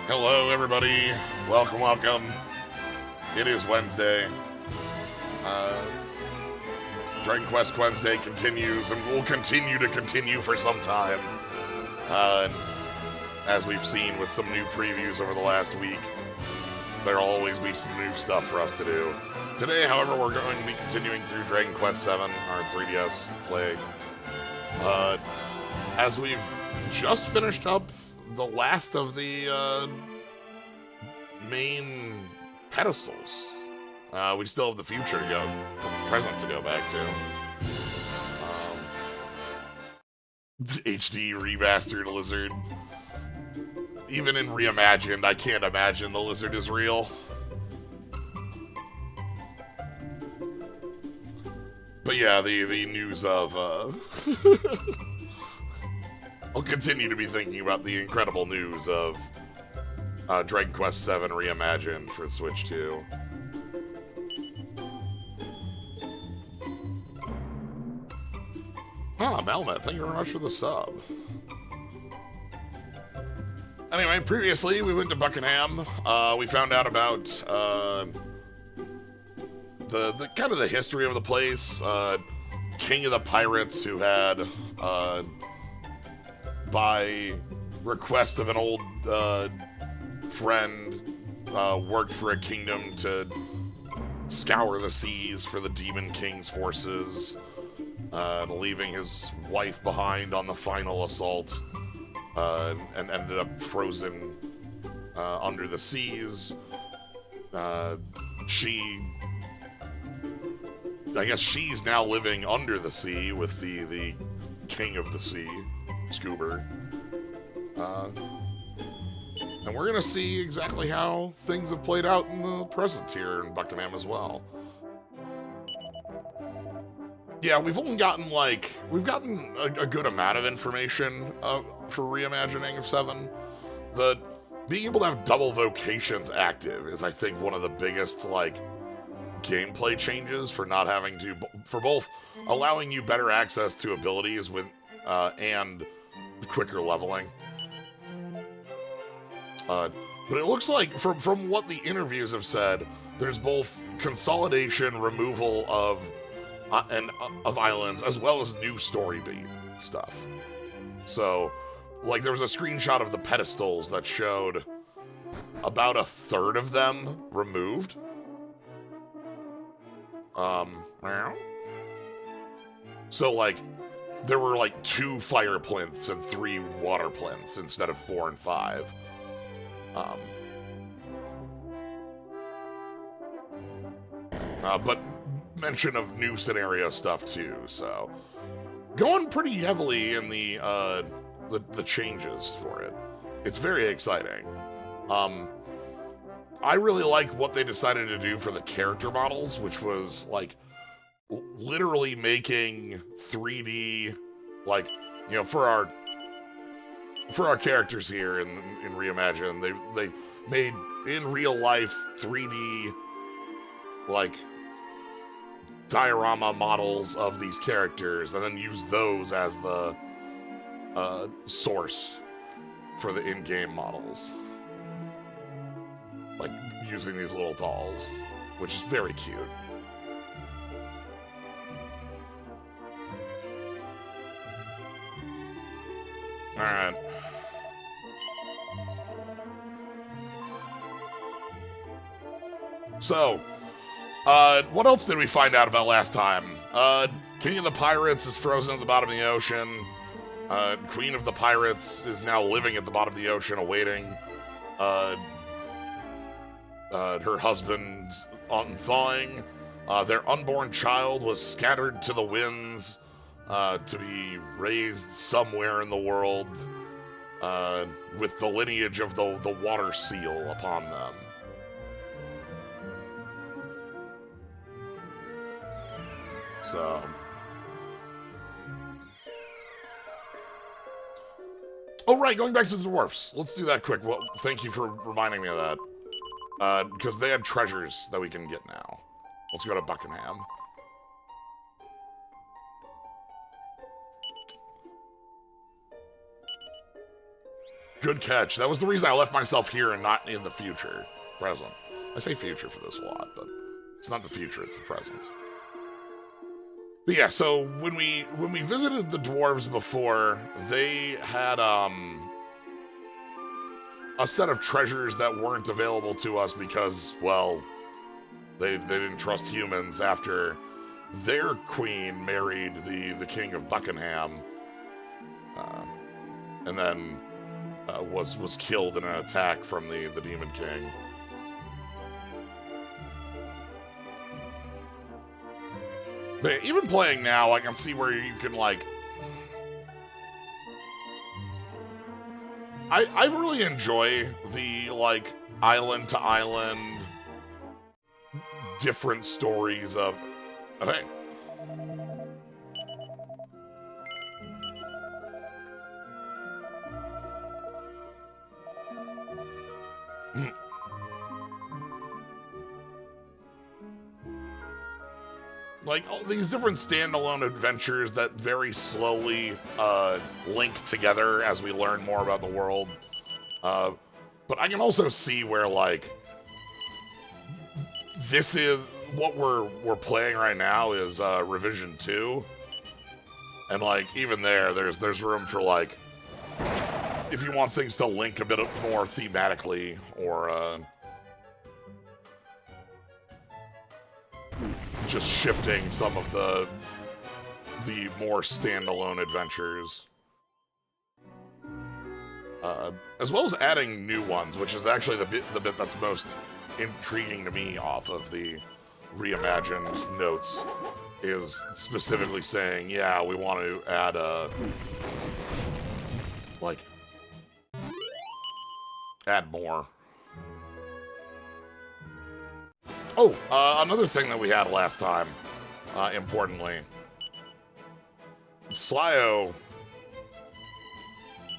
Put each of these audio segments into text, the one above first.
Hello, everybody. Welcome, welcome. It is Wednesday. Dragon Quest Wednesday continues and will continue to continue for some time. As we've seen with some new previews over the last week, there'll always be some new stuff for us to do. Today, however, we're going to be continuing through Dragon Quest VII, our 3DS play. As we've just finished up the last of the main pedestals. We still have the future to go, the present to go back to. HD remastered lizard. Even in reimagined, I can't imagine the lizard is real. But yeah, the news of I'll continue to be thinking about the incredible news of Dragon Quest VII Reimagined for Switch 2. Melmet, thank you very much for the sub. Anyway, previously we went to Buckingham. We found out about the kind of the history of the place. King of the Pirates, who had by request of an old friend, worked for a kingdom to scour the seas for the Demon King's forces, leaving his wife behind on the final assault, and ended up frozen under the seas. I guess she's now living under the sea with the King of the Sea, Scuba. And we're going to see exactly how things have played out in the present here in Buckingham as well. Yeah, we've gotten a good amount of information for reimagining of 7. Being able to have double vocations active is, I think, one of the biggest, gameplay changes for not having to, for both allowing you better access to abilities with, and quicker leveling. But it looks like, from what the interviews have said, there's both consolidation, removal of islands, as well as new story beat stuff. So, there was a screenshot of the pedestals that showed about a third of them removed. So, there were 2 fire plinths and 3 water plinths instead of 4 and 5. But mention of new scenario stuff too, so going pretty heavily in the changes for it. It's very exciting. I really like what they decided to do for the character models, which was literally making 3D, for our characters here in Reimagine, they made in real life 3D diorama models of these characters, and then use those as the source for the in-game models, using these little dolls, which is very cute. Alright. So, what else did we find out about last time? King of the Pirates is frozen at the bottom of the ocean. Queen of the Pirates is now living at the bottom of the ocean, awaiting her husband's unthawing. Their unborn child was scattered to the winds to be raised somewhere in the world with the lineage of the water seal upon them. So, oh right, going back to the dwarfs. Let's do that quick. Well, thank you for reminding me of that. Because they had treasures that we can get now. Let's go to Buckingham. Good catch. That was the reason I left myself here and not in the future. Present. I say future for this a lot, but it's not the future, it's the present. But yeah, so when we visited the dwarves before, they had a set of treasures that weren't available to us because, well, they didn't trust humans after their queen married the king of Buckingham, and then was killed in an attack from the Demon King. But even playing now, I can see where you can, like... I really enjoy the, like, island-to-island different stories of... Okay. Like, all these different standalone adventures that very slowly link together as we learn more about the world. But I can also see where, like, this is what we're playing right now is Revision 2. And, like, even there's room for, like, if you want things to link a bit more thematically, or just shifting some of the more standalone adventures, as well as adding new ones, which is actually the bit that's most intriguing to me off of the reimagined notes, is specifically saying, yeah, we want to add add more. Oh, another thing that we had last time, importantly. Slyo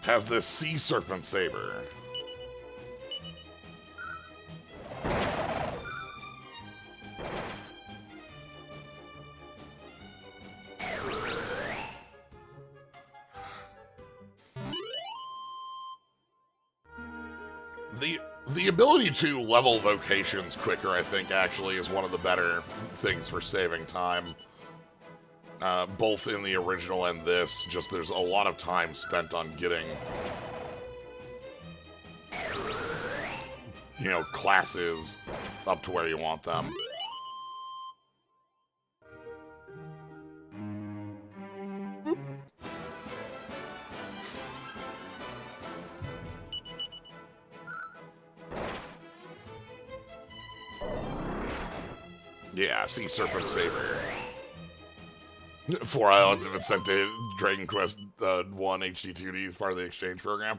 has this sea serpent saber. The ability to level vocations quicker, I think, actually is one of the better things for saving time. Both in the original and this, just there's a lot of time spent on getting, you know, classes up to where you want them. Yeah, Sea Serpent Saber. 4 islands have been sent to Dragon Quest 1 HD2D as part of the exchange program.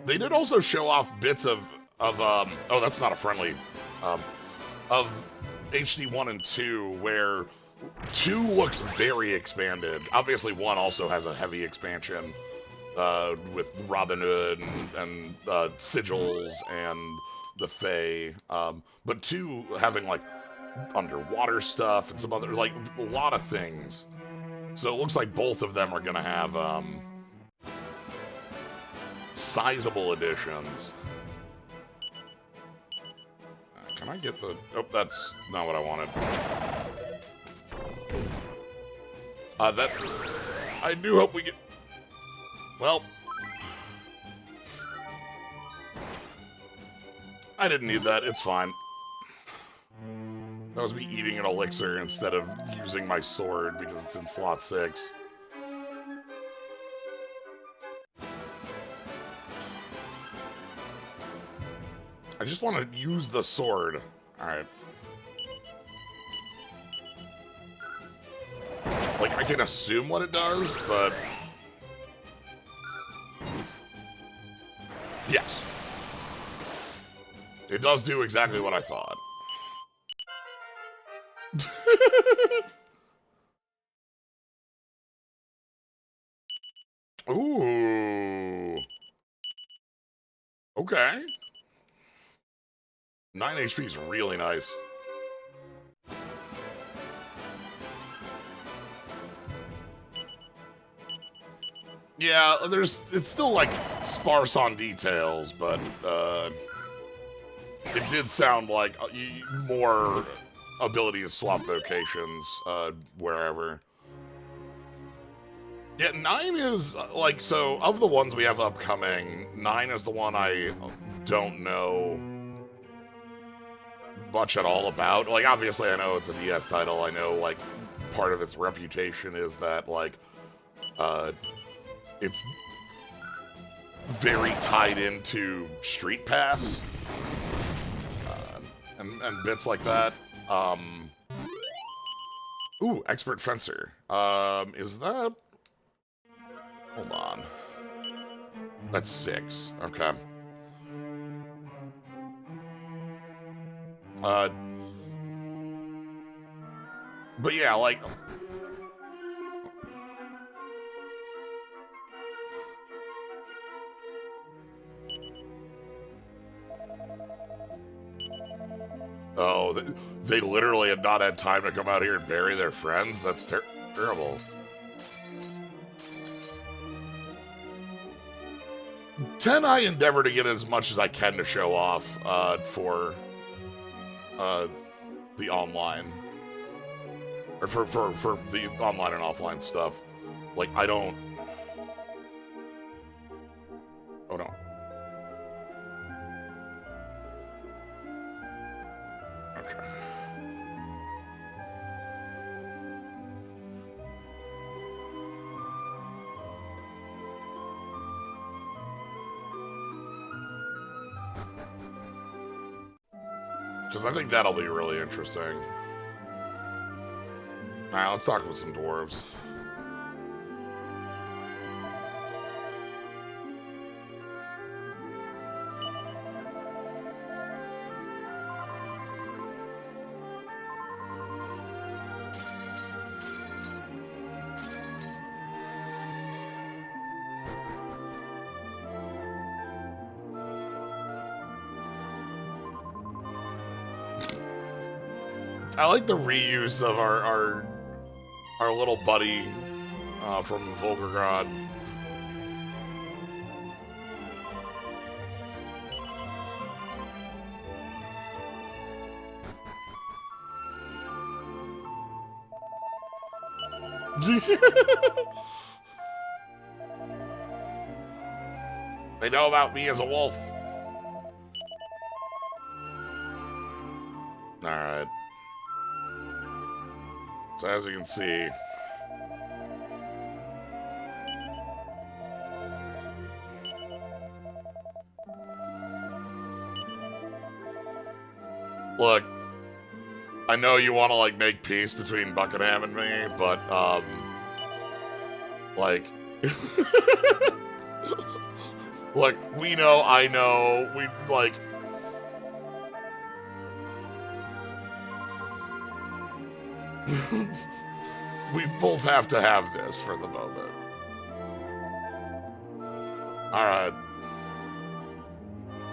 They did also show off bits of oh, that's not a friendly, of HD 1 and 2, where 2 looks very expanded. Obviously 1 also has a heavy expansion, with Robin Hood and sigils and the Fae, but 2 having, like, underwater stuff and some other, like, a lot of things. So it looks like both of them are gonna have sizable additions. Can I get the... Oh, that's not what I wanted. That... I do hope we get... Well... I didn't need that, it's fine. That was me eating an elixir instead of using my sword because it's in slot 6. I just want to use the sword. Alright. Like, I can assume what it does, but... Yes. It does do exactly what I thought. Ooh. Okay. 9 HP is really nice. Yeah, it's still like sparse on details, but it did sound like more ability to swap vocations wherever. Yeah, 9 is like, so of the ones we have upcoming, 9 is the one I don't know much at all about. Like, obviously I know it's a DS title. I know like part of its reputation is that like it's very tied into Street Pass and bits like that. Ooh, expert fencer. Is that? Hold on. That's 6. Okay. But yeah, like. Oh, they literally had not had time to come out here and bury their friends? That's terrible. 10, I endeavor to get as much as I can to show off for the online. Or for the online and offline stuff. Like, I don't... Oh, no. Okay. Because I think that'll be really interesting. Alright, let's talk with some dwarves. I like the reuse of our little buddy from Volgograd. They know about me as a wolf. Alright. So as you can see... Look, I know you want to, like, make peace between Buckingham and me, but, like... Look, we know, I know, we, like... We both have to have this for the moment. Alright.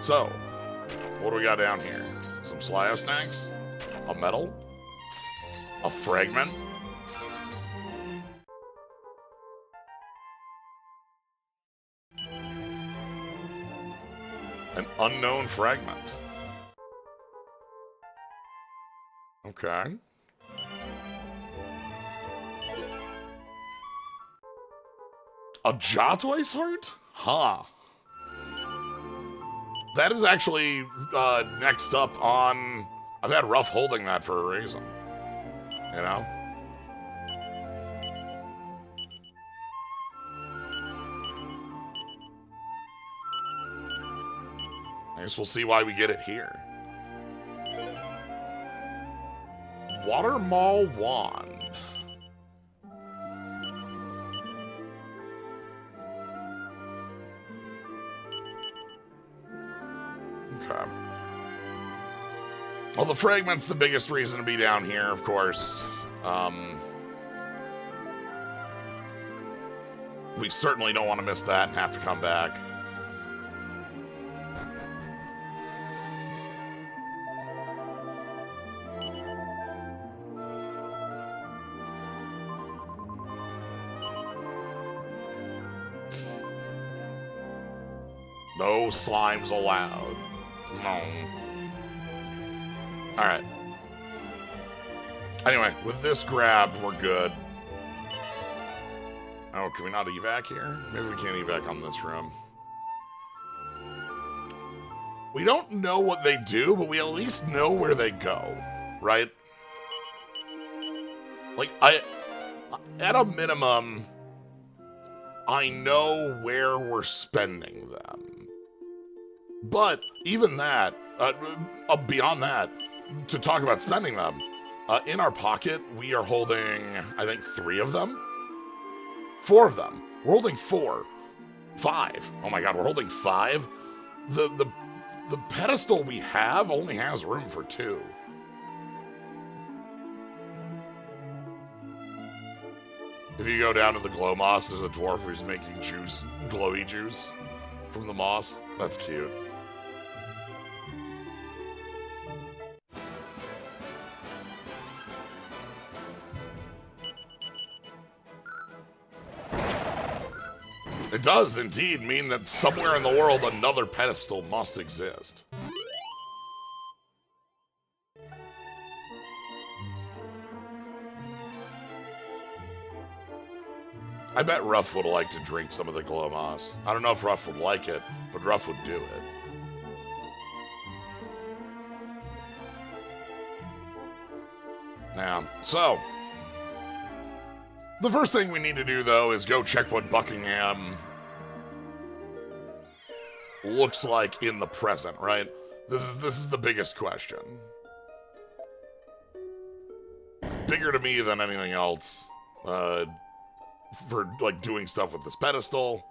So, what do we got down here? Some Slyo snacks? A medal? A fragment? An unknown fragment. Okay. A Jotwise heart? Huh. That is actually next up on... I've had rough holding that for a reason. You know? I guess we'll see why we get it here. Water Maul Wand. Okay. Well, the fragment's the biggest reason to be down here, of course. We certainly don't want to miss that and have to come back. No slimes allowed. No. Alright. Anyway, with this grab, we're good. Oh, can we not evac here? Maybe we can't evac on this room. We don't know what they do, but we at least know where they go, right? Like, at a minimum, I know where we're spending them. But even that, beyond that, to talk about spending them, in our pocket, we are holding, I think, 3 of them? 4 of them. We're holding 4. 5. Oh my god, we're holding 5? The pedestal we have only has room for 2. If you go down to the glow moss, there's a dwarf who's making juice, glowy juice from the moss. That's cute. It does indeed mean that somewhere in the world another pedestal must exist. I bet Ruff would like to drink some of the glow moss. I don't know if Ruff would like it, but Ruff would do it. Yeah, so the first thing we need to do, though, is go check what Buckingham looks like in the present, right? This is the biggest question. Bigger to me than anything else, for, like, doing stuff with this pedestal.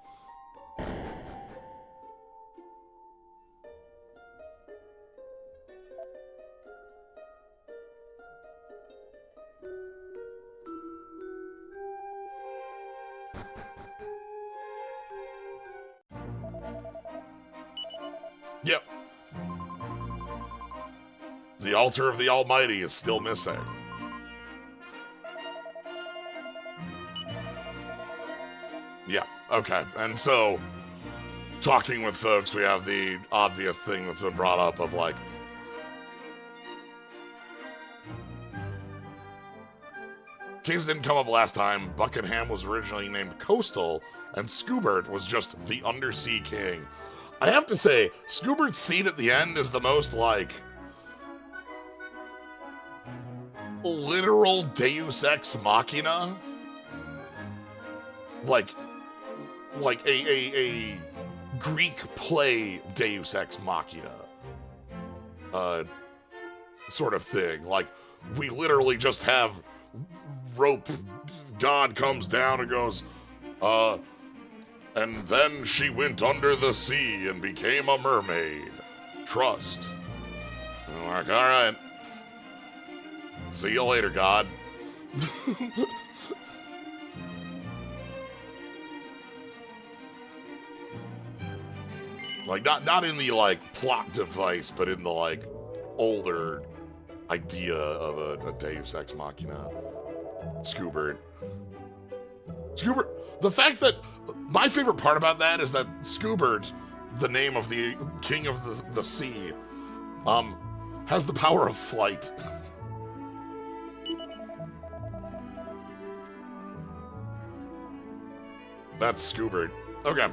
Yep. The altar of the Almighty is still missing. Yeah, okay. And so, talking with folks, we have the obvious thing that's been brought up of, like, in case it didn't come up last time, Buckingham was originally named Coastal, and Scoobert was just the Undersea King. I have to say, Scoobert's scene at the end is the most, like, literal Deus Ex Machina. Like a Greek play Deus Ex Machina. Sort of thing. Like, we literally just have rope. God comes down and goes, and then she went under the sea and became a mermaid. Trust. And I'm like, alright. See you later, God. Like, not in the, like, plot device, but in the, like, older idea of a Deus Ex Machina. Scoobert. The fact that my favorite part about that is that Scoobert, the name of the king of the sea, has the power of flight. That's Scoobert. Okay.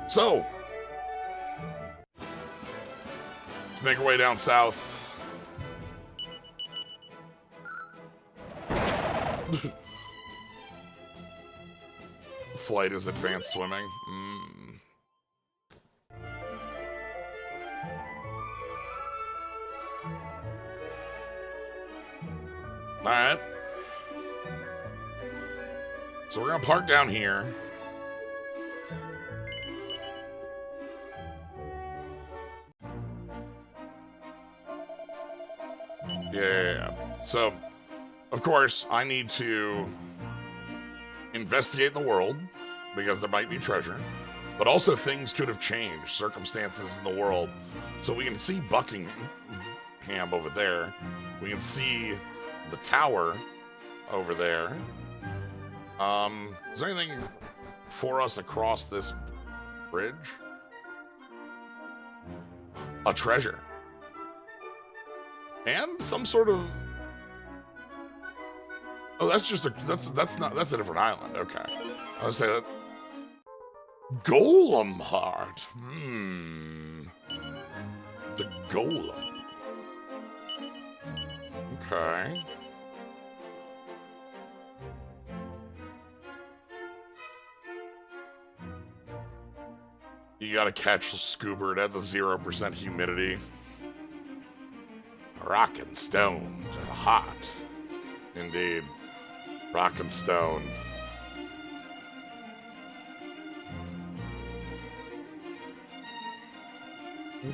So, let's make our way down south. Flight is advanced swimming. Alright. So we're gonna park down here. Yeah. So, of course, I need to investigate the world, because there might be treasure, but also things could have changed, circumstances in the world. So we can see Buckingham over there. We can see the tower over there. Is there anything for us across this bridge? a treasure. And some sort of... Oh, that's just a... That's a different island. Okay. I was say that... Golem heart. The golem. Okay. You gotta catch Scoobert at the 0% humidity. Rock and stone to the heart. Indeed. Rock and stone.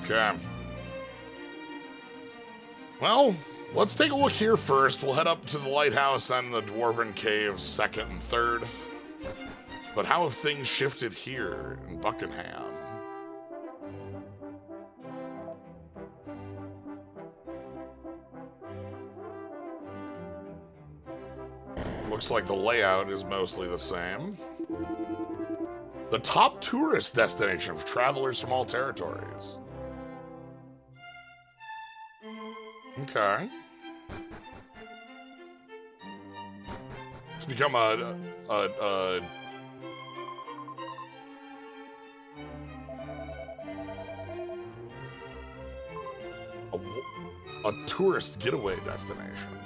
Okay. Well, let's take a look here first. We'll head up to the lighthouse and the Dwarven Caves second and third. But how have things shifted here in Buckingham? Looks like the layout is mostly the same. The top tourist destination for travelers from all territories. Okay. It's become a tourist getaway destination.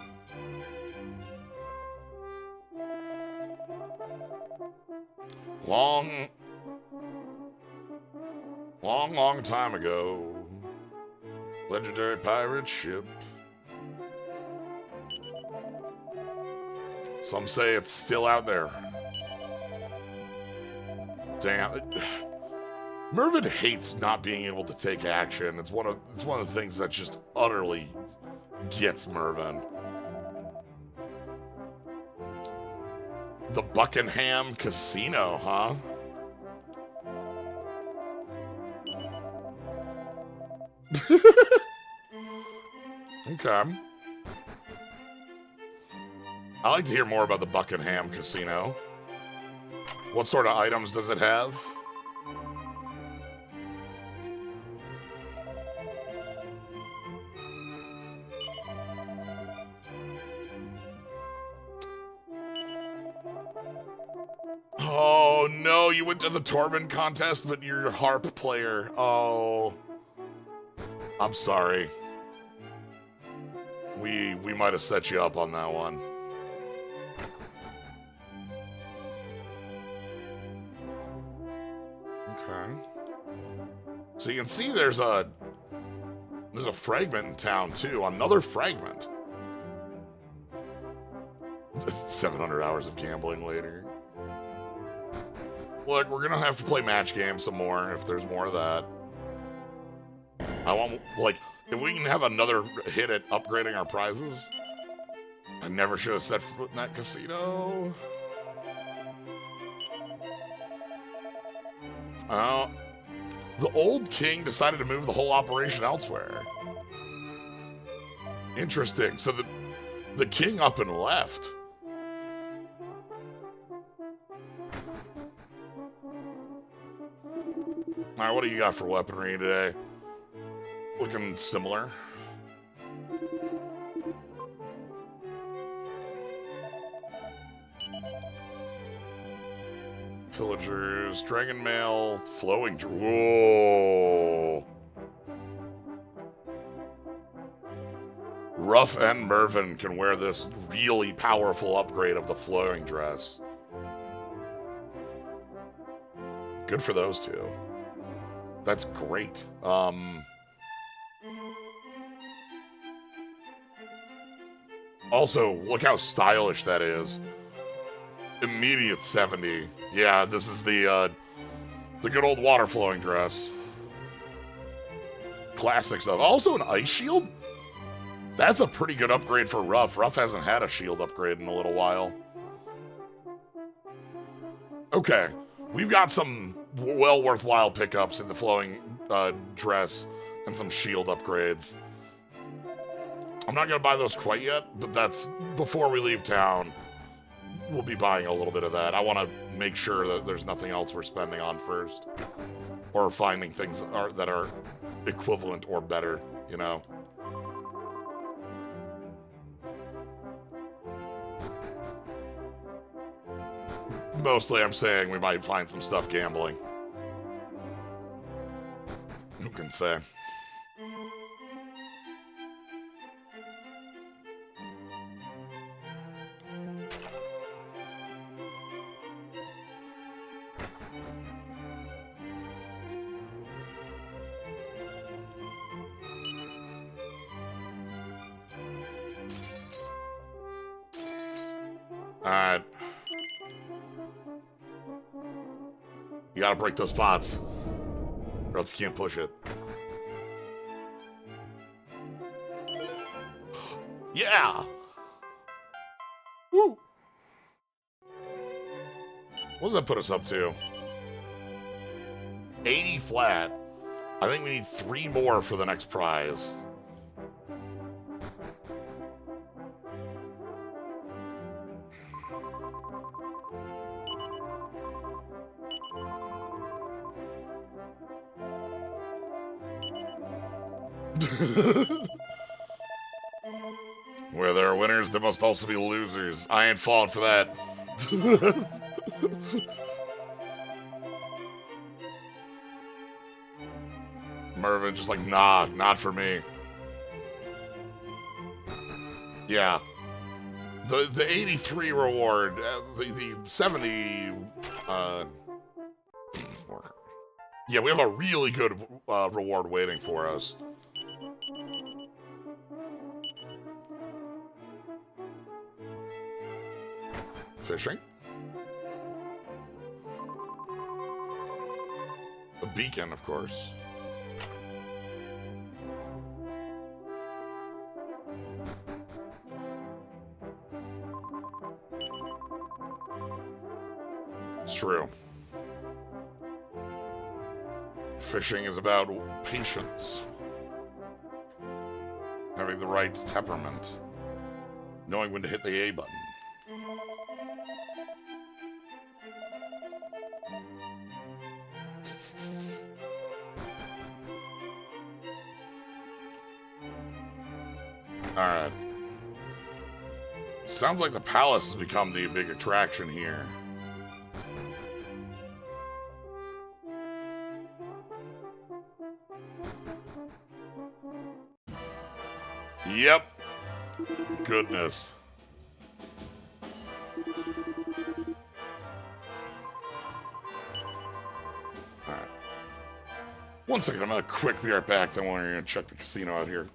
Long time ago, legendary pirate ship. Some say it's still out there. Damn. Mervin hates not being able to take action. It's one of the things that just utterly gets Mervin. The Buckingham Casino, huh? Okay. I'd like to hear more about the Buckingham Casino. What sort of items does it have? Oh no, you went to the Torment contest, but you're a harp player. Oh. I'm sorry. We might have set you up on that one. Okay. So you can see there's a fragment in town too. Another fragment. 700 hours of gambling later. Look, we're gonna have to play match games some more if there's more of that. I want, like, if we can have another hit at upgrading our prizes. I never should have set foot in that casino. Oh. The old king decided to move the whole operation elsewhere. Interesting. So the king up and left. Alright, what do you got for weaponry today? Looking similar. Pillagers, dragon mail, flowing. Whoa. Ruff and Mervin can wear this really powerful upgrade of the flowing dress. Good for those two. That's great. Also, look how stylish that is. Immediate 70. Yeah, this is the good old water flowing dress. Classic stuff. Also an ice shield? That's a pretty good upgrade for Ruff. Ruff hasn't had a shield upgrade in a little while. Okay, we've got some well worthwhile pickups in the flowing dress and some shield upgrades. I'm not gonna buy those quite yet, but that's before we leave town. we'll be buying a little bit of that. I want to make sure that there's nothing else we're spending on first. Or finding things that are equivalent or better, you know? Mostly I'm saying we might find some stuff gambling. Who can say? Alright. You gotta break those pots, or else you can't push it. Yeah! Woo! What does that put us up to? 80 flat. I think we need 3 more for the next prize. Where there are winners, there must also be losers. I ain't falling for that. Mervin just like, nah, not for me. Yeah. The 83 reward, the 70, yeah, we have a really good reward waiting for us. Fishing. A beacon, of course. It's true. Fishing is about patience. Having the right temperament. Knowing when to hit the A button. Alright. Sounds like the palace has become the big attraction here. Yep. Goodness. Alright. One second, I'm gonna quick be right back, then we're gonna check the casino out here.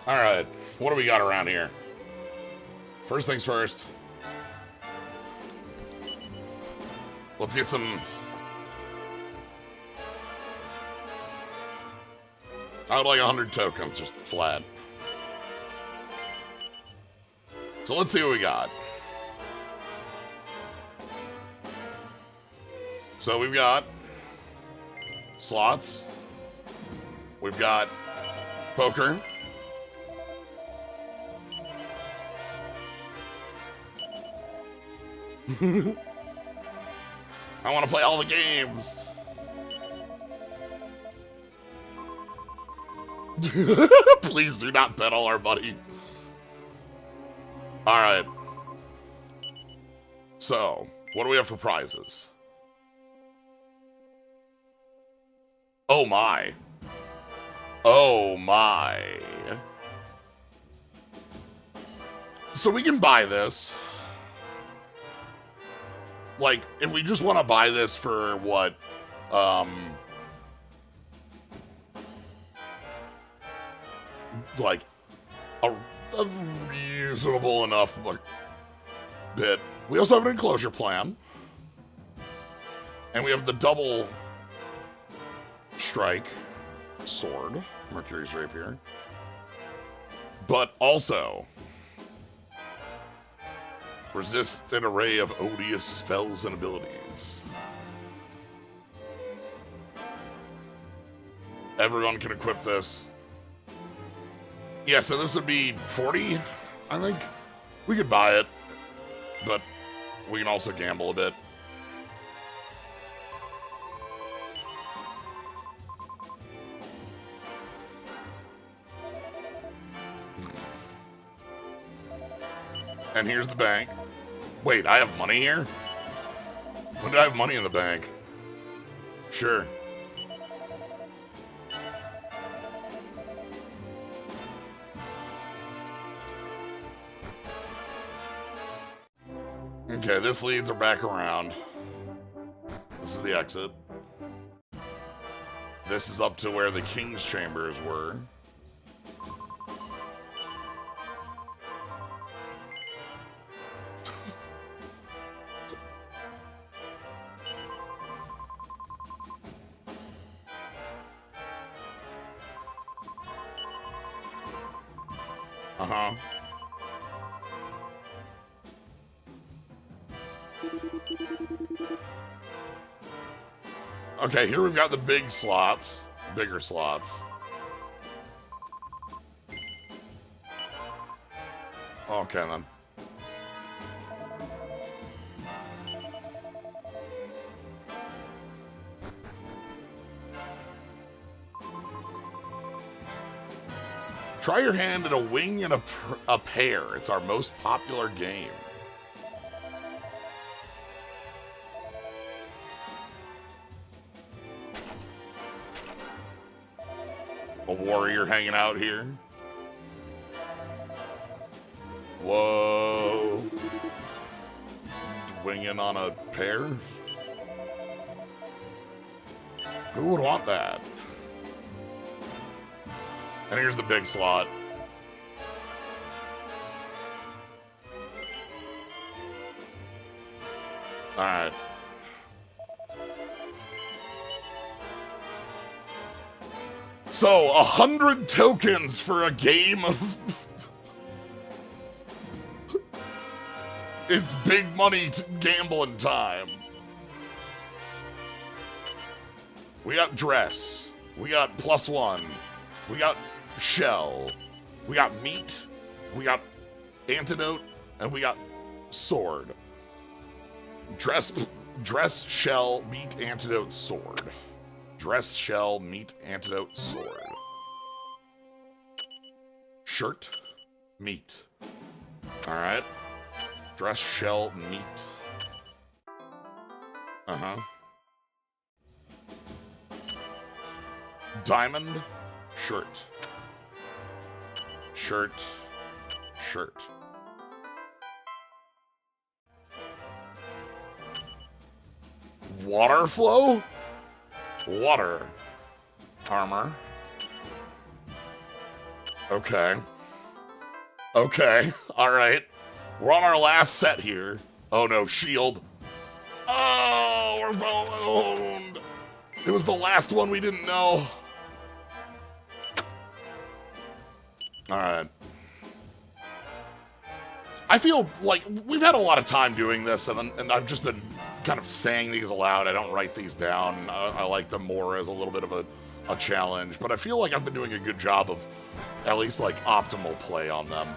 Alright, what do we got around here? First things first. Let's get some... I would like 100 tokens, just flat. So let's see what we got. So we've got... slots. We've got... poker. I want to play all the games. Please do not bet all our money. Alright. So, what do we have for prizes? Oh my. Oh my. So we can buy this. Like, if we just want to buy this for what, like, a reasonable enough bit. We also have an enclosure plan. And we have the double strike sword, Mercury's Rapier. But also, resist an array of odious spells and abilities. Everyone can equip this. Yeah, so this would be 40, I think. We could buy it, but we can also gamble a bit. And here's the bank. Wait, I have money here? When did I have money in the bank? Sure. Okay, this leads her back around. This is the exit. This is up to where the king's chambers were. Uh-huh. Okay, here we've got the big slots. Bigger slots. Okay, then. Try your hand at a wing and a pair. It's our most popular game. A warrior hanging out here. Whoa. Winging on a pair? Who would want that? And here's the big slot. Alright. So, 100 tokens for a game of... It's big money gambling time. We got dress. We got +1. We got shell. We got meat. We got antidote. And we got sword. Dress, shell, meat, antidote, sword. Dress, shell, meat, antidote, sword. Shirt, meat. Alright. Dress, shell, meat. Uh-huh. Diamond, shirt. Shirt, shirt. Water flow? Water. Armor. Okay. Okay. Alright. We're on our last set here. Oh no, shield. Oh, we're boned. It was the last one we didn't know. Alright. I feel like we've had a lot of time doing this, and I've just been kind of saying these aloud. I don't write these down. I like them more as a little bit of a challenge, but I feel like I've been doing a good job of at least like optimal play on them,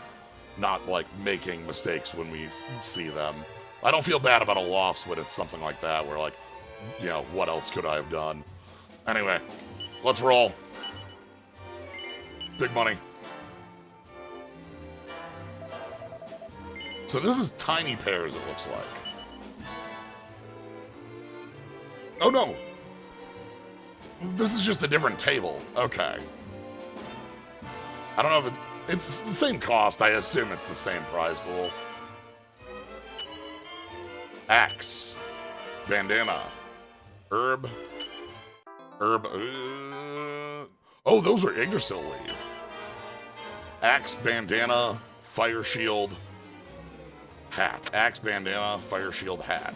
not like making mistakes when we see them. I don't feel bad about a loss when it's something like that, where like, you know, what else could I have done? Anyway, let's roll. Big money. So this is tiny pairs, it looks like. Oh no! this is just a different table. Okay. I don't know if it's the same cost. I assume it's the same prize pool. Axe. Bandana. Herb. Oh, those are Yggdrasil leave. Axe, bandana, fire shield, hat. Axe, bandana, fire shield, hat.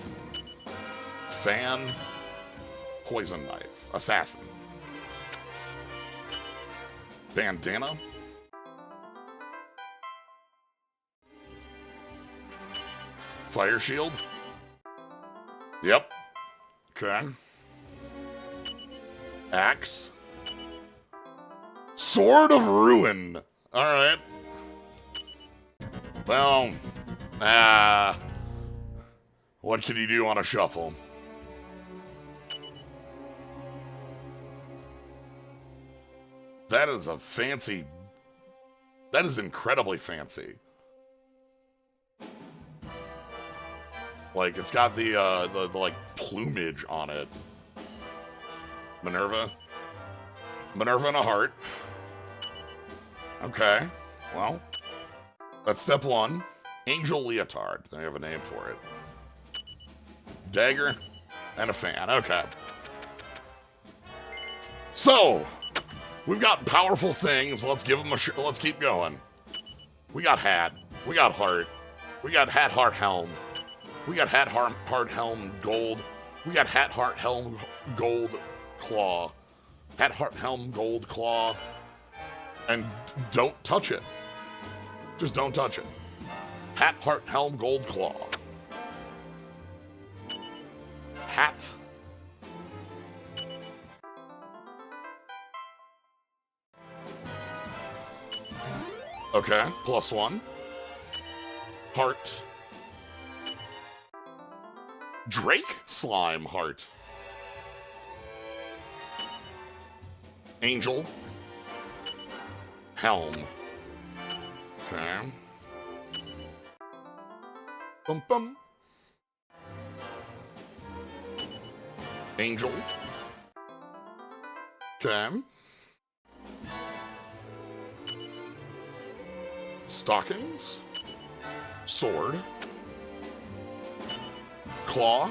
Fan, poison knife, assassin. Bandana. Fire shield. Yep. Okay. Axe. Sword of Ruin. Alright. Well, what can you do on a shuffle? That is a fancy... That is incredibly fancy. Like, it's got the like, plumage on it. Minerva. Minerva and a heart. Okay, well, that's step one. Angel leotard. They have a name for it. Dagger and a fan. Okay. So, we've got powerful things. Let's give them a let's keep going. We got hat. We got heart. We got hat, heart, helm. We got hat, heart, helm, gold. We got hat, heart, helm, gold, claw. Hat, heart, helm, gold, claw. And don't touch it. Just don't touch it. Hat, heart, helm, gold, claw. Hat. Okay, +1. Heart. Drake slime heart. Angel. Helm. Okay. Bum bum. Angel. Okay. Stockings. Sword. Claw.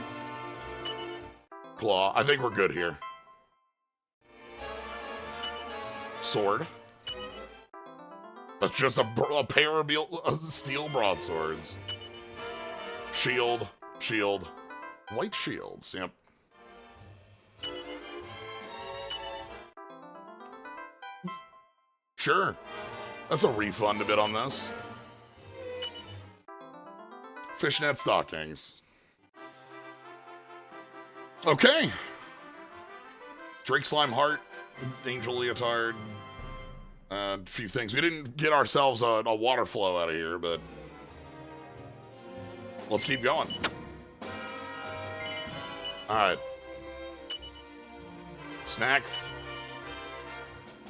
Claw. I think we're good here. Sword. That's just a pair of steel broadswords. Shield. Shield. White shields. Yep. Sure. That's a refund a bit on this. Fishnet stockings. Okay. Drake slime heart. Angel leotard. A few things. We didn't get ourselves a water flow out of here, but let's keep going. Alright. Snack.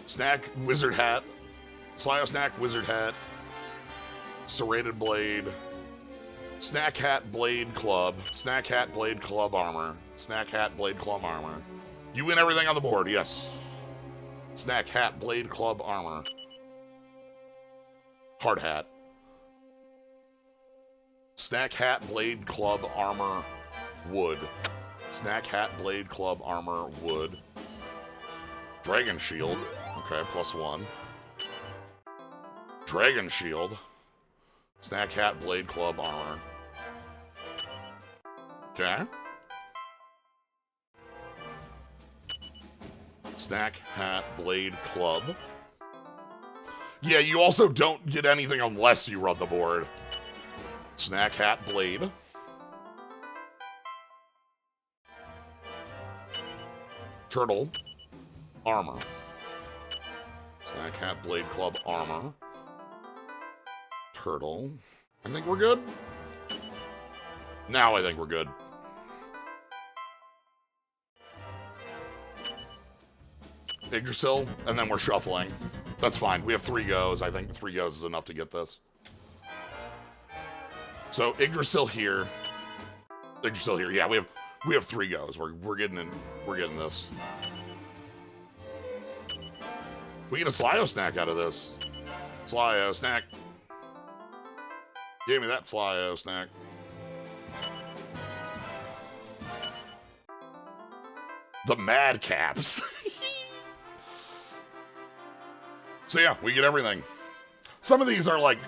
Snack, wizard hat. Slyo snack, wizard hat. Serrated blade. Snack hat, blade club. Snack hat, blade club armor. Snack hat, blade club armor. You win everything on the board, yes. Snack hat, blade club armor. Hard hat. Snack hat, blade club armor, wood. Snack hat, blade club armor, wood. Dragon shield. Okay, +1. Dragon shield. Snack hat, blade club armor. Okay. Snack hat, blade club. Yeah, you also don't get anything unless you run the board. Snack hat, blade. Turtle. Armor. Snack hat, blade club, armor. Turtle. I think we're good. Now I think we're good. Yggdrasil, and then we're shuffling. That's fine. We have 3 goes. I think 3 goes is enough to get this. So Yggdrasil here. Yggdrasil here. Yeah, we have 3 goes. We're getting in. We're getting this. We get a Slyo snack out of this. Slyo snack. Give me that Slyo snack. The Madcaps. So yeah, we get everything. Some of these are like...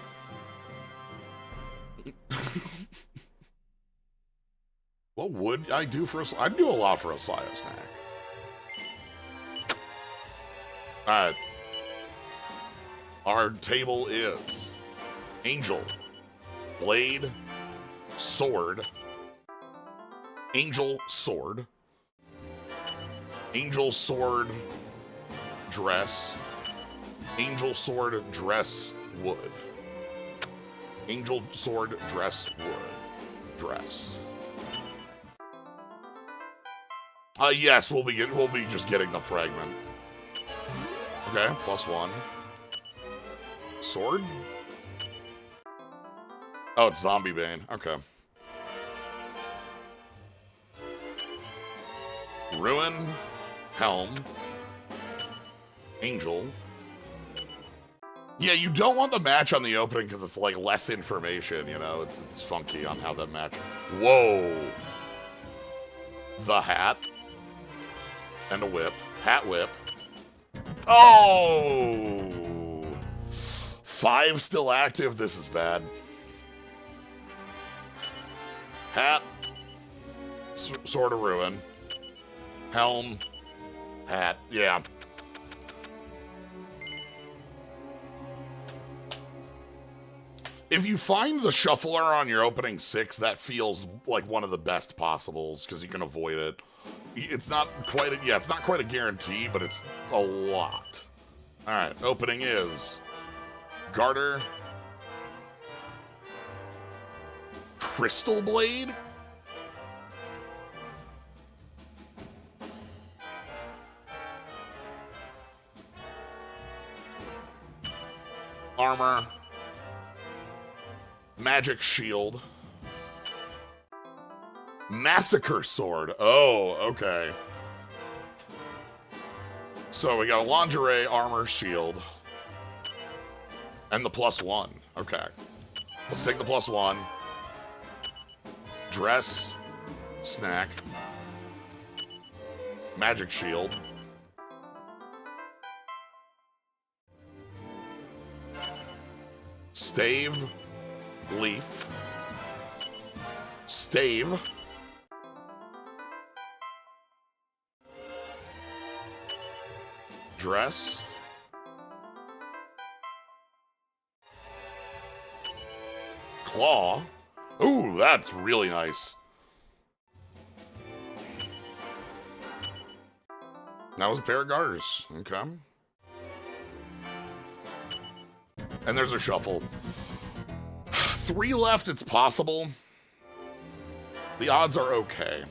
What would I do for a... I'd do a lot for a Slyo snack. Alright. Our table is... Angel. Blade. Sword. Angel sword. Angel sword dress. Angel sword dress wood. Angel sword dress wood. Dress. Yes, we'll be just getting the fragment. Okay, +1. Sword? Oh, it's Zombie Bane. Okay. Ruin. Helm. Angel. Yeah, you don't want the match on the opening because it's like less information, you know? It's funky on how that match. Whoa. The hat. And a whip. Hat whip. Oh! 5 still active. This is bad. Hat. Sword of Ruin. Helm. Hat. Yeah. If you find the shuffler on your opening 6, that feels like one of the best possibles because you can avoid it. It's not quite a, it's not quite a guarantee, but it's a lot. All right, opening is Garter, Crystal Blade, Armor, Magic Shield, Massacre Sword. Oh, okay. So we got a lingerie, armor, shield, and the +1. Okay. Let's take the +1. Dress, snack, magic shield, stave, leaf, stave, dress, claw. Ooh, that's really nice. That was a pair of garters. Okay. And there's a shuffle. 3 left, it's possible. The odds are okay.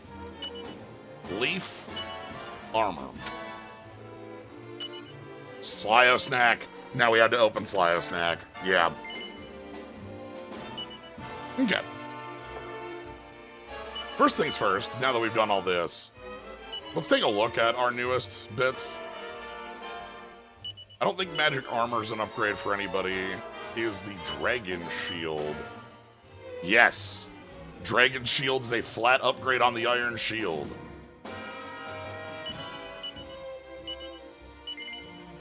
Leaf, armor. Slyo snack. Now we had to open Slyo snack. Yeah. Okay. First things first, now that we've done all this, let's take a look at our newest bits. I don't think magic armor's an upgrade for anybody. Is the Dragon Shield. Yes. Dragon Shield is a flat upgrade on the Iron Shield.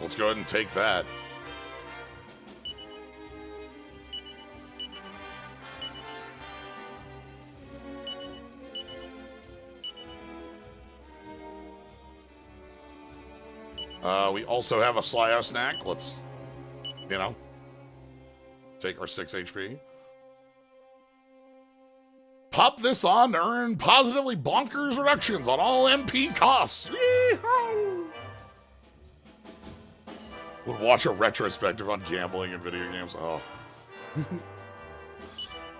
Let's go ahead and take that. We also have a Slyo snack. Let's, you know, take our 6 HP. Pop this on to earn positively bonkers reductions on all MP costs. Yee-haw! Would watch a retrospective on gambling in video games. Oh.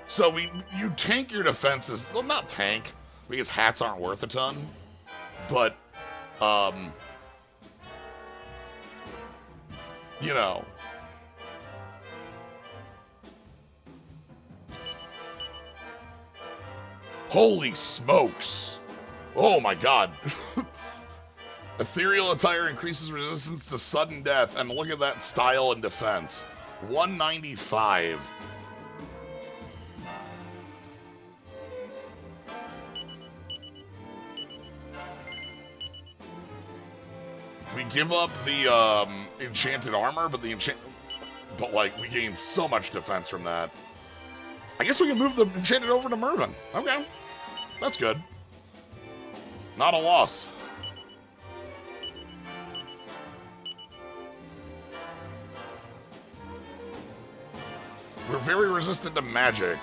So you tank your defenses. Well, not tank, because hats aren't worth a ton. But, you know. Holy smokes. Oh my god. Ethereal attire increases resistance to sudden death, and look at that style and defense. 195. We give up the enchanted armor, but like we gain so much defense from that. I guess we can move the enchanted over to Mervin. Okay, that's good. Not a loss. We're very resistant to magic.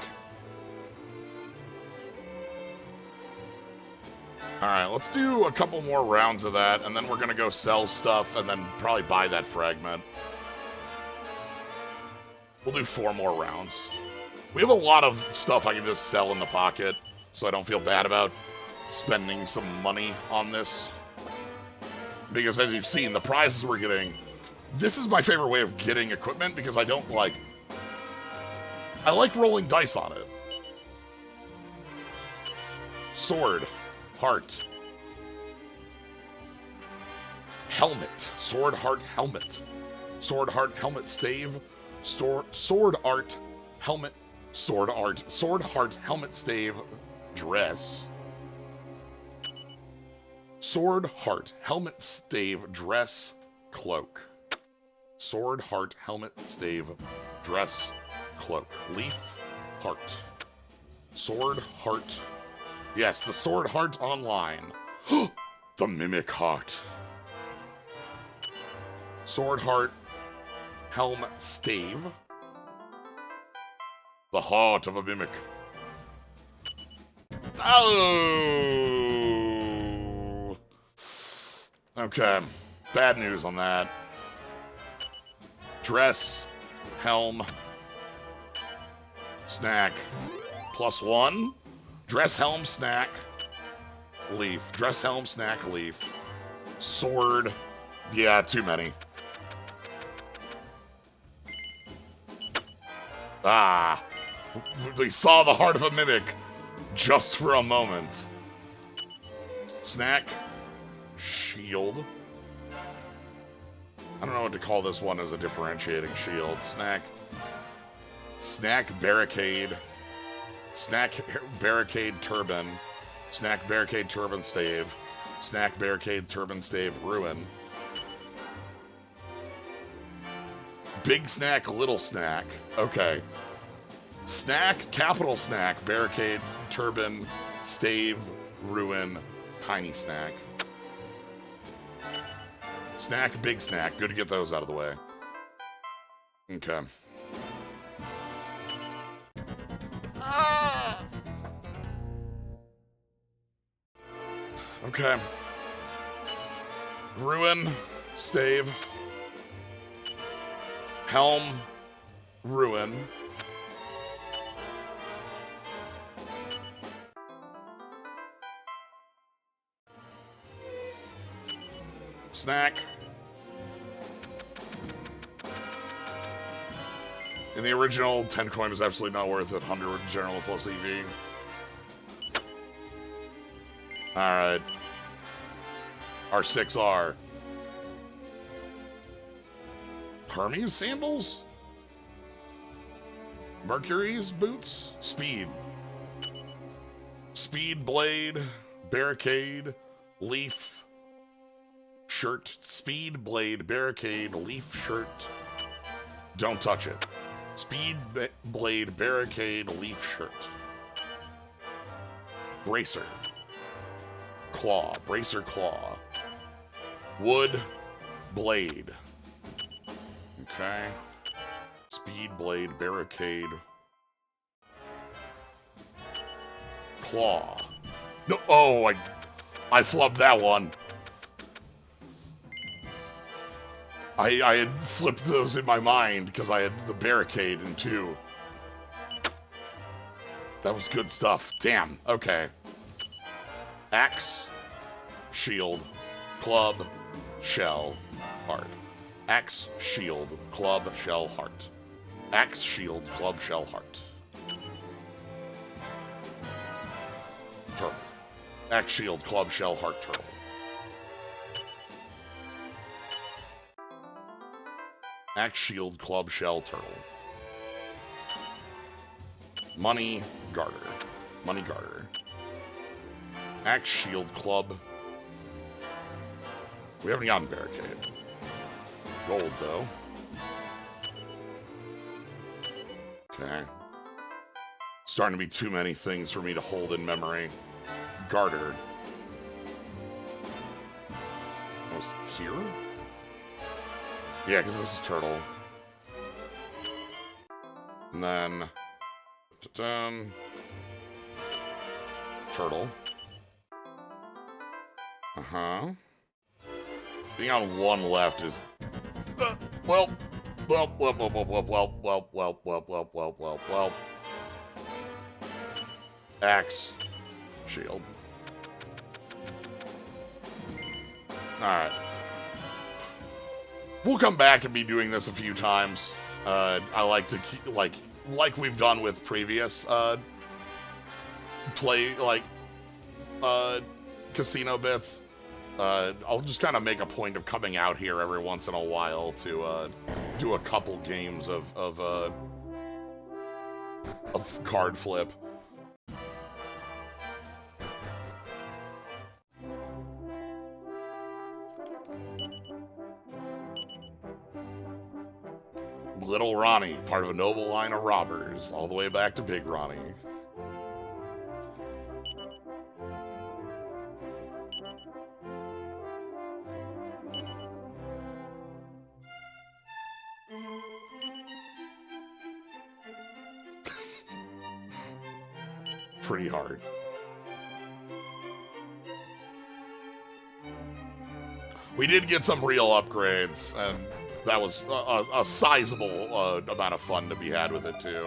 Alright, let's do a couple more rounds of that, and then we're gonna go sell stuff, and then probably buy that fragment. We'll do 4 more rounds. We have a lot of stuff I can just sell in the pocket, so I don't feel bad about spending some money on this. Because as you've seen, the prizes we're getting... This is my favorite way of getting equipment, because I don't like... I like rolling dice on it. Sword. Heart. Helmet. Sword, heart, helmet. Sword, heart, helmet, stave. Sword, art, helmet. Sword, art. Sword, heart, helmet, stave. Dress. Sword, heart, helmet, stave, dress, cloak. Sword, heart, helmet, stave, dress, cloak. Leaf, heart. Sword, heart. Yes, the sword heart online. The mimic heart. Sword heart. Helm stave. The heart of a mimic. Oh! Okay. Bad news on that. Dress. Helm. Snack. +1. Dress, helm, snack, leaf. Dress, helm, snack, leaf. Sword. Yeah, too many. Ah. We saw the heart of a mimic just for a moment. Snack. Shield. I don't know what to call this one as a differentiating shield. Snack. Snack, barricade. Snack, barricade, turban. Snack, barricade, turban, stave. Snack, barricade, turban, stave, ruin. Big snack, little snack. Okay. Snack, capital snack, barricade, turban, stave, ruin, tiny snack. Snack, big snack. Good to get those out of the way. Okay. Okay. Ruin, stave, helm, ruin. Snack. In the original, 10 coin was absolutely not worth it. 100 general plus EV. Alright. R6R. Hermes sandals? Mercury's boots? Speed. Speed, blade, barricade, leaf, shirt. Speed, blade, barricade, leaf, shirt. Don't touch it. Speed, blade, barricade, leaf, shirt. Bracer. Claw. Bracer, claw. Wood, blade. Okay. Speed, blade, barricade. Claw. No, oh, I flubbed that one. I had flipped those in my mind because I had the barricade in 2. That was good stuff. Damn. Okay. Axe, shield, club, shell, heart. Axe, shield, club, shell, heart. Axe, shield, club, shell, heart. Turtle. Axe, shield, club, shell, heart, turtle. Axe, shield, club, shell, turtle. Money, garter. Money, garter. Axe, shield, club. We haven't gotten barricade. Gold, though. Okay. Starting to be too many things for me to hold in memory. Garter. Was it here? Yeah, because this is turtle. And then... turtle. Uh-huh. Being on one left is... well. Axe. Shield. Alright. We'll come back and be doing this a few times. I like to keep, like we've done with previous, casino bits. I'll just kind of make a point of coming out here every once in a while to, do a couple games of card flip. Little Ronnie, part of a noble line of robbers, all the way back to Big Ronnie. Pretty hard. We did get some real upgrades, and that was a sizable amount of fun to be had with it, too.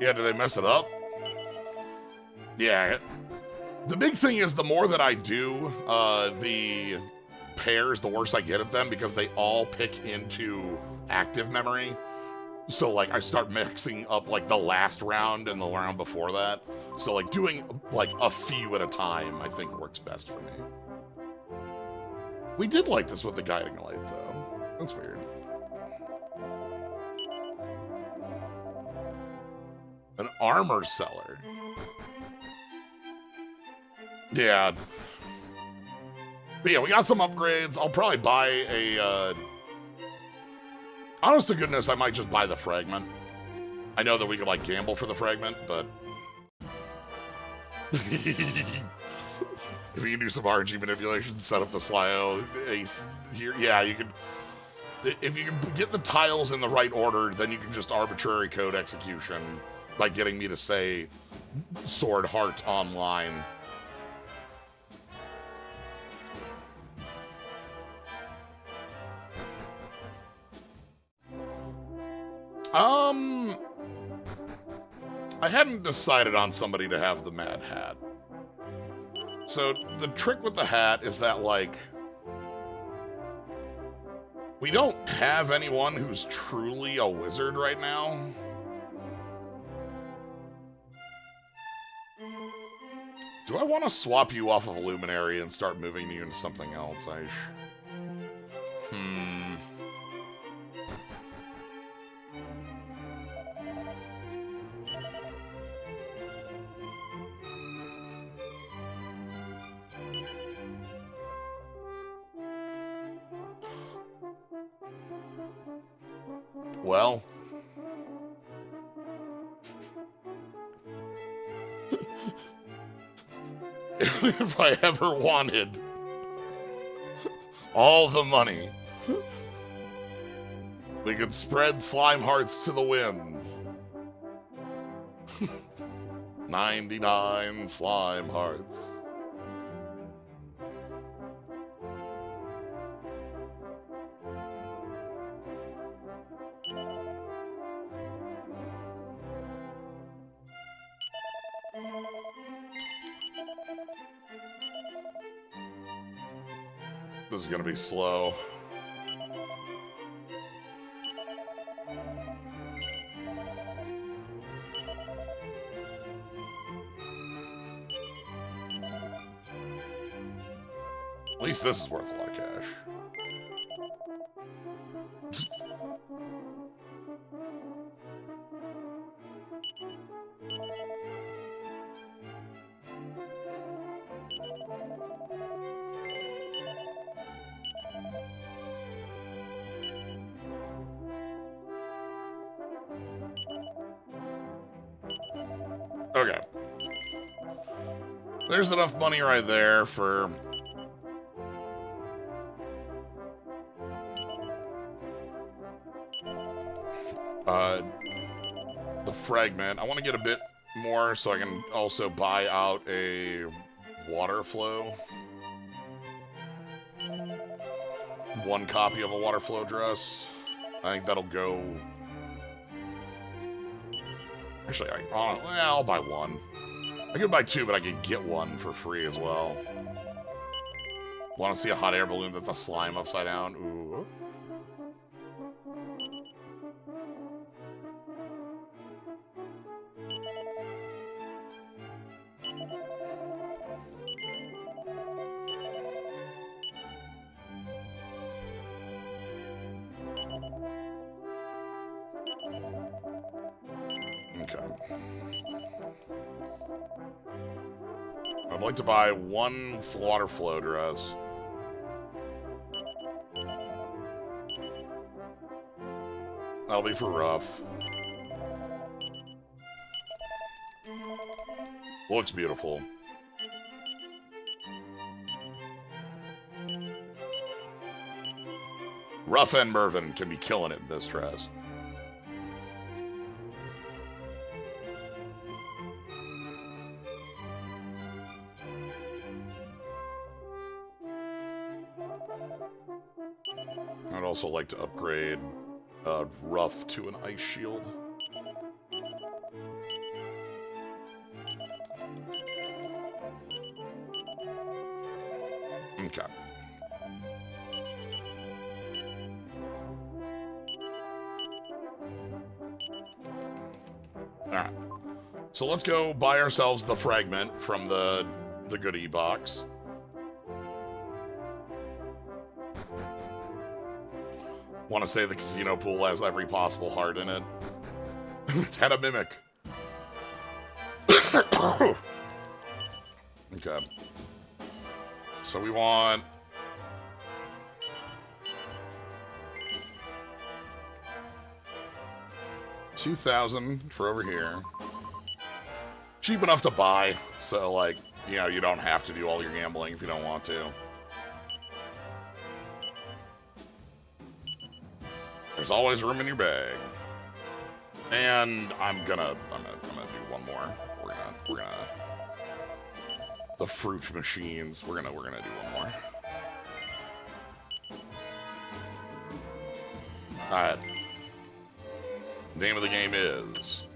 Yeah, did they mess it up? Yeah. The big thing is the more that I do the pairs, the worse I get at them, because they all pick into active memory. So, like, I start mixing up, like, the last round and the round before that. So, like, doing, like, a few at a time, I think, works best for me. We did like this with the guiding light, though. That's weird. An armor seller. Yeah. But yeah, we got some upgrades. I'll probably buy a, honest to goodness, I might just buy the fragment. I know that we could, like, gamble for the fragment, but... if you can do some RNG manipulation, set up the Slyo ace here, yeah, you can... If you can get the tiles in the right order, then you can just arbitrary code execution by getting me to say Sword Heart online. I hadn't decided on somebody to have the Mad Hat. So, the trick with the hat is that, like, we don't have anyone who's truly a wizard right now. Do I want to swap you off of Luminary and start moving you into something else, Aish? Well... if I ever wanted all the money, we could spread slime hearts to the winds. 99 slime hearts. This is gonna be slow. At least this is worth a lot of cash. Okay. There's enough money right there for... the fragment. I want to get a bit more so I can also buy out a water flow. One copy of a water flow dress. I think that'll go... Actually, I'll buy one. I could buy two, but I could get one for free as well. Want to see a hot air balloon that's a slime upside down? Ooh. I'd like to buy one water flow dress. That'll be for rough. Looks beautiful. Rough and Mervyn can be killing it in this dress. I'd also like to upgrade Rough to an ice shield. Okay. Alright. So let's go buy ourselves the fragment from the goodie box. Want to say the casino pool has every possible heart in it. Had a mimic. Okay. So we want... $2,000 for over here. Cheap enough to buy, so like, you know, you don't have to do all your gambling if you don't want to. There's always room in your bag. And I'm gonna do one more. We're gonna the fruit machines. We're gonna do one more. Alright. Name of the game is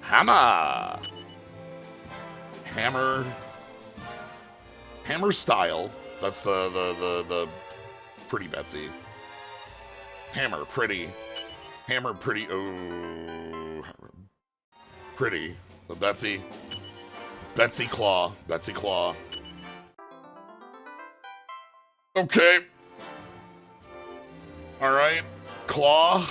Hammer. Hammer style. That's the pretty Betsy. Hammer pretty. Oh, pretty. The Betsy Claw. Okay. All right, Claw.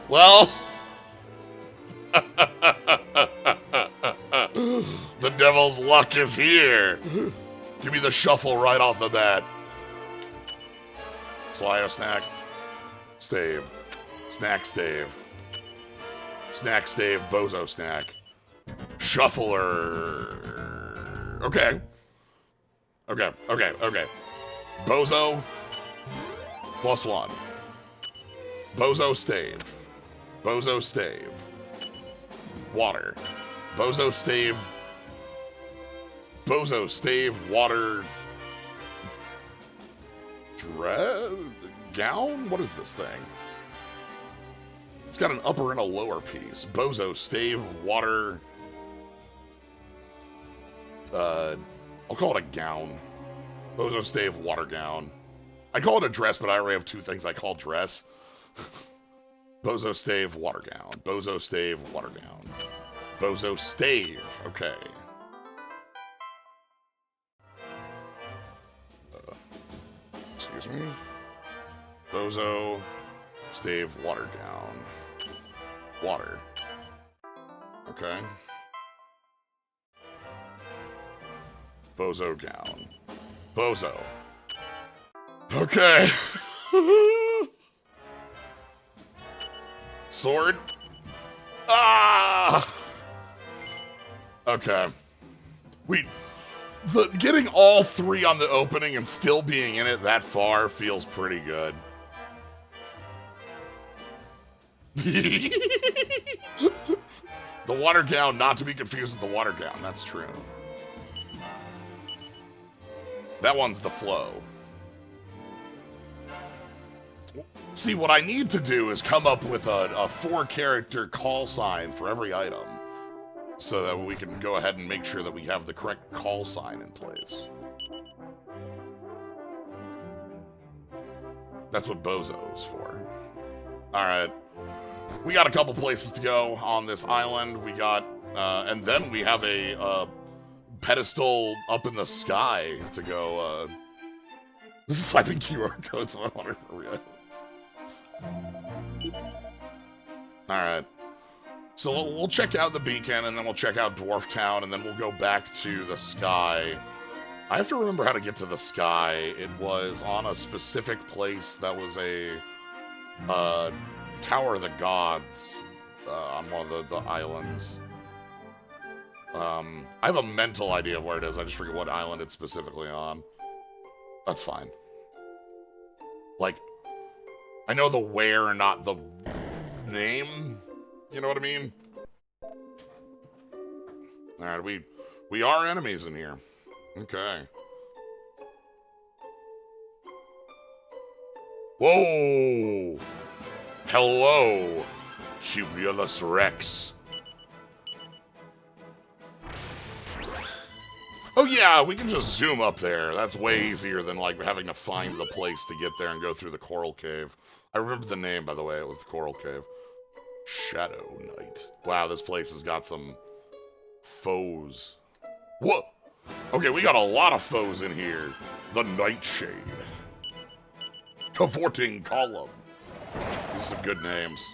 Well, the devil's luck is here. Give me the shuffle right off the bat. Slio snack. Stave. Snack stave. Snack stave, bozo snack. Shuffler. Okay. Bozo. +1. Bozo stave. Bozo stave. Water. Bozo stave. Bozo stave, water, gown? What is this thing? It's got an upper and a lower piece. Bozo stave, water, I'll call it a gown. Bozo stave, water gown. I call it a dress, but I already have two things I call dress. Bozo stave, water gown. Bozo stave, water gown. Bozo stave. Okay. Excuse me. Bozo stave water gown. Water. Okay. Bozo gown. Bozo. Okay. Sword. Ah! Okay. Getting all three on the opening and still being in it that far feels pretty good. The water gown, not to be confused with the water gown. That's true. That one's the flow. See, what I need to do is come up with a 4-character call sign for every item, so that we can go ahead and make sure that we have the correct call sign in place. That's what Bozo is for. Alright. We got a couple places to go on this island. We got, and then we have a pedestal up in the sky to go, swiping QR codes on water for real. Alright. So we'll check out the beacon, and then we'll check out Dwarf Town, and then we'll go back to the sky. I have to remember how to get to the sky. It was on a specific place that was a Tower of the Gods on one of the islands. I have a mental idea of where it is. I just forget what island it's specifically on. That's fine. Like, I know the where, not the name. You know what I mean? Alright, we are enemies in here. Okay. Whoa! Hello, Cumulus Rex. Oh yeah, we can just zoom up there. That's way easier than like having to find the place to get there and go through the Coral Cave. I remember the name, by the way. It was the Coral Cave. Shadow Knight. Wow, this place has got some foes. Whoa! Okay, we got a lot of foes in here. The Nightshade. Cavorting Column. These are some good names.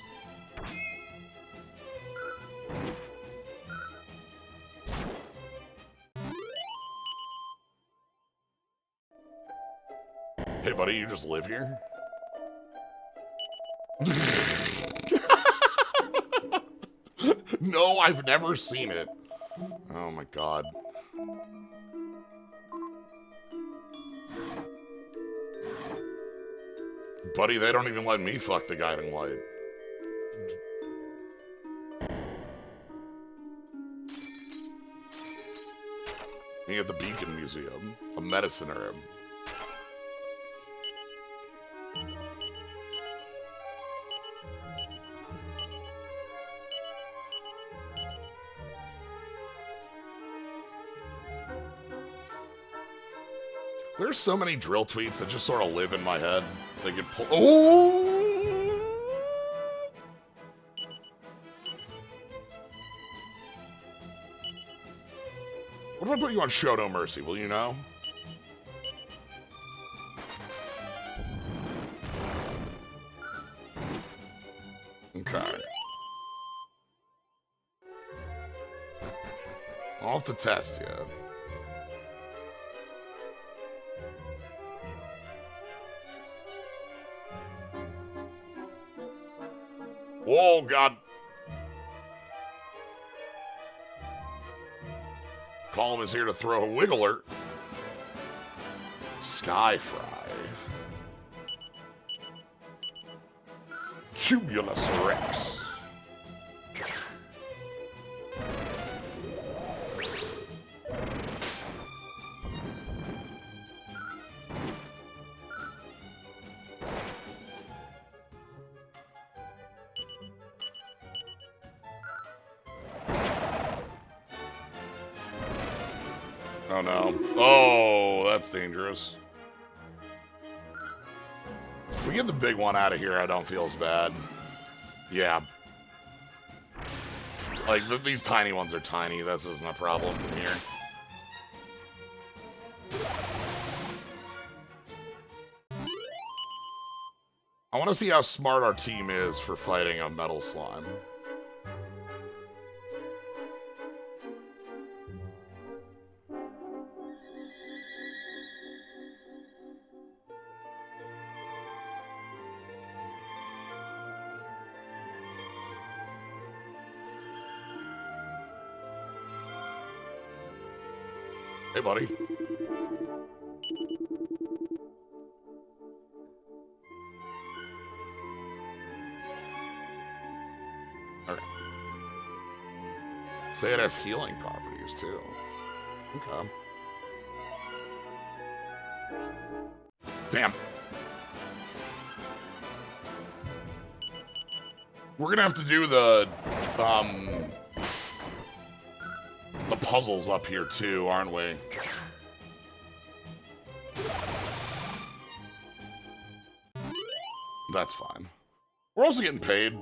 Hey, buddy, you just live here? No, I've never seen it. Oh my god. Buddy, they don't even let me fuck the guiding light. You at the Beacon Museum, a medicine herb. There's so many drill tweets that just sort of live in my head. They get pull. Oh! What if I put you on Show No Mercy? Will you know? Okay. I'll have to test you. Oh, God. Column is here to throw a wiggler. Skyfry. Cumulus Rex. Oh no. Oh, that's dangerous. If we get the big one out of here, I don't feel as bad. Yeah. Like, these tiny ones are tiny. This isn't a problem from here. I want to see how smart our team is for fighting a metal slime. Hey, buddy. Okay. Say it has healing properties, too. Okay. Damn. We're gonna have to do the puzzles up here, too, aren't we? That's fine. We're also getting paid.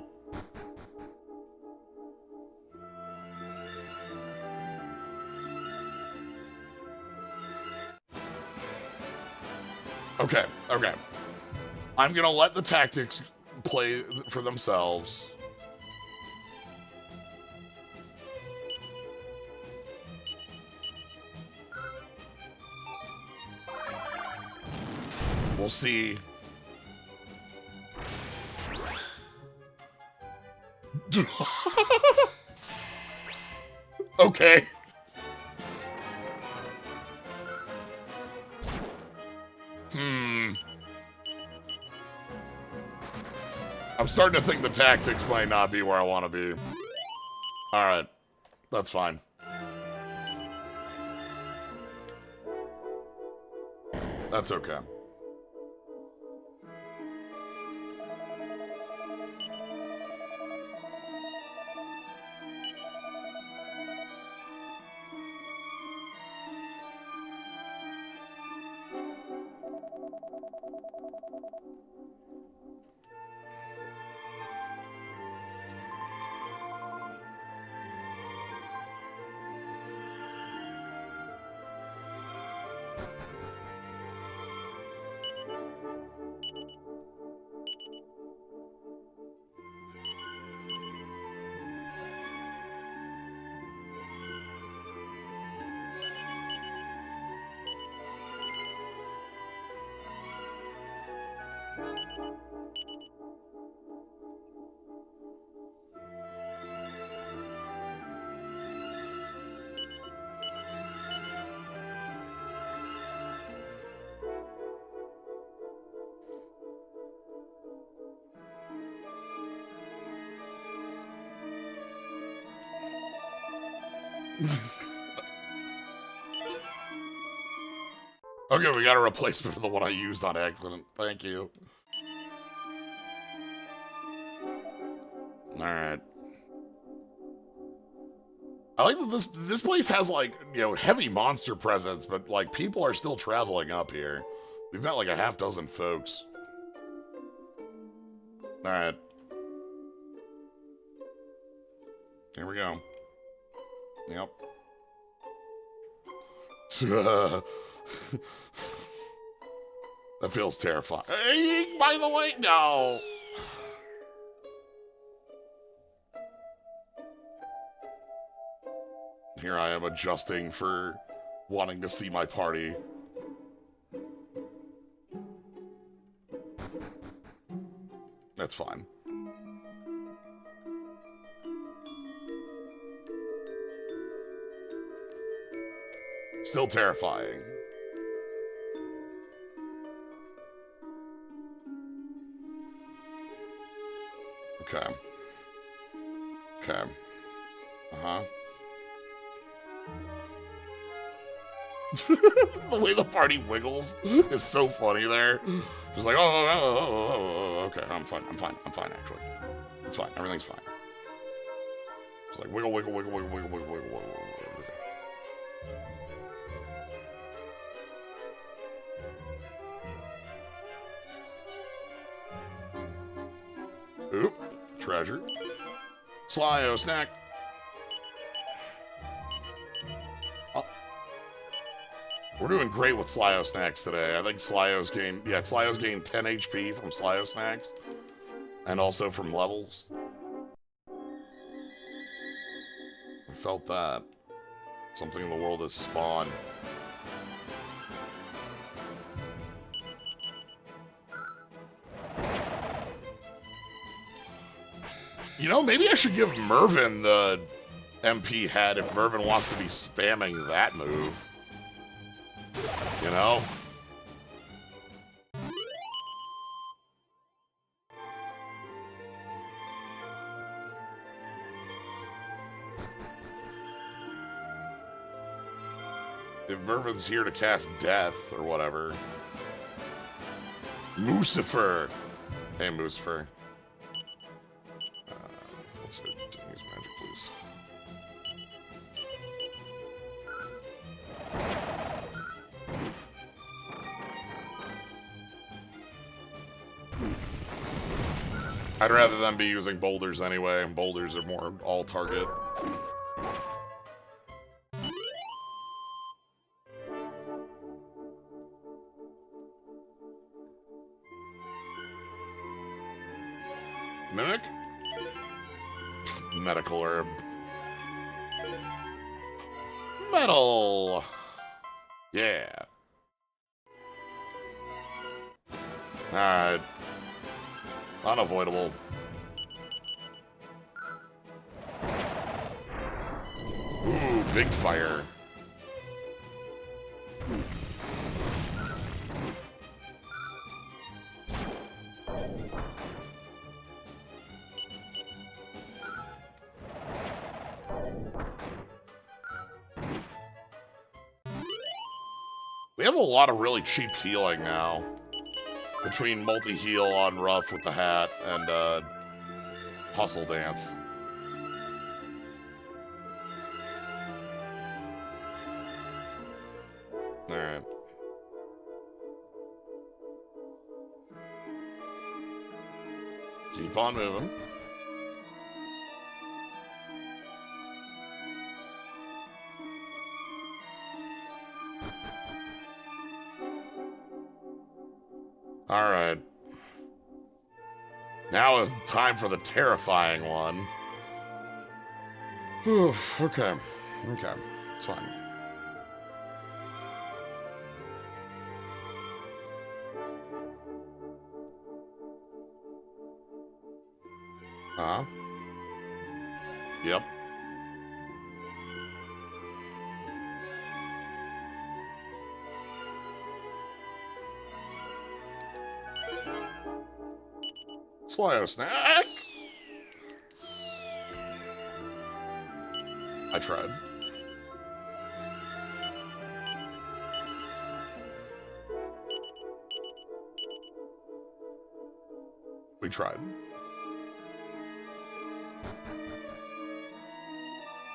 Okay, okay. I'm gonna let the tactics play for themselves. We'll see. Okay. I'm starting to think the tactics might not be where I want to be. Alright. That's fine. That's okay. Okay, we got a replacement for the one I used on accident. Thank you. Alright. I like that this place has, like, you know, heavy monster presence, but, like, people are still traveling up here. We've got, like, a half dozen folks. Alright. Here we go. Yep. That feels terrifying. Hey, by the way, no. Here I am adjusting for wanting to see my party. That's fine. Still terrifying. Okay. Okay. Uh-huh. The way the party wiggles is so funny there. Just like, okay, I'm fine, actually. It's fine, everything's fine. It's like wiggle, wiggle, wiggle, wiggle, wiggle, wiggle, wiggle, wiggle, wiggle. Oop, treasure. Slyo snack. We're doing great with Slyo Snacks today. I think Slyo's gained 10 HP from Slyo Snacks. And also from levels. I felt that. Something in the world has spawned. You know, maybe I should give Mervin the MP head if Mervin wants to be spamming that move. You know? If Mervin's here to cast Death or whatever. Lucifer! Hey, Lucifer. Let's use magic, please. I'd rather them be using boulders anyway. Boulders are more all-target. Mimic? Medical herb. Metal! Yeah. Alright. Unavoidable. Ooh, big fire. We have a lot of really cheap healing now. Between multi-heal on Rough with the hat and Hustle Dance. Alright. Keep on moving. Alright. Now time for the terrifying one. Oof, okay. Okay. It's fine. Uh-huh. Yep. Slyo Snack! I tried. We tried.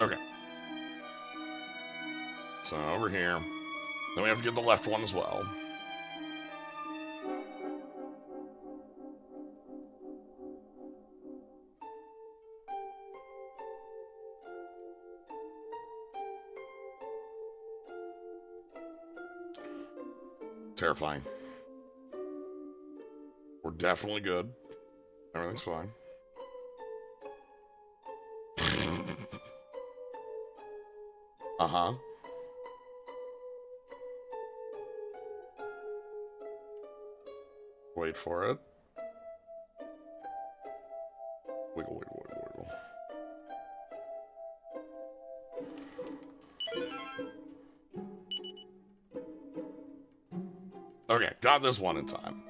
Okay. So over here. Then we have to get the left one as well. Terrifying. We're definitely good. Everything's fine. Uh-huh. Wait for it. Wiggle, wiggle, wiggle, wiggle. Okay, got this one in time.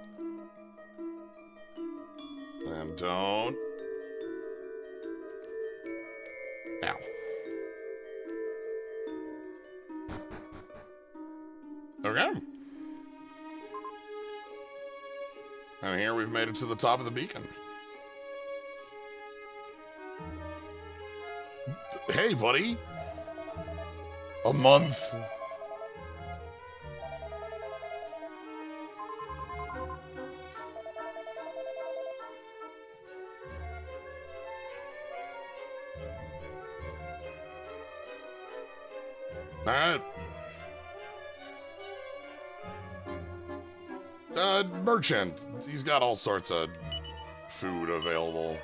And don't... Ow. Okay. And here we've made it to the top of the beacon. Hey, buddy. A month. All right. Merchant. He's got all sorts of food available.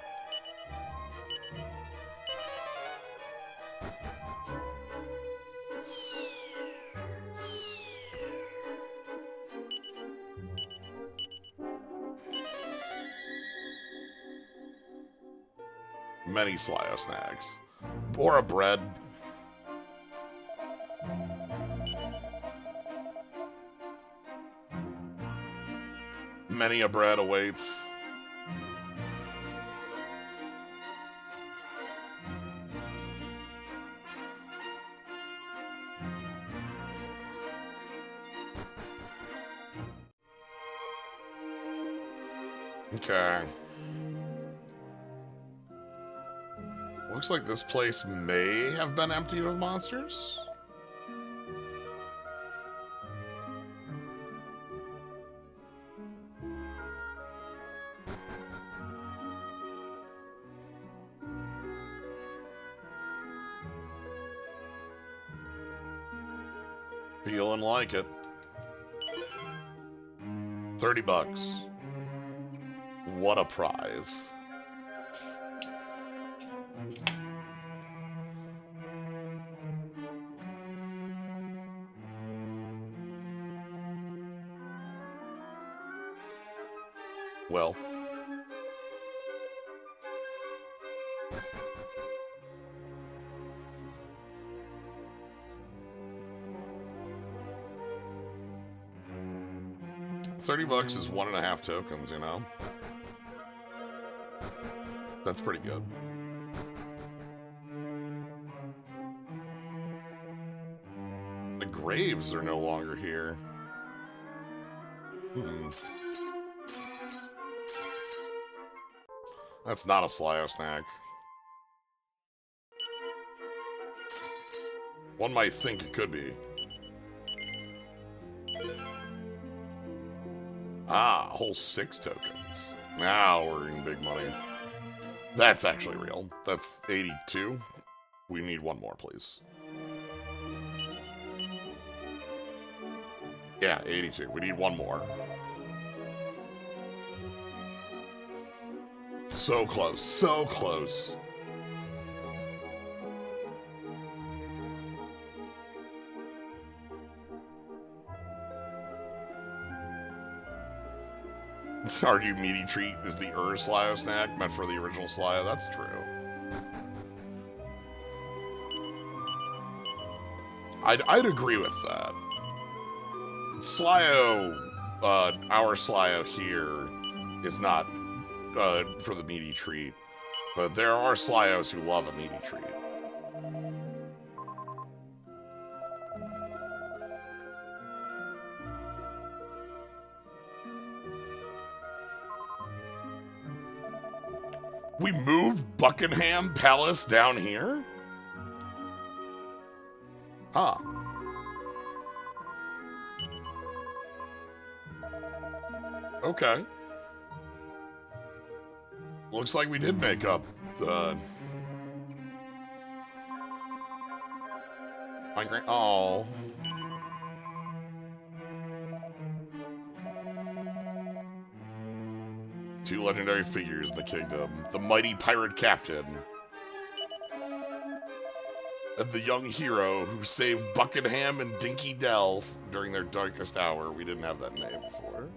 Many Slyo snacks. Or a bread. Many a bread awaits. Okay. Looks like this place may have been emptied of monsters. Feeling like it. $30. What a prize. Well. $30 is 1.5 tokens, you know? That's pretty good. The graves are no longer here. That's not a Slyo snack. One might think it could be. Ah, a whole 6 tokens. Now we're in big money. That's actually real. That's 82. We need one more, please. Yeah, 82. We need one more. So close. So close. Argue meaty treat is the Slyo snack meant for the original Slyo. That's true. I'd agree with that. Slyo, our Slyo here is not for the meaty treat, but there are Slyos who love a meaty treat. We moved Buckingham Palace down here? Huh. Okay. Looks like we did make up the... Oh. Two legendary figures in the kingdom. The mighty pirate captain. And the young hero who saved Buckingham and Dinky Dell during their darkest hour. We didn't have that name before.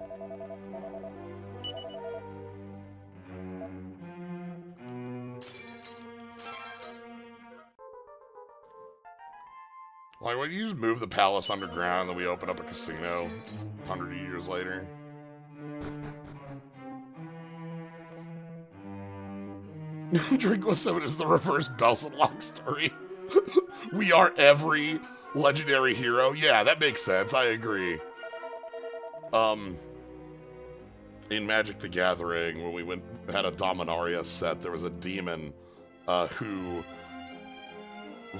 Like, why don't you just move the palace underground and then we open up a casino 100 years later? Drink 07 is the reverse Bells and Locke story. We are every legendary hero. Yeah, that makes sense. I agree. In Magic the Gathering, when we had a Dominaria set, there was a demon who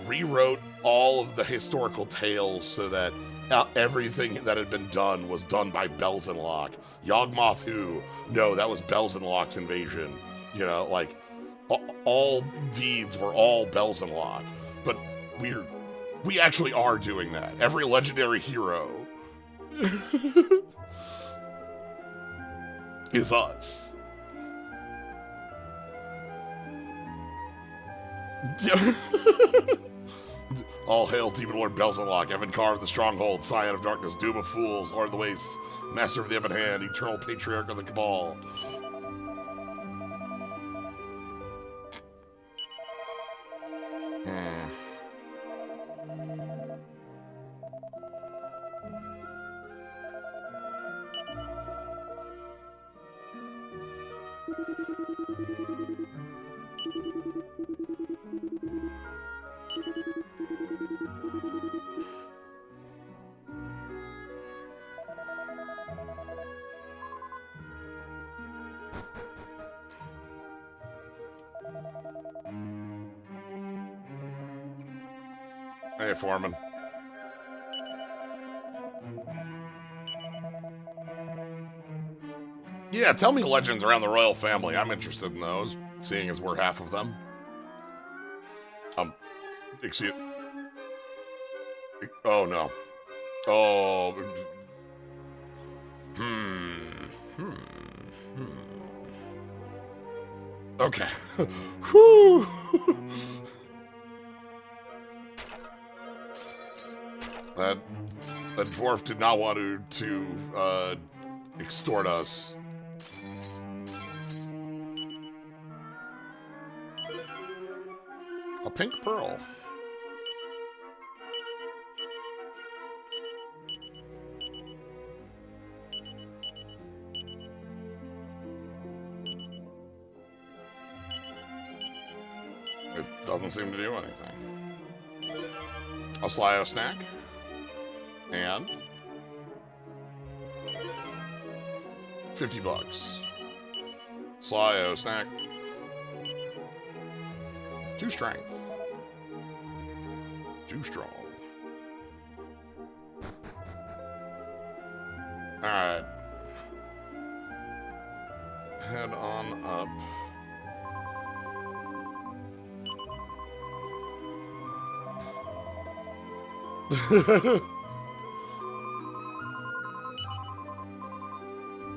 rewrote all of the historical tales so that everything that had been done was done by Bells and Locke. Yawgmoth who? No, that was Bells and Locke's invasion. You know, like, all deeds were all Bells and Locke. But we actually are doing that. Every legendary hero. is us. All hail Demon Lord Belzenlock, Evan Carr of the Stronghold, Scion of Darkness, Doom of Fools, Lord of the Wastes, Master of the Ebon Hand, Eternal Patriarch of the Cabal. Hey, Foreman. Yeah, tell me legends around the royal family. I'm interested in those, seeing as we're half of them. Excuse... Oh, no. Oh... Okay. Whew. That dwarf did not want to extort us. A pink pearl. It doesn't seem to do anything. A Slyo snack. And $50. Slyo snack. 2 strength. 2 strong. Alright. Head on up.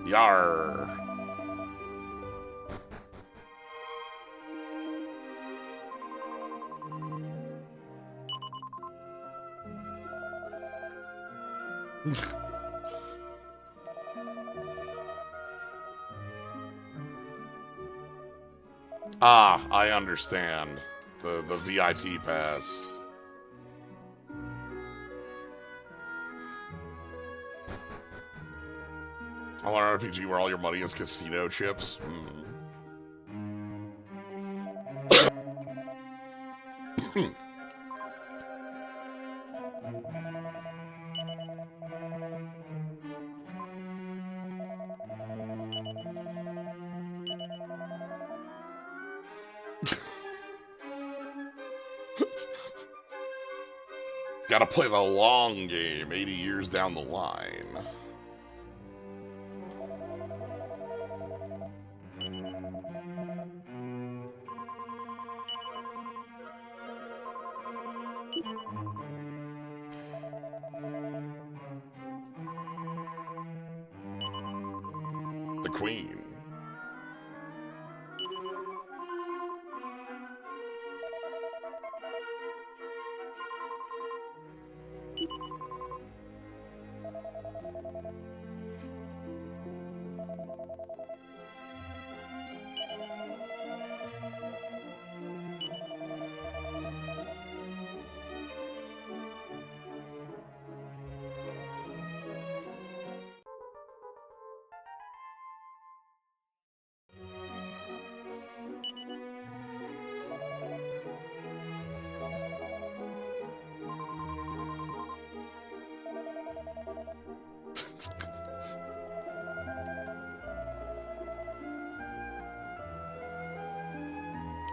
Yar. Ah, I understand. The VIP pass. I want an RPG where all your money is casino chips. Gotta play the long game 80 years down the line. The Queen.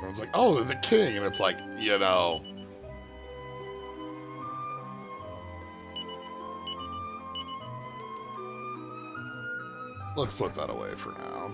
And it's like, oh, there's a king, and it's like, you know. Let's put that away for now.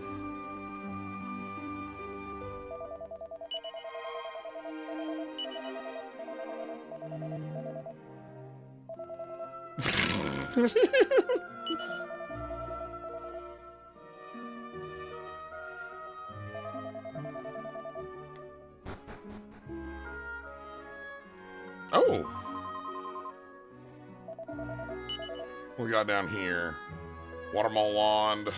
Oh! What we got down here? Watermelon wand.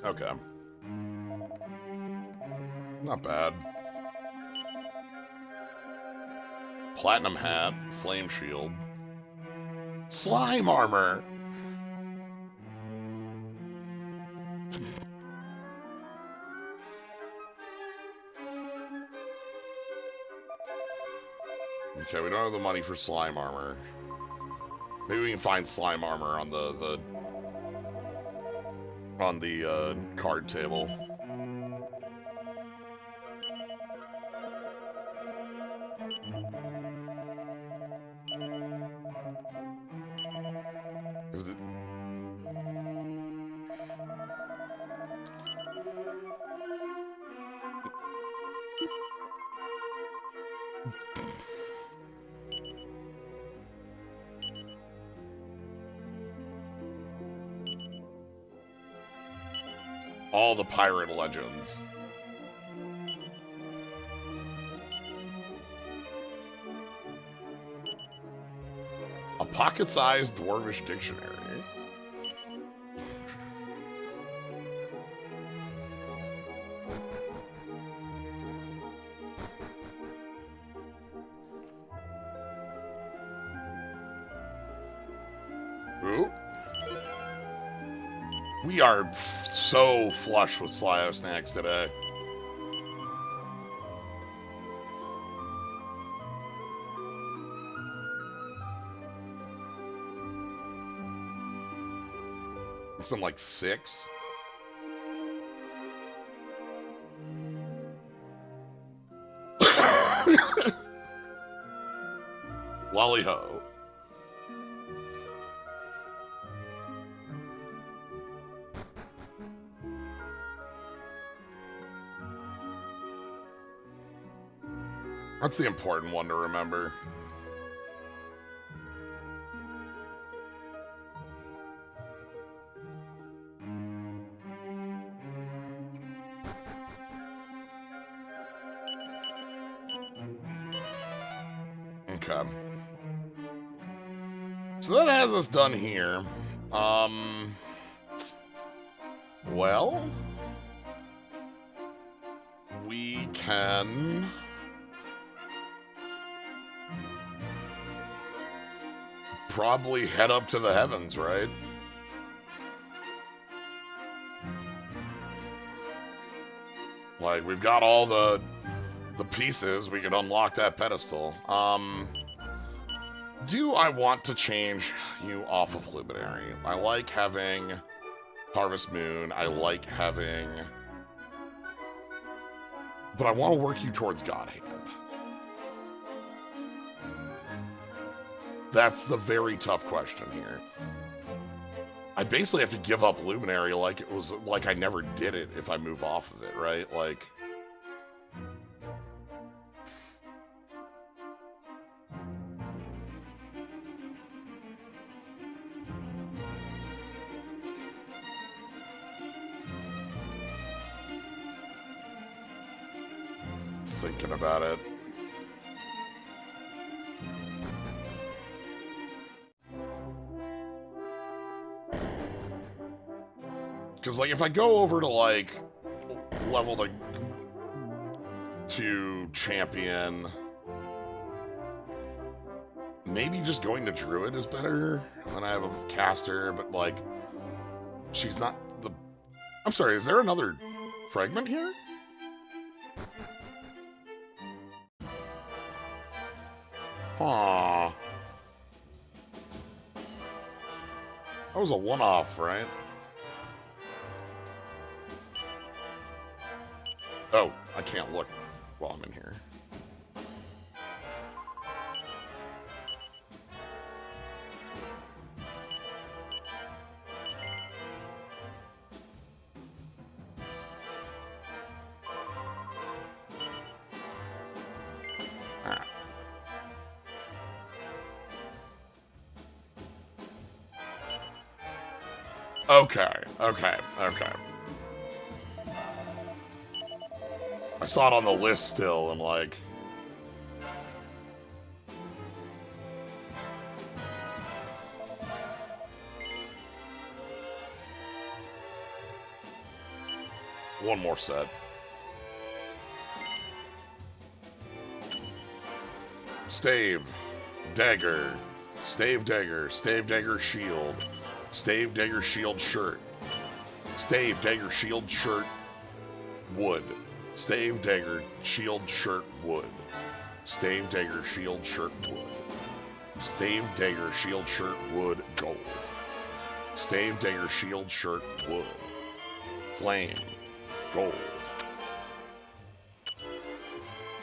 Okay. Not bad. Platinum hat, flame shield. Slime armor! Okay, we don't have the money for slime armor. Maybe we can find slime armor on the card table. Is it... All the pirate legends. A pocket-sized dwarvish dictionary. Ooh. We are so flush with Slyo snacks today. It's been like 6. Lolly ho. That's the important one to remember. Okay. So that has us done here. Well, we can probably head up to the heavens, right? Like, we've got all the pieces. We could unlock that pedestal. Do I want to change you off of Luminary? I like having Harvest Moon. I like having... But I want to work you towards God Hand. That's the very tough question here. I basically have to give up Luminary like it was like I never did it if I move off of it, right? Like... Thinking about it. Because, like, if I go over to, like, level to champion, maybe just going to Druid is better. And then I have a caster, but, like, she's not the... I'm sorry, is there another fragment here? Aww. That was a one-off, right? Oh, I can't look while I'm in here. Ah. Okay. I saw it on the list still, and like... One more set. Stave. Dagger. Stave dagger. Stave dagger shield. Stave dagger shield shirt. Stave dagger shield shirt wood. Stave dagger shield shirt wood. Stave dagger shield shirt wood. Stave dagger shield shirt wood gold. Stave dagger shield shirt wood. Flame gold.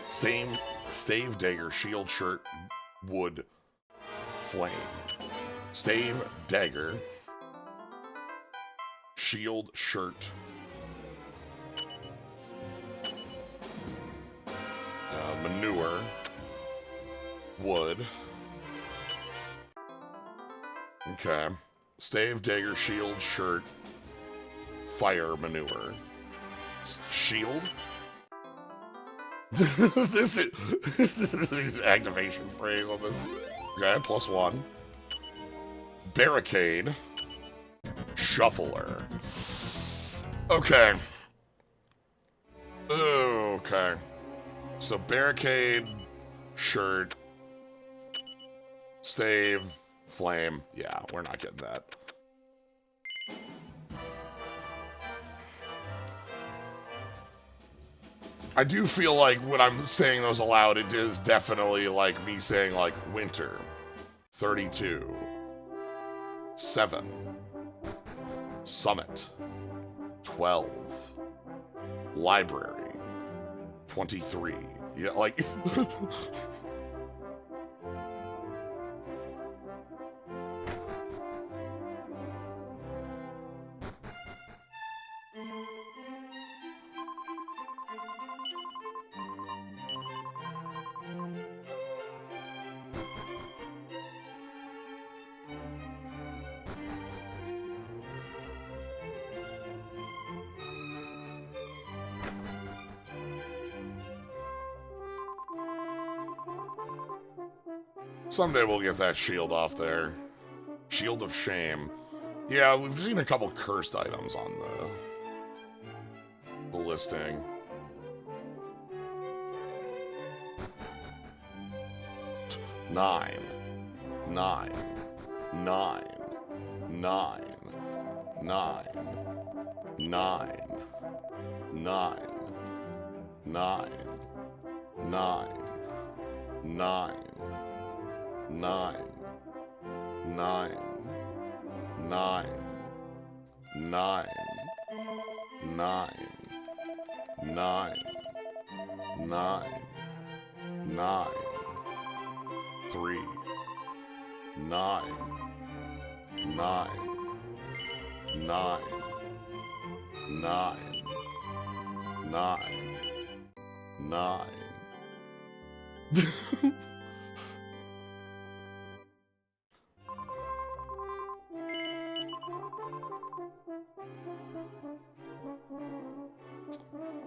Stave dagger shield shirt wood flame. Stave dagger shield shirt manure wood. Okay. Stave dagger shield shirt fire manure. Shield? This is activation phrase on this. Okay, +1. Barricade. Shuffler. Okay. Okay. So barricade, shirt, stave, flame. Yeah, we're not getting that. I do feel like when I'm saying those aloud, it is definitely like me saying like winter, 32, 7, summit, 12, library, 23. Yeah, like... Someday we'll get that shield off there. Shield of Shame. Yeah, we've seen a couple cursed items on the listing. Nine. Nine. Nine. Nine. Nine. Nine. Nine. Nine. Nine. Nine. Nine, nine, nine, nine, nine, nine, nine, nine, 3, 9, 9, 9, 9, 9, 9.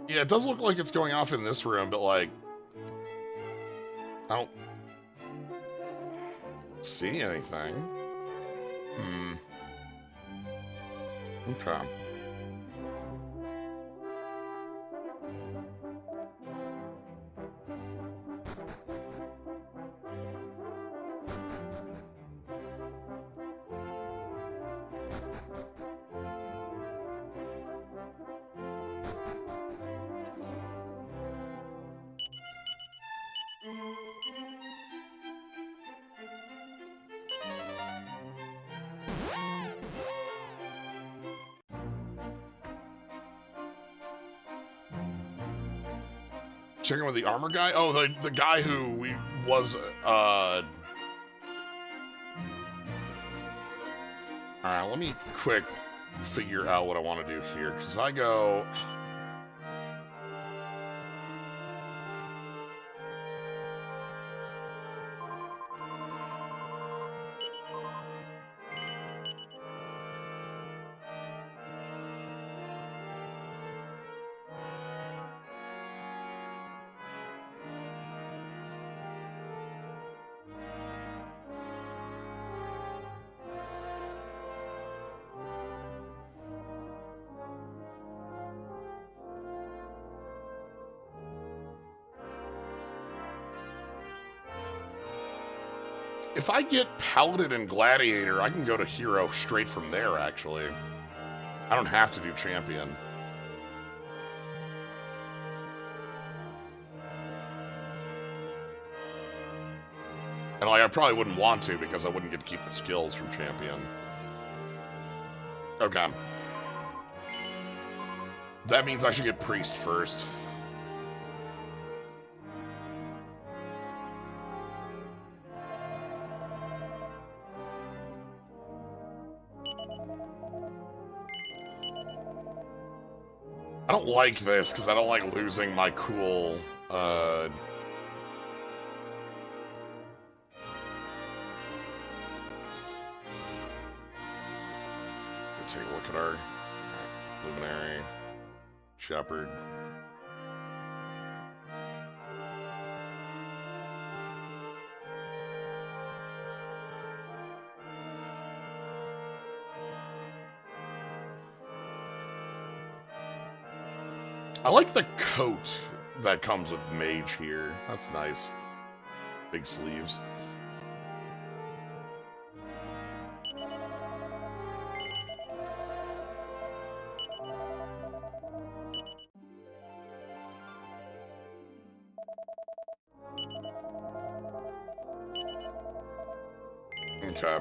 Yeah, it does look like it's going off in this room, but like, I don't see anything. Okay. Checking with the armor guy? Oh, the guy who was, Alright, let me quick figure out what I want to do here, because if I go... If I get Paladin and Gladiator, I can go to Hero straight from there, actually. I don't have to do Champion. And like, I probably wouldn't want to because I wouldn't get to keep the skills from Champion. Okay. That means I should get Priest first. I don't like this because I don't like losing my cool, take a look at our Luminary, Shepherd. I like the coat that comes with Mage here. That's nice. Big sleeves. Okay.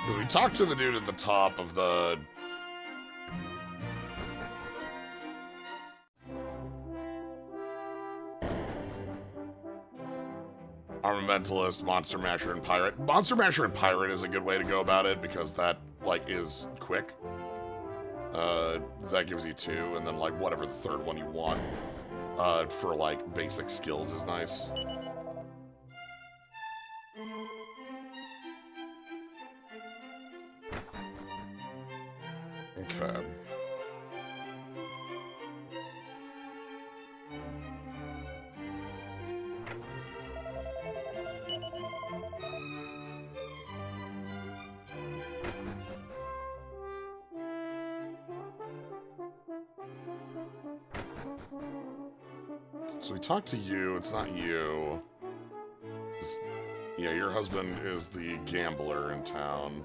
We talked to the dude at the top of the... Armamentalist, Monster Masher, and Pirate. Monster Masher and Pirate is a good way to go about it because that, like, is quick. That gives you 2, and then, like, whatever the third one you want for, like, basic skills is nice. Okay. So we talked to you, it's not you. Yeah, your husband is the gambler in town.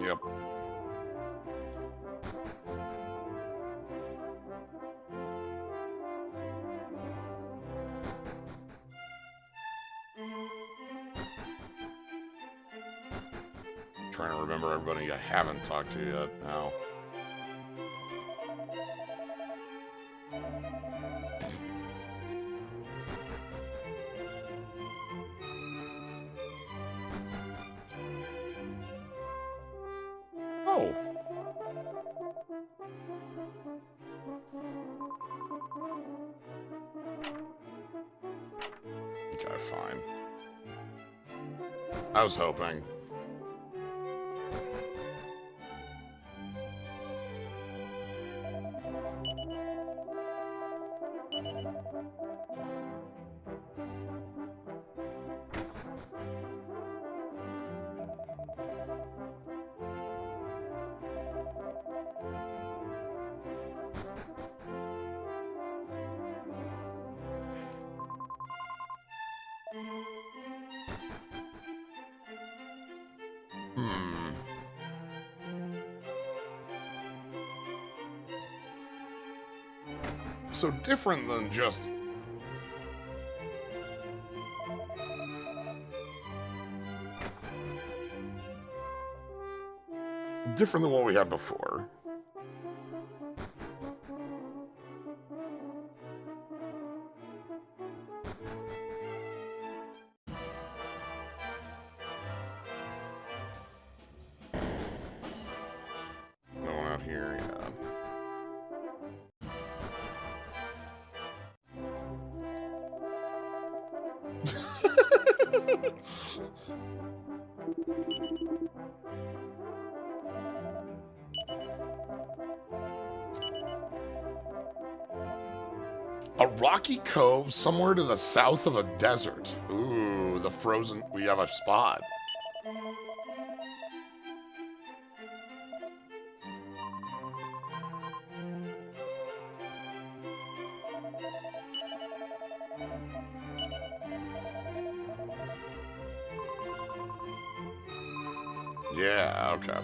Yep. Trying to remember everybody I haven't talked to yet now. Oh. Okay, fine. I was hoping. So different than just... Different than what we had before. No one out here, yeah. A rocky cove somewhere to the south of a desert. Ooh, the frozen... We have a spot. Yeah, okay.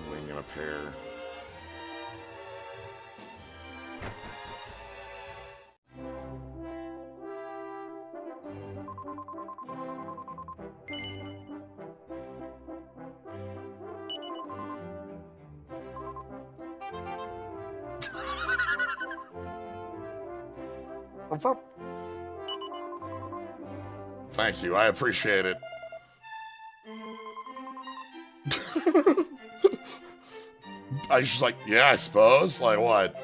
Wing and a pair. Thank you, I appreciate it. I was just like, yeah, I suppose. Like, what?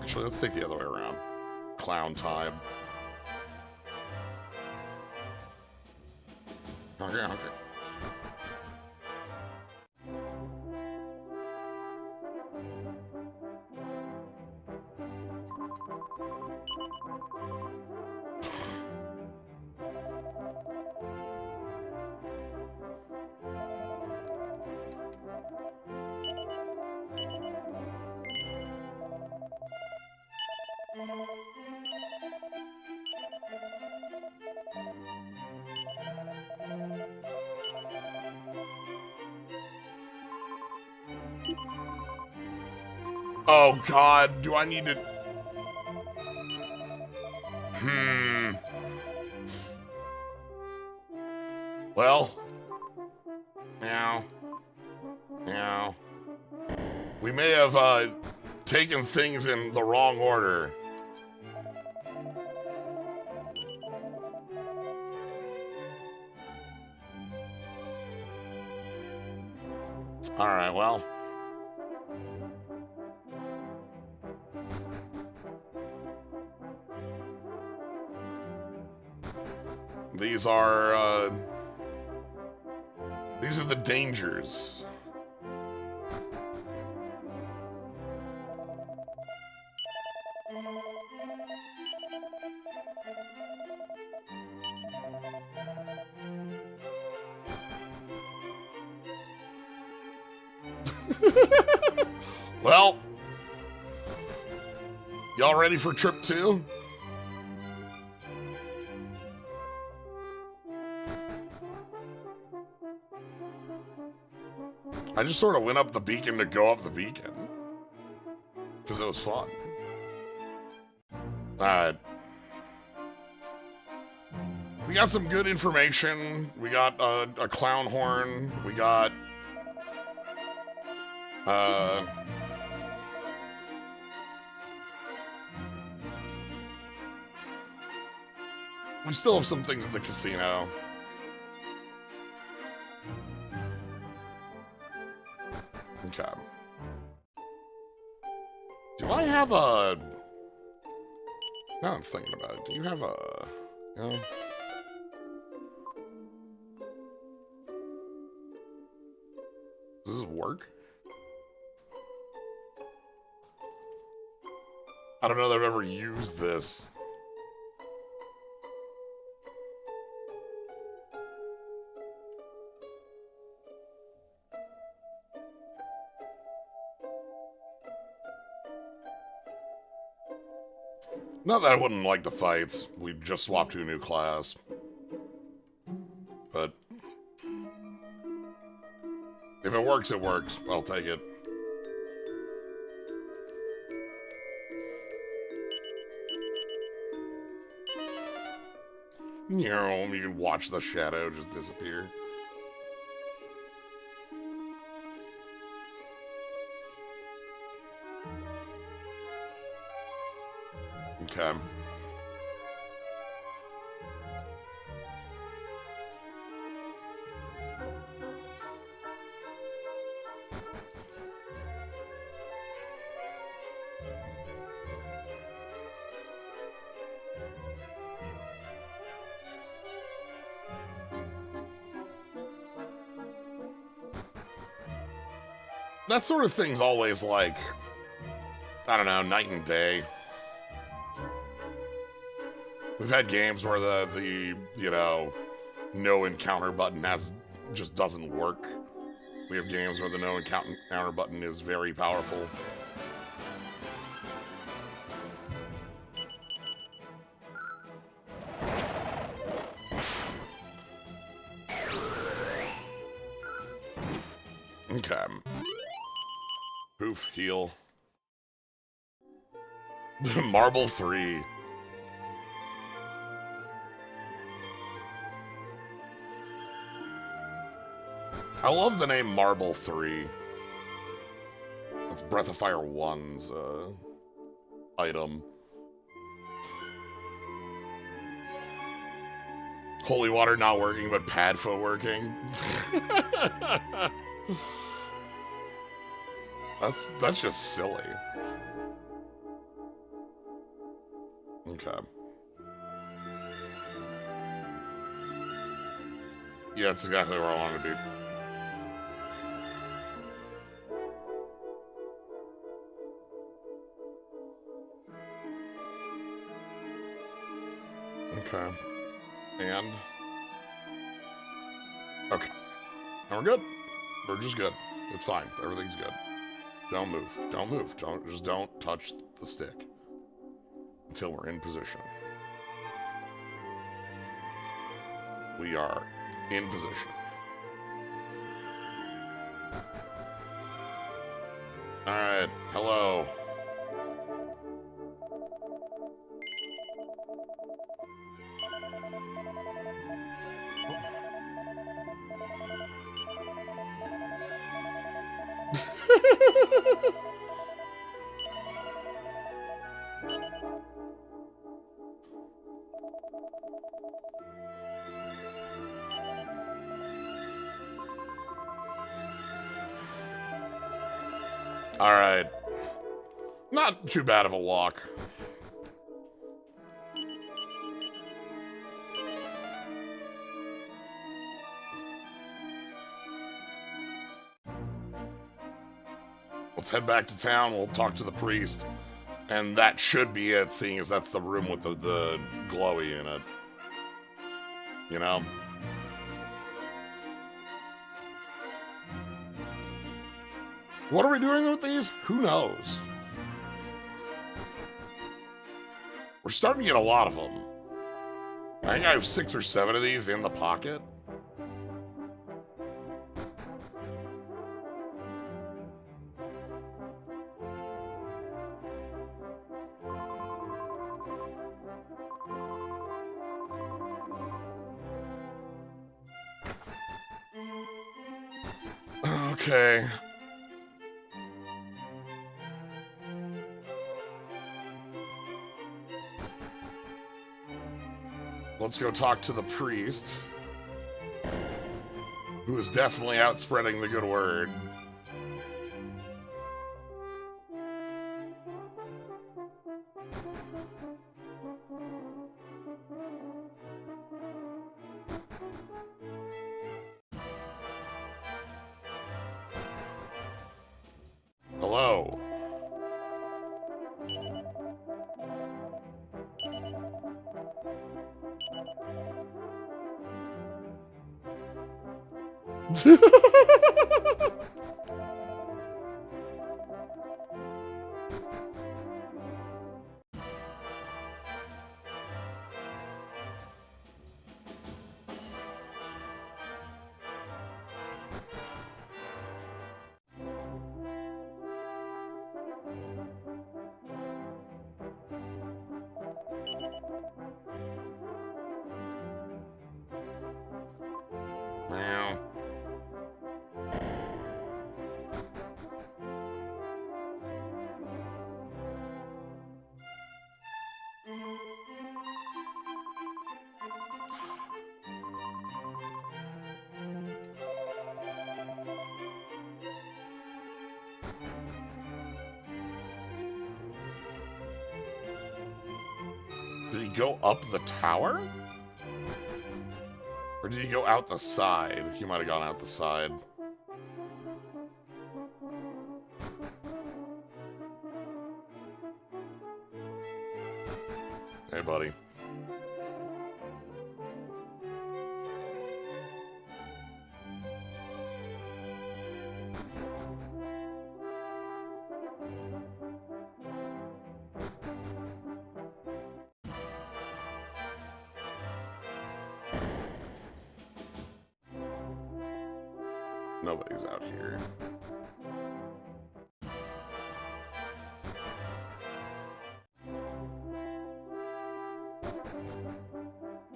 Actually, let's take the other way around. Clown time. Okay, okay. Oh god, do I need to... Well... Meow. Meow. We may have, taken things in the wrong order. Alright, well... These are the dangers. Well, y'all ready for trip 2? I just sort of went up the beacon to go up the beacon. Because it was fun. Alright. We got some good information. We got a clown horn. We got... we still have some things at the casino. Okay. Do I have a... Now I'm thinking about it. Do you have a... You know? Does this work? I don't know that I've ever used this. Not that I wouldn't like the fights. We just swapped to a new class. But if it works, it works. I'll take it. You know, you can watch the shadow just disappear. Okay. That sort of thing's always like, I don't know, night and day. We've had games where the you know, no encounter button just doesn't work. We have games where the no encounter button is very powerful. Okay. Poof, heal. Marble 3. I love the name Marble 3. That's Breath of Fire 1's item. Holy water not working, but Padfo working. That's just silly. Okay. Yeah, that's exactly where I want to be. Okay. And? Okay. And we're good. We're just good. It's fine. Everything's good. Don't move. Don't move. Just don't touch the stick until we're in position. We are in position. Alright. Hello. Alright. Not too bad of a walk. Let's head back to town. We'll talk to the priest. And that should be it, seeing as that's the room with the glowy in it. You know? What are we doing with these? Who knows? We're starting to get a lot of them. I think I have 6 or 7 of these in the pocket. Okay. Let's go talk to the priest, who is definitely out spreading the good word. Hello. Meow. Did he go up the tower? Or did he go out the side? He might have gone out the side. Hey, buddy. Nobody's out here.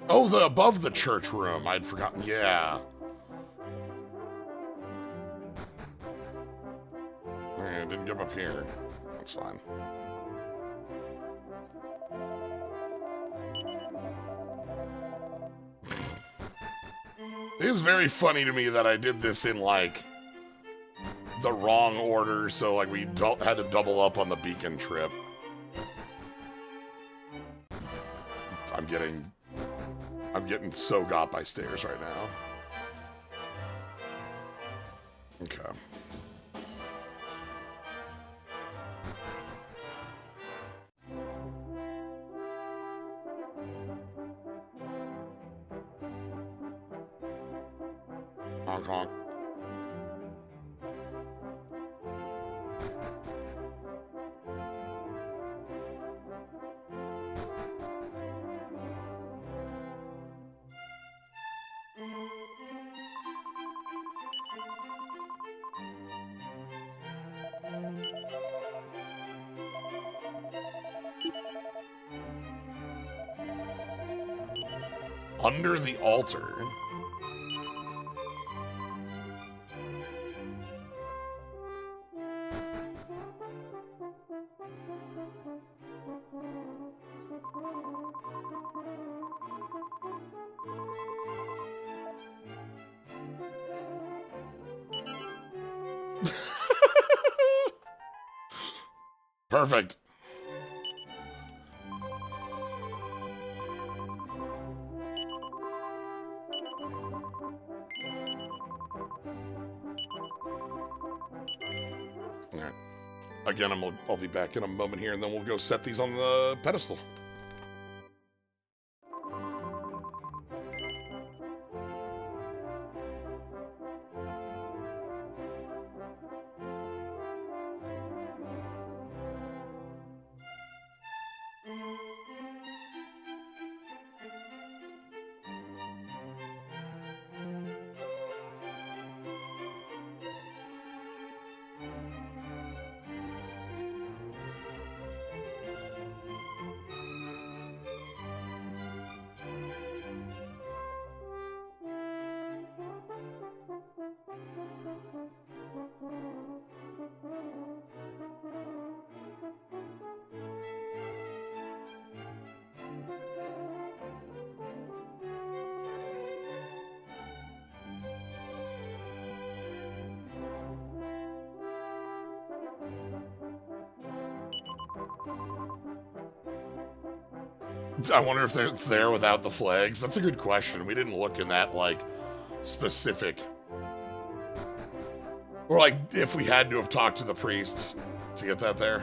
Oh, the above the church room. I'd forgotten. Yeah. I didn't get up here. That's fine. It is very funny to me that I did this in, like, the wrong order, so, like, we had to double up on the beacon trip. I'm getting so got by stairs right now. Okay. Honk honk. Under the altar. Perfect. All right. Again, I'll be back in a moment here, and then we'll go set these on the pedestal. I wonder if they're there without the flags. That's a good question. We didn't look in that, like, specific. Or, like, if we had to have talked to the priest to get that there.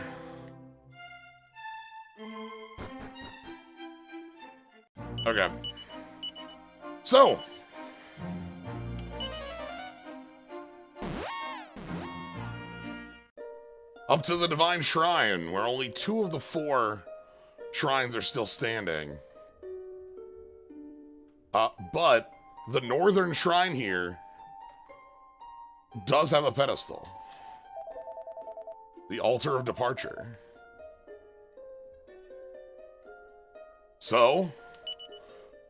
Okay. So. Up to the Divine Shrine, where only 2 of the 4 shrines are still standing. But the northern shrine here does have a pedestal. The Altar of Departure. So,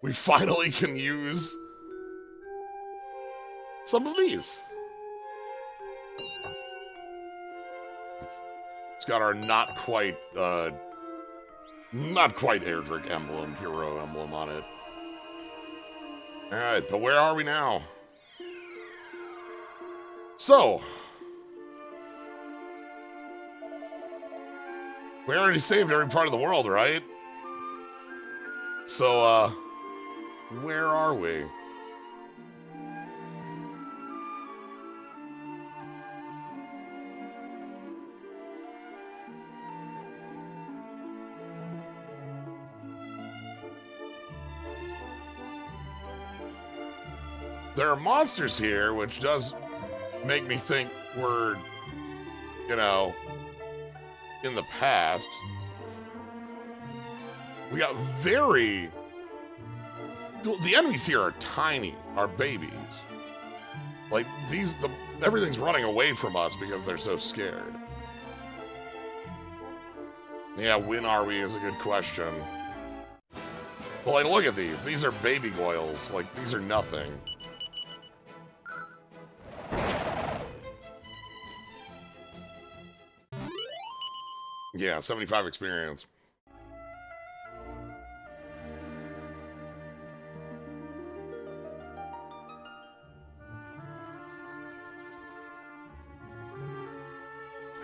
we finally can use some of these. It's got our not quite Erdrick emblem, hero emblem on it. Alright, but where are we now? So, we already saved every part of the world, right? So, where are we? There are monsters here, which does make me think we're, you know, in the past. We got very... The enemies here are tiny, are babies. Like, everything's running away from us because they're so scared. Yeah, when are we is a good question. Well, like, look at these. These are baby goyles. Like, these are nothing. Yeah, 75 experience.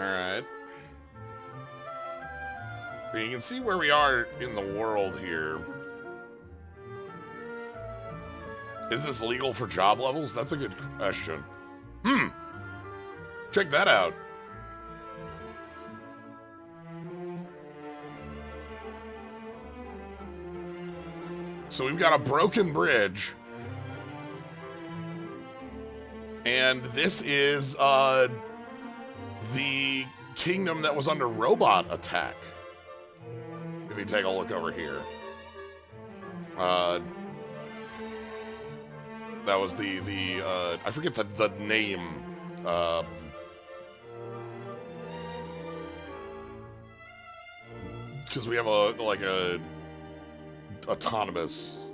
Alright. You can see where we are in the world here. Is this legal for job levels? That's a good question. Check that out. So we've got a broken bridge. And this is the kingdom that was under robot attack. If you take a look over here. That was I forget the name. Because we have a autonomous.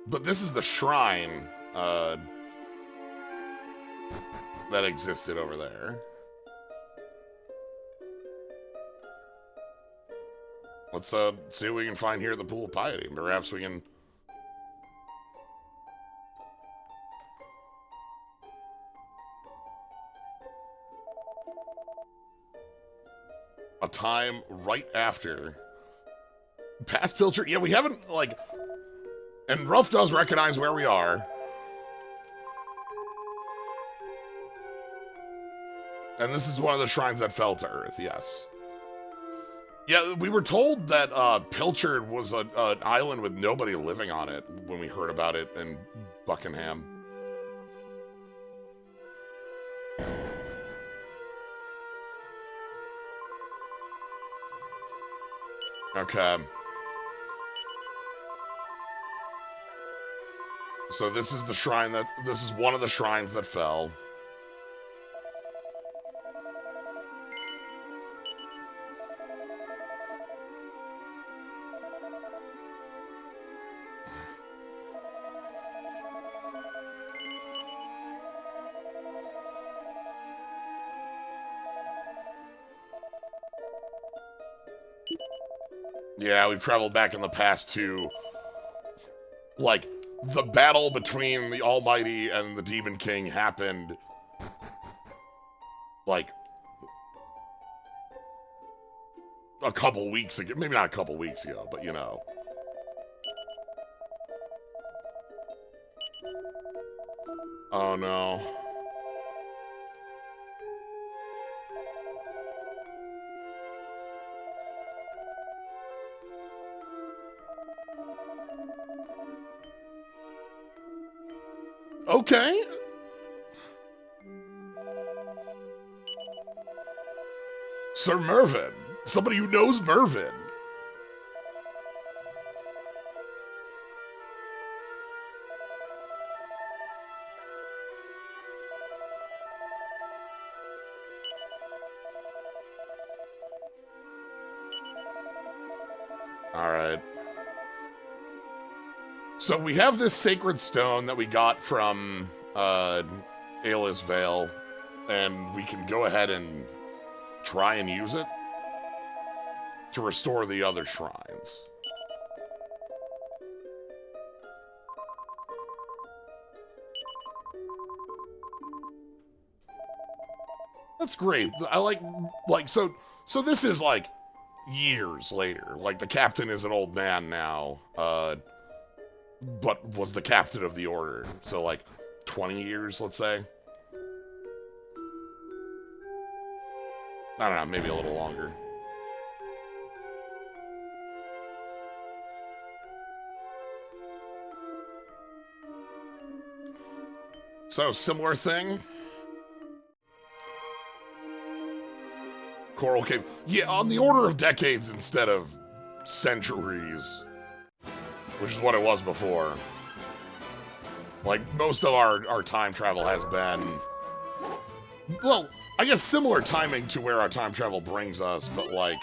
But this is the shrine that existed over there. Let's see what we can find here at the Pool of Piety. Perhaps we can... A time right after. Past Pilcher? Yeah, we haven't, like... And Ruff does recognize where we are. And this is one of the shrines that fell to Earth, yes. Yeah, we were told that Pilchard was an island with nobody living on it when we heard about it in Buckingham. Okay. So this is the shrine this is one of the shrines that fell. Yeah, we've traveled back in the past to, like, the battle between the Almighty and the Demon King happened, like, a couple weeks ago. Maybe not a couple weeks ago, but you know. Oh no. Okay. Sir Mervyn. Somebody who knows Mervyn. All right. So we have this sacred stone that we got from Ayla's Vale, and we can go ahead and try and use it to restore the other shrines. That's great. I like so this is like years later. Like the captain is an old man now, but was the captain of the order. So like 20 years, let's say. I don't know, maybe a little longer. So, similar thing. Coral Cave. Yeah, on the order of decades instead of centuries, which is what it was before. Like, most of our time travel has been, well, I guess similar timing to where our time travel brings us, but like,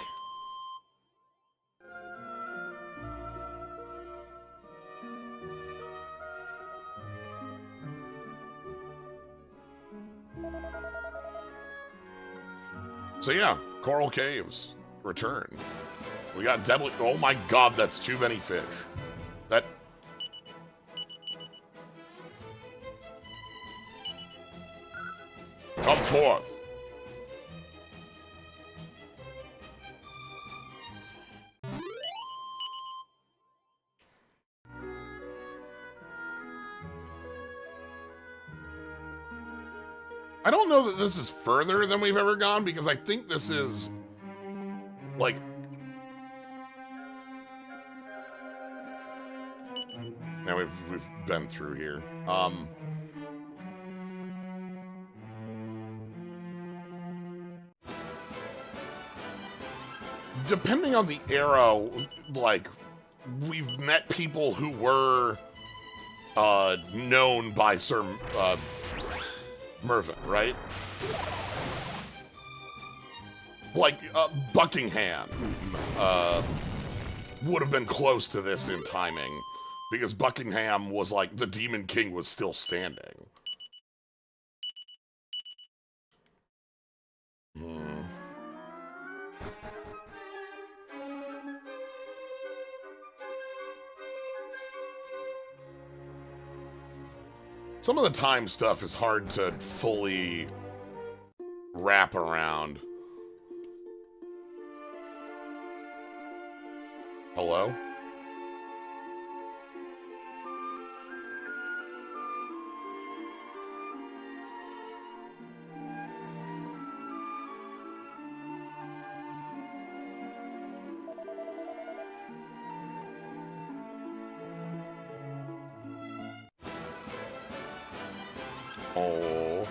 so yeah, Coral Caves return. We got deadly. Oh my god, that's too many fish. That. Come forth. I don't know that this is further than we've ever gone, because I think this is, like... Now we've been through here. Depending on the era, like, we've met people who were, known by Sir, Mervyn, right? Like, Buckingham would have been close to this in timing, because Buckingham was like, the Demon King was still standing. Some of the time stuff is hard to fully wrap around. Hello? Oh,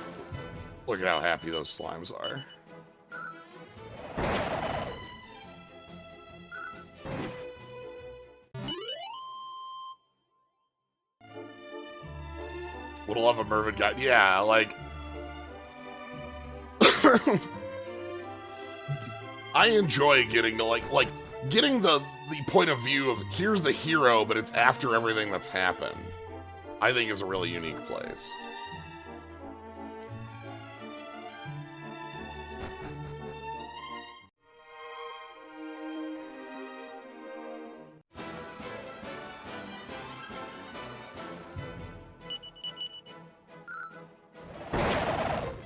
look at how happy those slimes are. Would love a Mervyn guy. Yeah, like... I enjoy getting to, like getting the point of view of, here's the hero, but it's after everything that's happened. I think is a really unique place.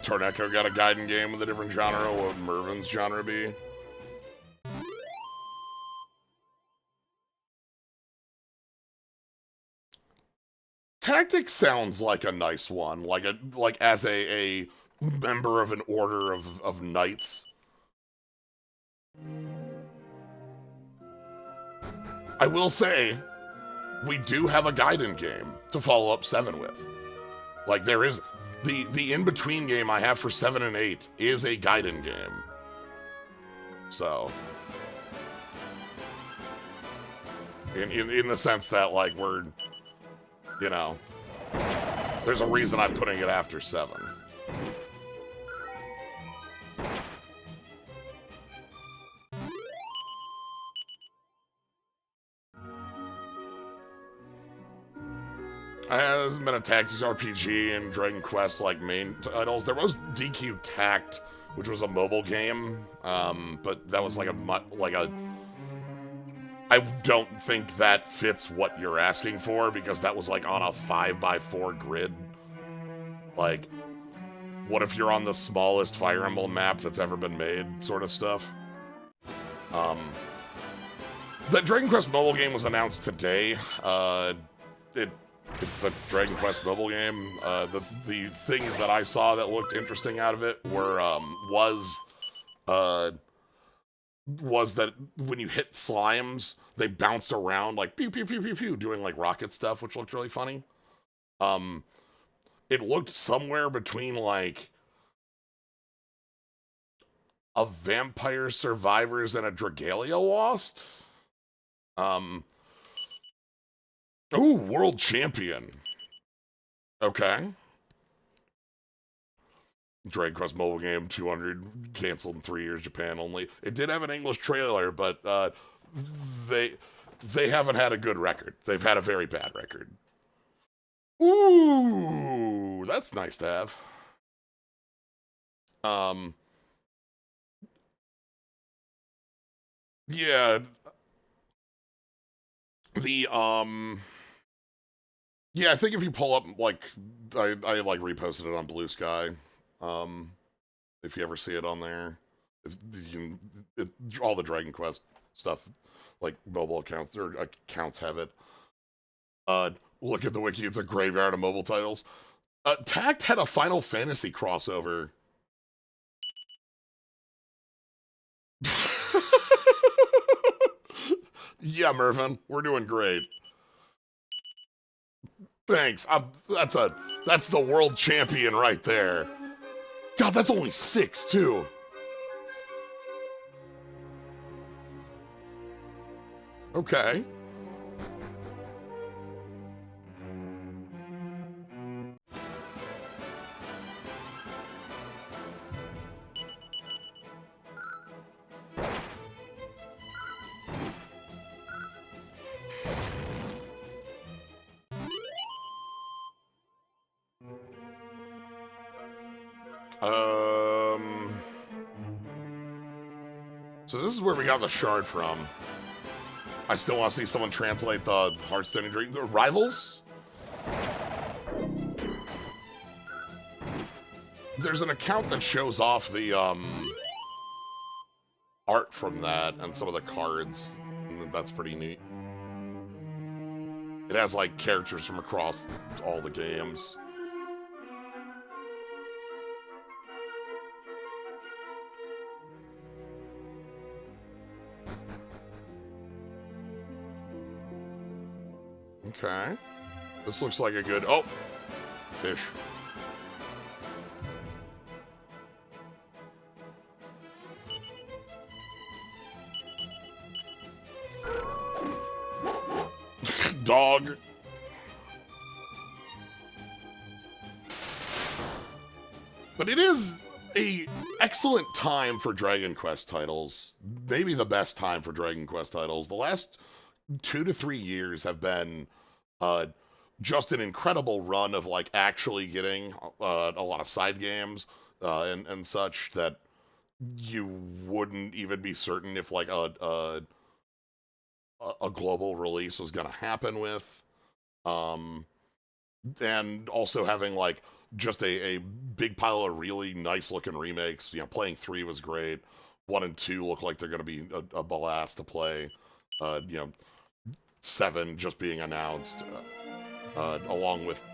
Torneco got a guiding game with a different genre. What would Mervyn's genre be? Tactics sounds like a nice one, like as a member of an order of knights. I will say, we do have a Gaiden game to follow up 7 with. Like, there is... The in-between game I have for 7 and 8 is a Gaiden game. So... In the sense that, like, we're... You know... There's a reason I'm putting it after 7. hasn't been a tactics RPG and Dragon Quest like main titles. There was DQ Tact, which was a mobile game, but that was like a. I don't think that fits what you're asking for because that was like on a 5x4 grid. Like, what if you're on the smallest Fire Emblem map that's ever been made, sort of stuff. The Dragon Quest mobile game was announced today. It's a Dragon Quest mobile game. The things that I saw that looked interesting out of it were was that when you hit slimes, they bounced around like pew pew pew pew pew, doing like rocket stuff, which looked really funny. It looked somewhere between like a Vampire Survivors and a Dragalia Lost. Ooh, World Champion. Okay. Dragon Quest mobile game, 200, canceled in 3 years, Japan only. It did have an English trailer, but they haven't had a good record. They've had a very bad record. Ooh, that's nice to have. Yeah. Yeah, I think if you pull up, like, I like reposted it on Blue Sky. If you ever see it on there, if you can, all the Dragon Quest stuff, like mobile accounts or accounts have it. Look at the wiki; it's a graveyard of mobile titles. Tact had a Final Fantasy crossover. Yeah, Mervin, we're doing great. Thanks. That's the world champion right there. God, that's only 6 too. Okay. So this is where we got the shard from. I still want to see someone translate the Hearthstone and Dream. The Rivals? There's an account that shows off the art from that and some of the cards. That's pretty neat. It has like characters from across all the games. Okay. This looks like a good... Oh! Fish. Dog. But it is a excellent time for Dragon Quest titles. Maybe the best time for Dragon Quest titles. The last 2 to 3 years have been just an incredible run of like actually getting a lot of side games and such that you wouldn't even be certain if like a global release was going to happen with, and also having like just a big pile of really nice looking remakes. You know, playing 3 was great. 1 and 2 look like they're going to be a blast to play. You know, 7 just being announced, along with...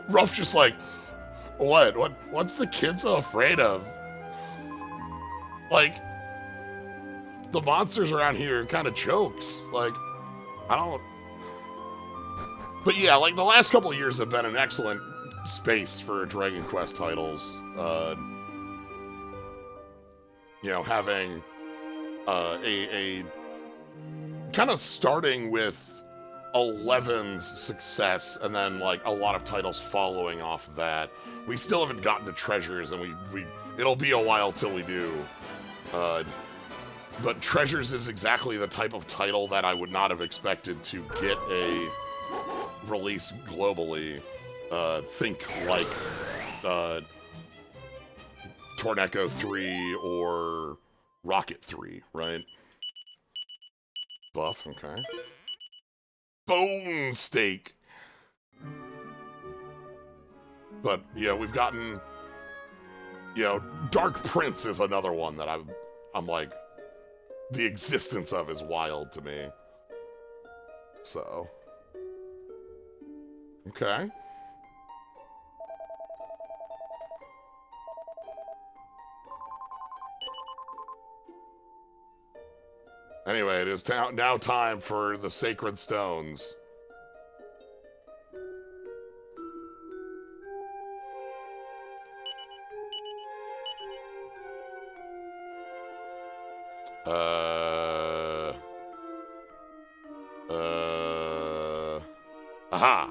Ruff's just like, what's the kid so afraid of? Like, the monsters around here are kind of jokes. Like, I don't... But yeah, like, the last couple of years have been an excellent space for Dragon Quest titles. You know, having a kind of starting with 11's success and then like a lot of titles following off that. We still haven't gotten to Treasures, and it'll be a while till we do. But Treasures is exactly the type of title that I would not have expected to get a release globally. Think like Torneko 3 or Rocket 3, right? Buff, okay. Bone Steak. But, yeah, we've gotten, you know, Dark Prince is another one that I'm like, the existence of is wild to me. So. Okay. Anyway, it is now time for the Sacred Stones. Aha!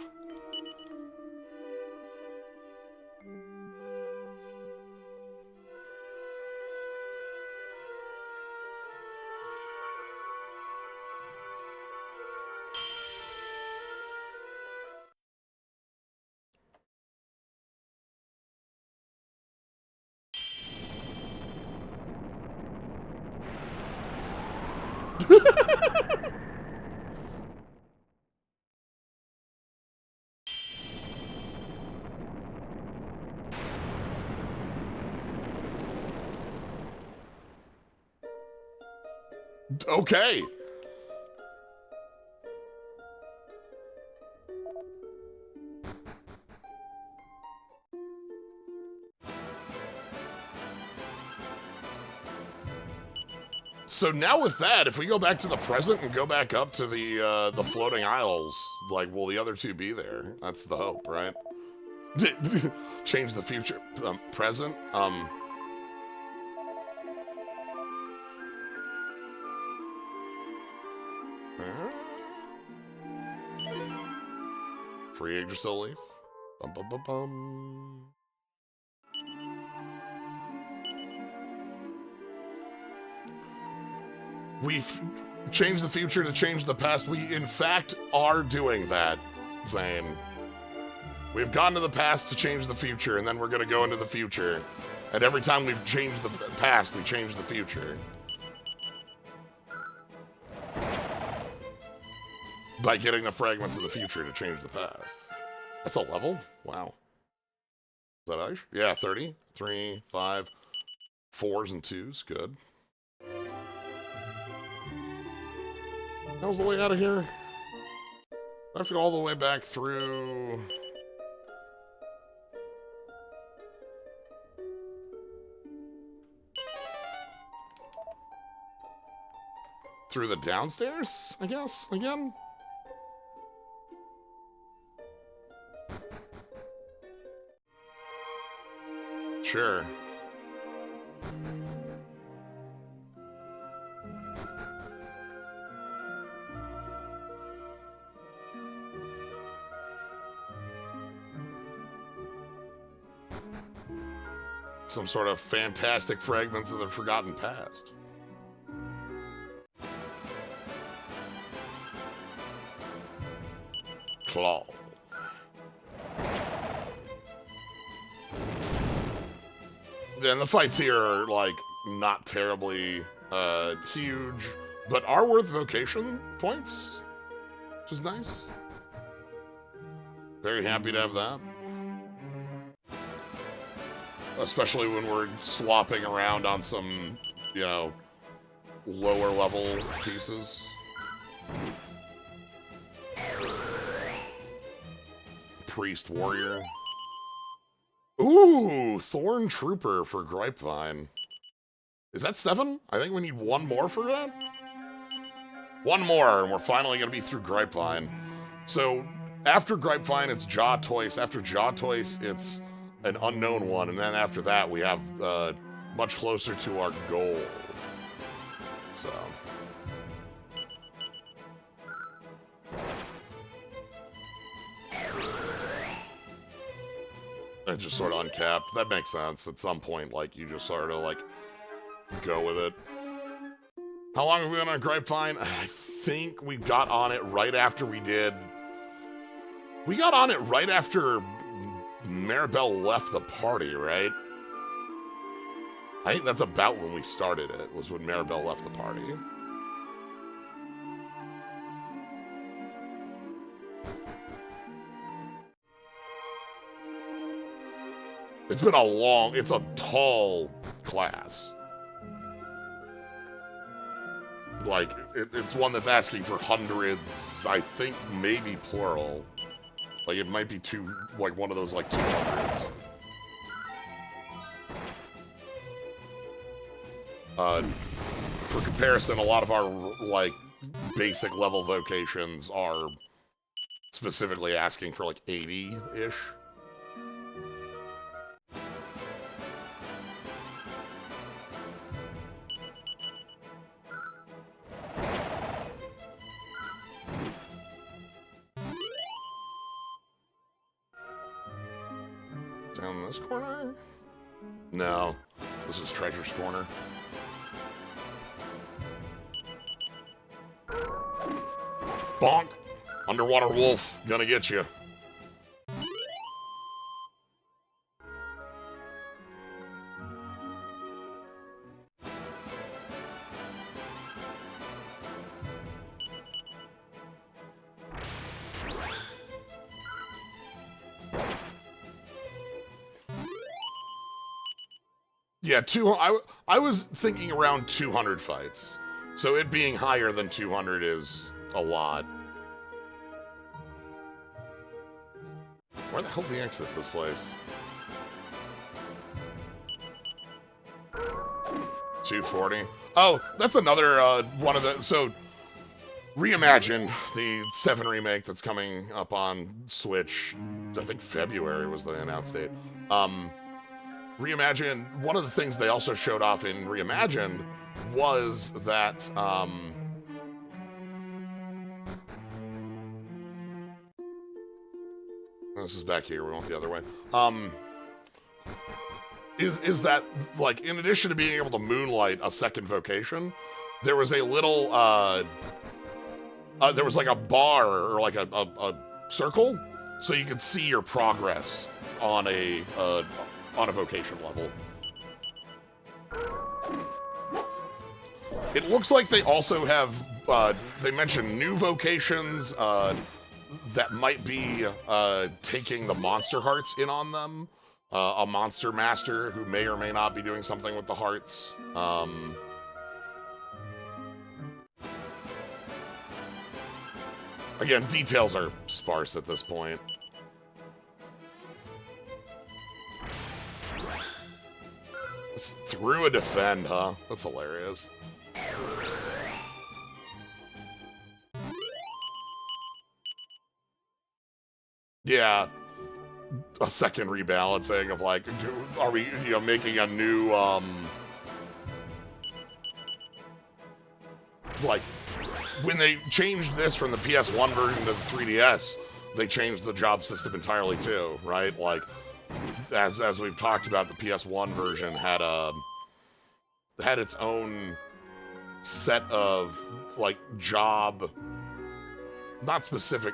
Okay. So now with that, if we go back to the present and go back up to the floating isles, like, will the other two be there? That's the hope, right? Change the future. Present? Free Yggdrasil leaf. Bum bum bum bum. We've changed the future to change the past. We, in fact, are doing that, Zane. We've gone to the past to change the future, and then we're going to go into the future. And every time we've changed the past, we change the future. By getting the fragments of the future to change the past. That's a level? Wow. Is that Aish? Yeah, 30. 3, 5, 4s and 2s. Good. That was the way out of here. I have to go all the way back through. Through the downstairs, I guess, again? Sure. Some sort of fantastic fragments of the forgotten past. Claw. And the fights here are, like, not terribly huge, but are worth vocation points, which is nice. Very happy to have that. Especially when we're swapping around on some, you know, lower level pieces. Priest Warrior. Ooh, Thorn Trooper for Grapevine. Is that 7? I think we need one more for that. One more, and we're finally going to be through Grapevine. So, after Grapevine, it's Jaw Toys. After Jaw Toys, it's an unknown one. And then after that, we have much closer to our goal. So. It's just sort of uncapped. That makes sense. At some point, like, you just sort of, like, go with it. How long have we been on Grapevine? I think we got on it right after we did... We got on it right after Maribel left the party, right? I think that's about when we started it, was when Maribel left the party. It's been a long... It's a tall class. Like, it's one that's asking for hundreds, I think maybe plural. Like, it might be like one of those, like, 200s. For comparison, a lot of our, like, basic level vocations are specifically asking for, like, 80-ish. Down this corner? No, this is Treasure's Corner. Bonk! Underwater wolf, gonna get you. Yeah, I was thinking around 200 fights. So it being higher than 200 is a lot. Where the hell's the exit this place? 240. Oh, that's another one of the... So, Reimagine, the 7 remake that's coming up on Switch. I think February was the announced date. Reimagine, one of the things they also showed off in Reimagined was that, this is back here, we went the other way. Is that, like, in addition to being able to moonlight a second vocation, there was a little, there was like a bar, or like a circle, so you could see your progress on a vocation level. It looks like they also have, they mentioned new vocations that might be taking the monster hearts in on them. A monster master who may or may not be doing something with the hearts. Again, details are sparse at this point. It's through a defend, huh? That's hilarious. Yeah. A second rebalancing of, like, are we, you know, making a new, like, when they changed this from the PS1 version to the 3DS, they changed the job system entirely too, right? Like, as we've talked about, the PS1 version had its own set of, like, job, not specific.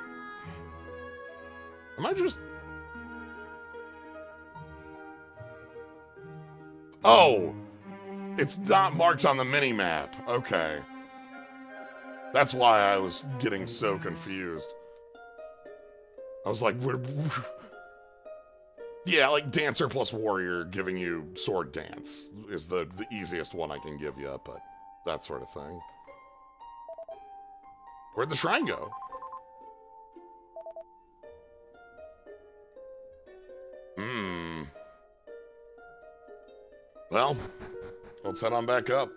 Am I just... Oh! It's not marked on the mini-map. Okay. That's why I was getting so confused. I was like, we're... Yeah, like Dancer plus Warrior giving you Sword Dance is the easiest one I can give you, but that sort of thing. Where'd the shrine go? Well, let's head on back up.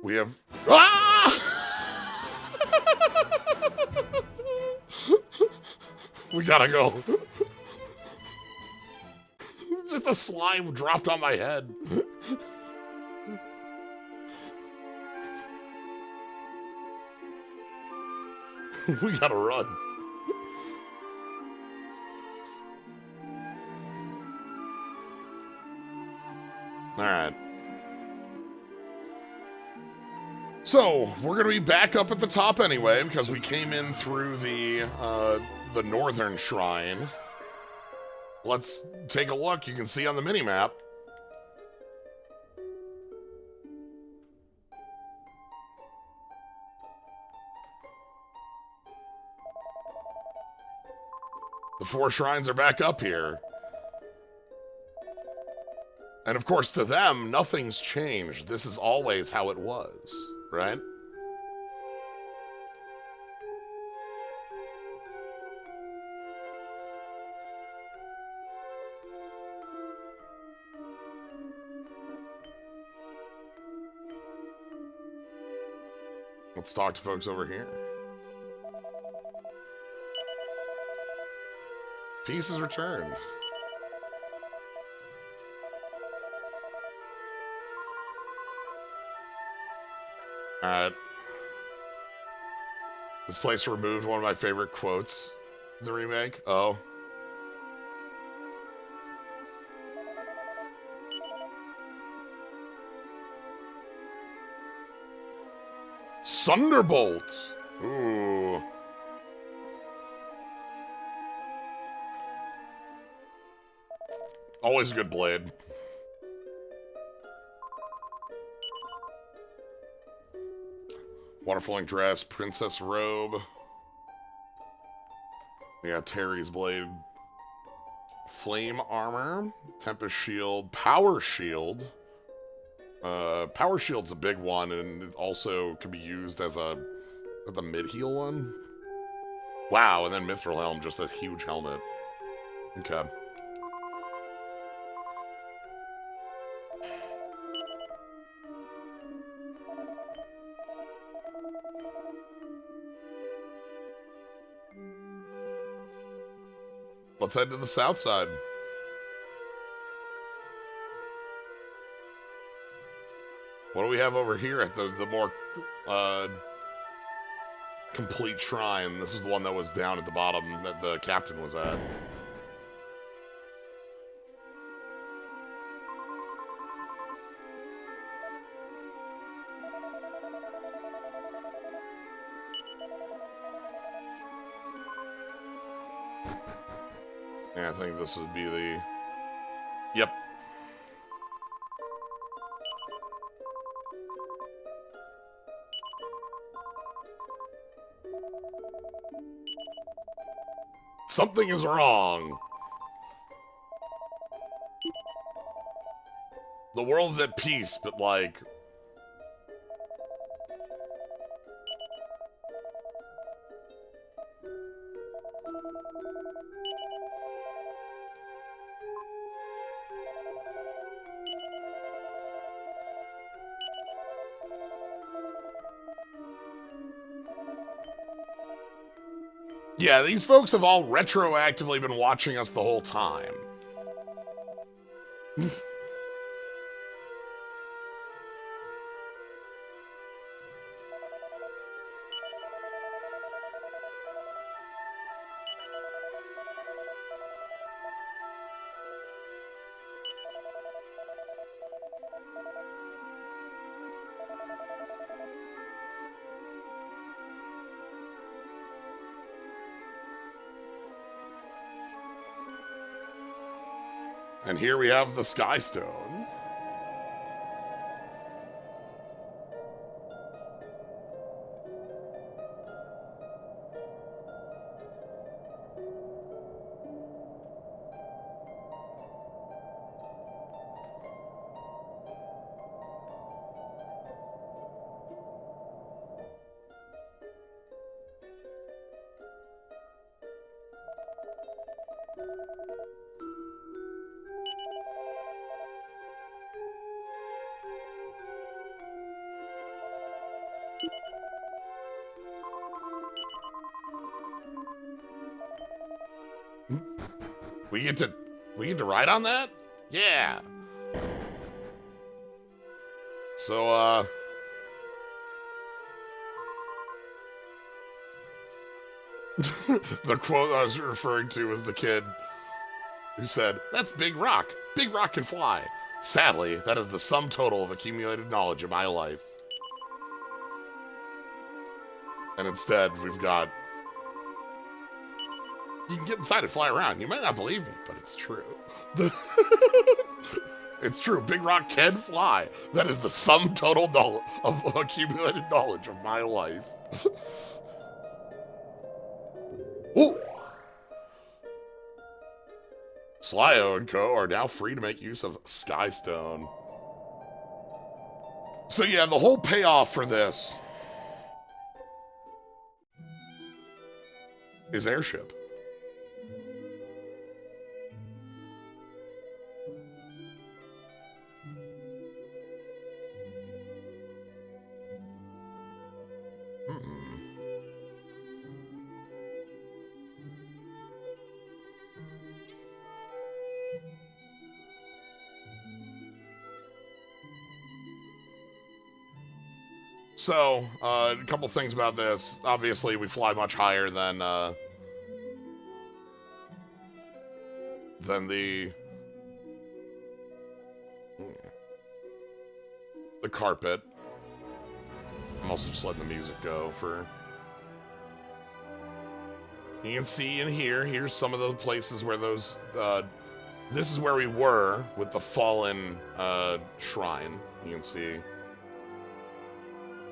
We have... Ah! We gotta go. Just a slime dropped on my head. We gotta run. So, we're gonna be back up at the top anyway, because we came in through the northern shrine. Let's take a look. You can see on the mini-map. The 4 shrines are back up here. And of course, to them, nothing's changed. This is always how it was, right? Let's talk to folks over here. Peace is returned. Alright. This place removed one of my favorite quotes in the remake. Oh. Thunderbolt! Ooh. Always a good blade. Waterfalling dress, princess robe. We got Terry's blade. Flame armor, tempest shield, power shield. Power shield's a big one, and it also can be used as a mid-heal one. Wow, and then mithril helm, just a huge helmet. Okay. Let's head to the south side. What do we have over here at the more complete shrine? This is the one that was down at the bottom that the captain was at. Yeah, I think this would be the... Yep. Something is wrong. The world's at peace, but like... Yeah, these folks have all retroactively been watching us the whole time. And here we have the Sky Stone. We get to ride on that? Yeah. So, the quote I was referring to was the kid who said, "That's Big Rock. Big Rock can fly. Sadly, that is the sum total of accumulated knowledge in my life." And instead, we've got... You can get inside and fly around. You might not believe me, but it's true. It's true. Big Rock can fly. That is the sum total of accumulated knowledge of my life. Ooh! Slyo and Co. are now free to make use of Skystone. So yeah, the whole payoff for this is airship. So, a couple things about this. Obviously, we fly much higher than the carpet. I'm also just letting the music go for... You can see in here, here's some of the places where those, this is where we were with the fallen shrine. You can see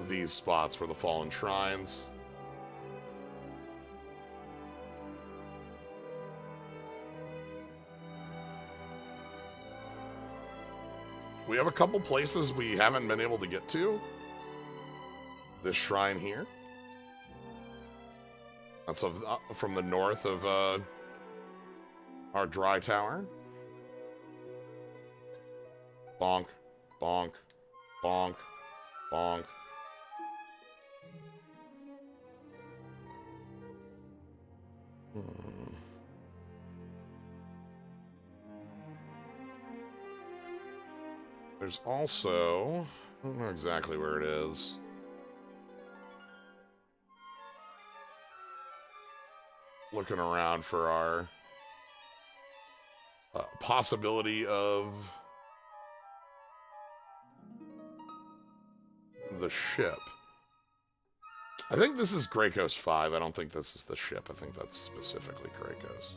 these spots were the fallen shrines. We have a couple places we haven't been able to get to. This shrine here. That's from the north of our dry tower. Bonk, bonk, bonk, bonk. There's also, I don't know exactly where it is. Looking around for our possibility of the ship. I think this is Grey Coast 5. I don't think this is the ship. I think that's specifically Grey Coast.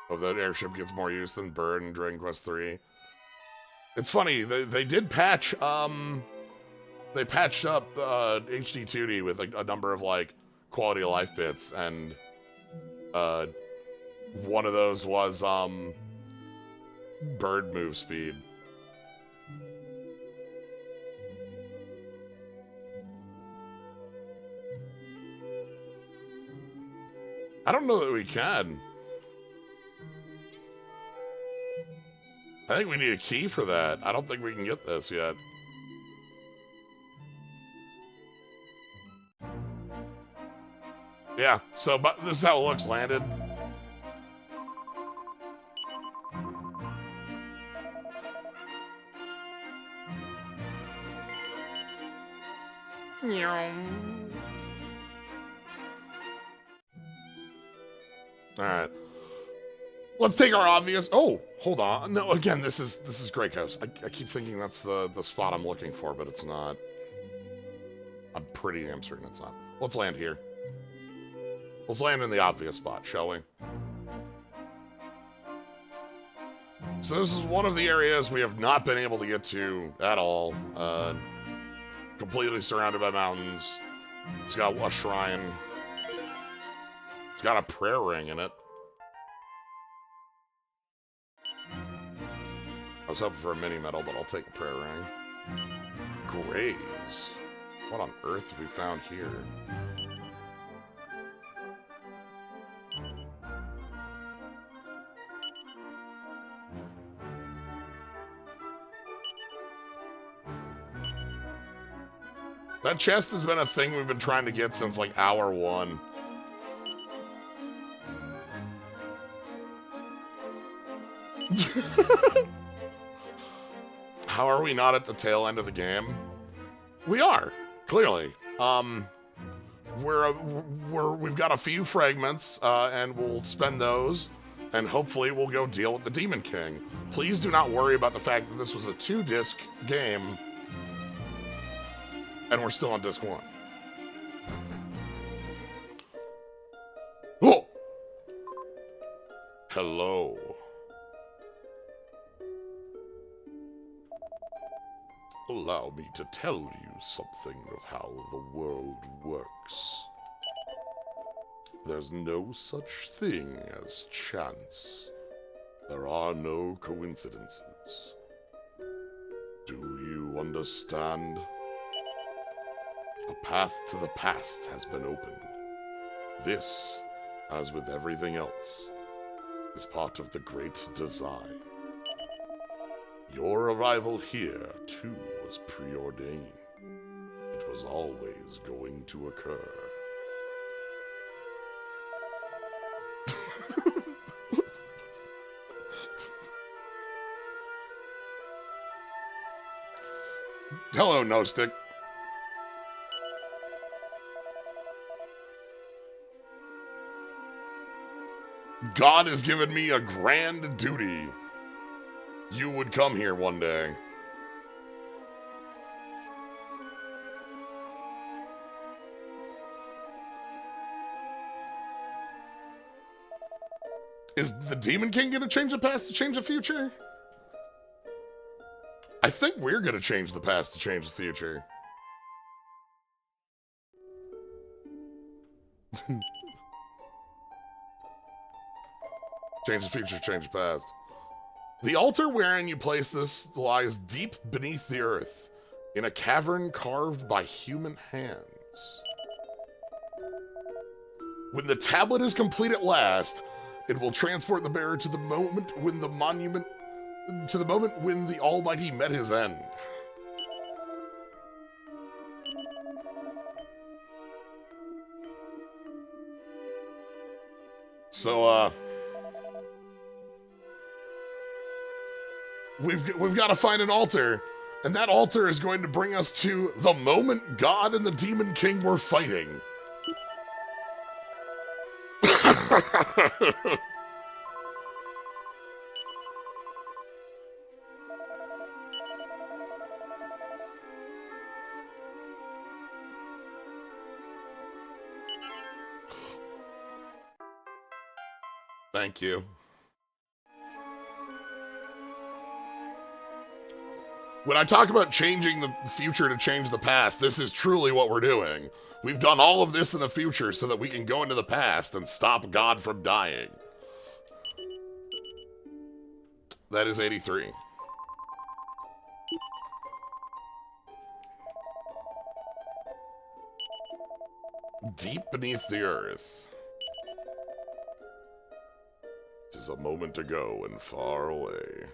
Oh, that airship gets more use than Bird in Dragon Quest 3. It's funny, they did patch, they patched up HD 2D with a number of, like, quality of life bits, and one of those was, bird move speed. I don't know that we can. I think we need a key for that. I don't think we can get this yet. Yeah, so but this is how it looks landed. Alright. Let's take our obvious... Oh, hold on. No, again, this is Grey Coast. I keep thinking that's the spot I'm looking for, but it's not. I'm pretty damn certain it's not. Let's land here. Let's land in the obvious spot, shall we? So this is one of the areas we have not been able to get to at all. Completely surrounded by mountains. It's got a shrine. It's got a prayer ring in it. I was hoping for a mini medal, but I'll take a prayer ring. Graves. What on earth have we found here? That chest has been a thing we've been trying to get since like hour 1. How are we not at the tail end of the game? We are, clearly. We've got a few fragments, and we'll spend those and hopefully we'll go deal with the Demon King. Please do not worry about the fact that this was a 2-disc game, and we're still on disc 1. Oh! Hello. Allow me to tell you something of how the world works. There's no such thing as chance. There are no coincidences. Do you understand? A path to the past has been opened. This, as with everything else, is part of the great design. Your arrival here, too, was preordained. It was always going to occur. Hello, No Stick. God has given me a grand duty. You would come here one day. Is the Demon King gonna change the past to change the future? I think we're gonna change the past to change the future. Change the future, change the past. The altar wherein you place this lies deep beneath the earth, in a cavern carved by human hands. When the tablet is complete at last, it will transport the bearer to the moment when the monument, to the moment when the Almighty met his end. So, we've got to find an altar, and that altar is going to bring us to the moment God and the Demon King were fighting. Thank you. When I talk about changing the future to change the past, this is truly what we're doing. We've done all of this in the future so that we can go into the past and stop God from dying. That is 83. Deep beneath the earth. It is a moment ago and far away.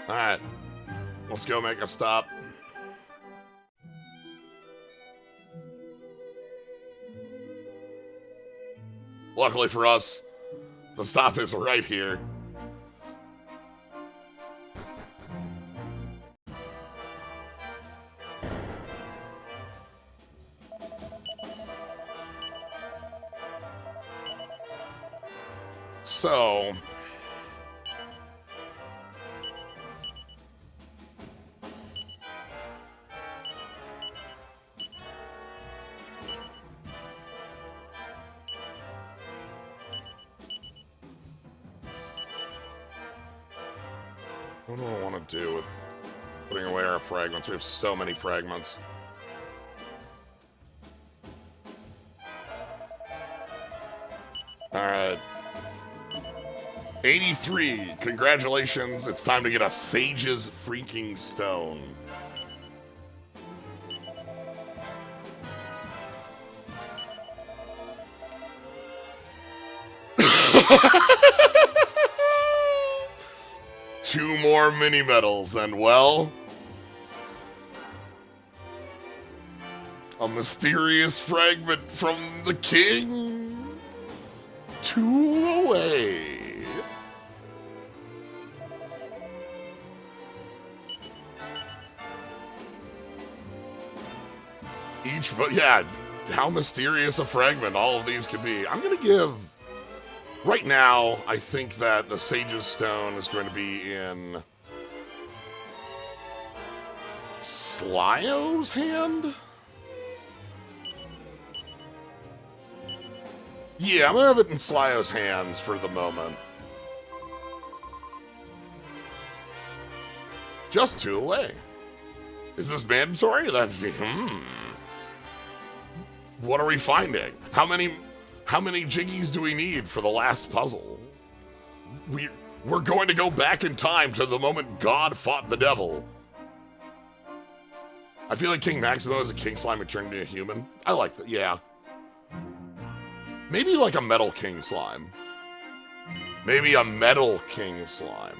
Alright, let's go make a stop. Luckily for us, the stop is right here. So... what do I want to do with putting away our fragments? We have so many fragments. Alright. 83. Congratulations. It's time to get a Sage's freaking stone. Two more mini medals, and well, A mysterious fragment from the king. 2 away. Yeah, how mysterious a fragment all of these could be. I'm going to give... Right now, I think that the Sage's Stone is going to be in... Slyo's hand? Yeah, I'm going to have it in Slyo's hands for the moment. Just 2 away. Is this mandatory? Let's see. What are we finding? How many jiggies do we need for the last puzzle? We're going to go back in time to the moment God fought the devil. I feel like King Maximo is a king slime who turned into a human. I like that, yeah. Maybe like a metal king slime. Maybe a metal king slime.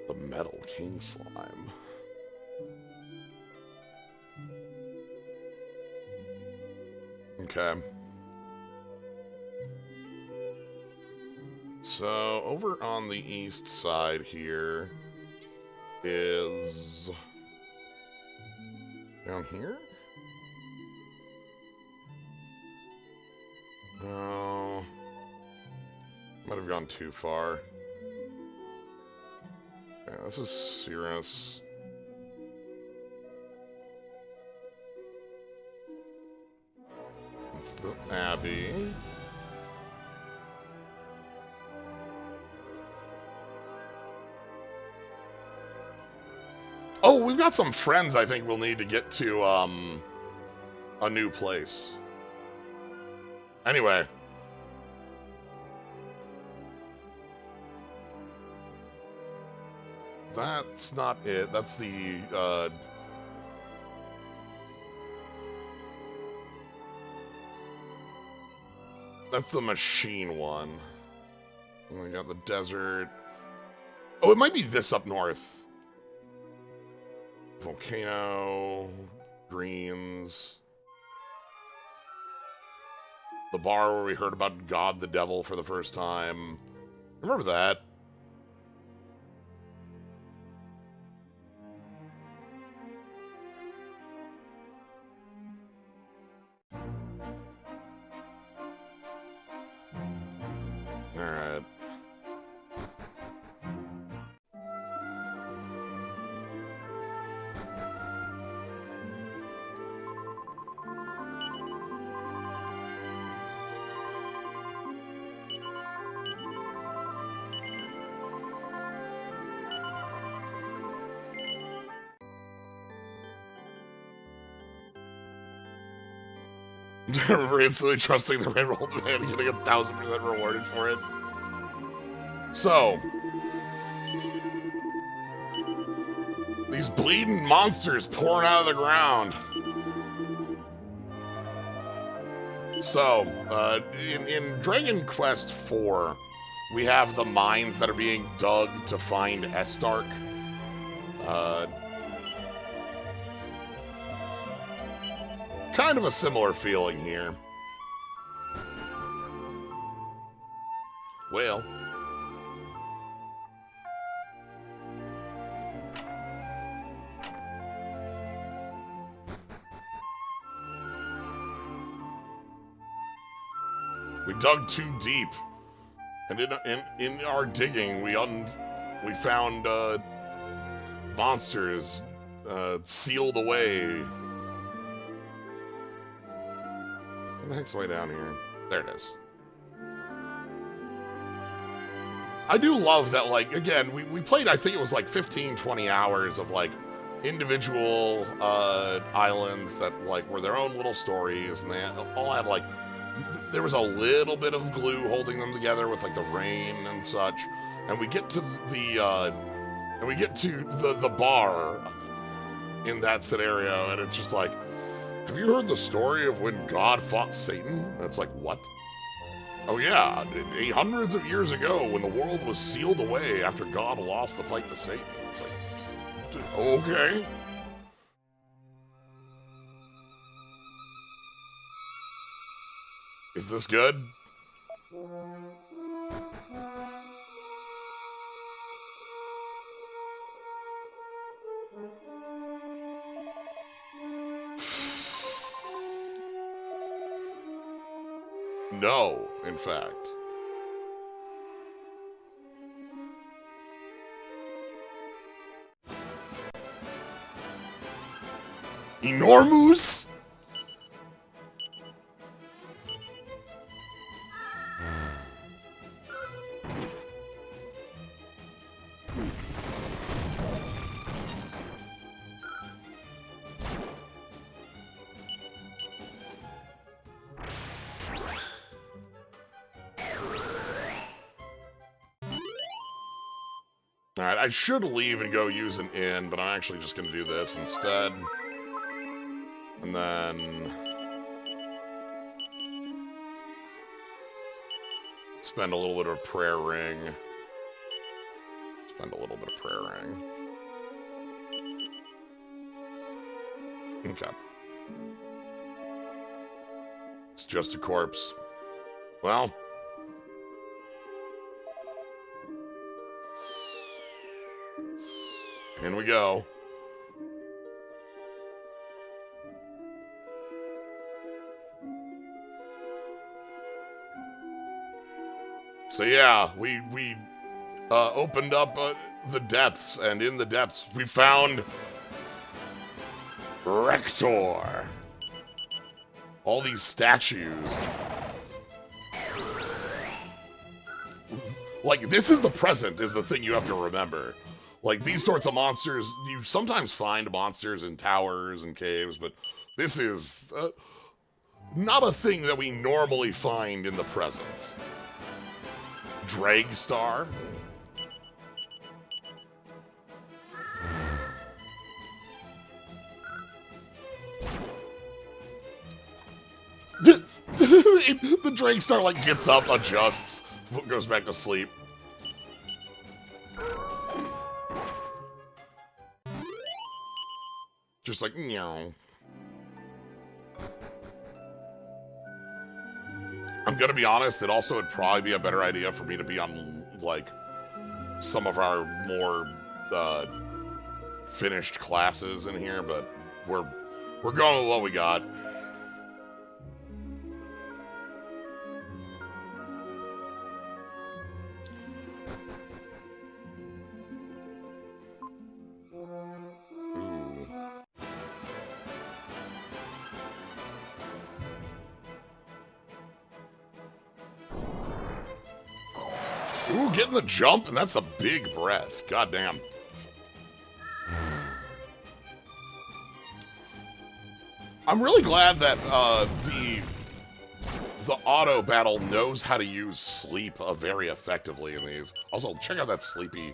The metal king slime. Okay. So, over on the east side here is... down here? Oh... might have gone too far. Yeah, this is Cirrus. It's the Abbey. Oh, we've got some friends I think we'll need to get to, a new place. Anyway. That's not it. That's the, that's the machine one. And we got the desert. Oh, it might be this up north. Volcano, greens. The bar where we heard about God the Devil for the first time. Remember that? Alright. Remember instantly trusting the red roll man and getting 1,000% rewarded for it. So, these bleeding monsters pouring out of the ground. So, in Dragon Quest IV, we have the mines that are being dug to find Estark. Kind of a similar feeling here. Well. We dug too deep. And in our digging, we found monsters sealed away. What the heck's way down here? There it is. I do love that, like, again, we played, I think it was like 15, 20 hours of, like, individual islands that, like, were their own little stories, and they all had, like, there was a little bit of glue holding them together with, like, the rain and such, and we get to the bar in that scenario, and it's just like, Have you heard the story of when God fought Satan? And it's like, what? Oh yeah, hundreds of years ago when the world was sealed away after God lost the fight to Satan. It's like, okay. Is this good? No, in fact. Enormous? Alright, I should leave and go use an inn, but I'm actually just going to do this instead. And then... spend a little bit of prayer ring. Spend a little bit of prayer ring. Okay. It's just a corpse. Well... in we go. So yeah, we opened up the depths, and in the depths we found Rector. All these statues. Like, this is the present, is the thing you have to remember. Like, these sorts of monsters, you sometimes find monsters in towers and caves, but this is not a thing that we normally find in the present. Dragstar. The Dragstar, like, gets up, adjusts, goes back to sleep. Just like, meow. I'm gonna be honest, it also would probably be a better idea for me to be on, like, some of our more, finished classes in here, but we're going with what we got. Ooh, getting the jump, and that's a big breath. Goddamn. I'm really glad that the auto battle knows how to use sleep very effectively in these. Also, check out that sleepy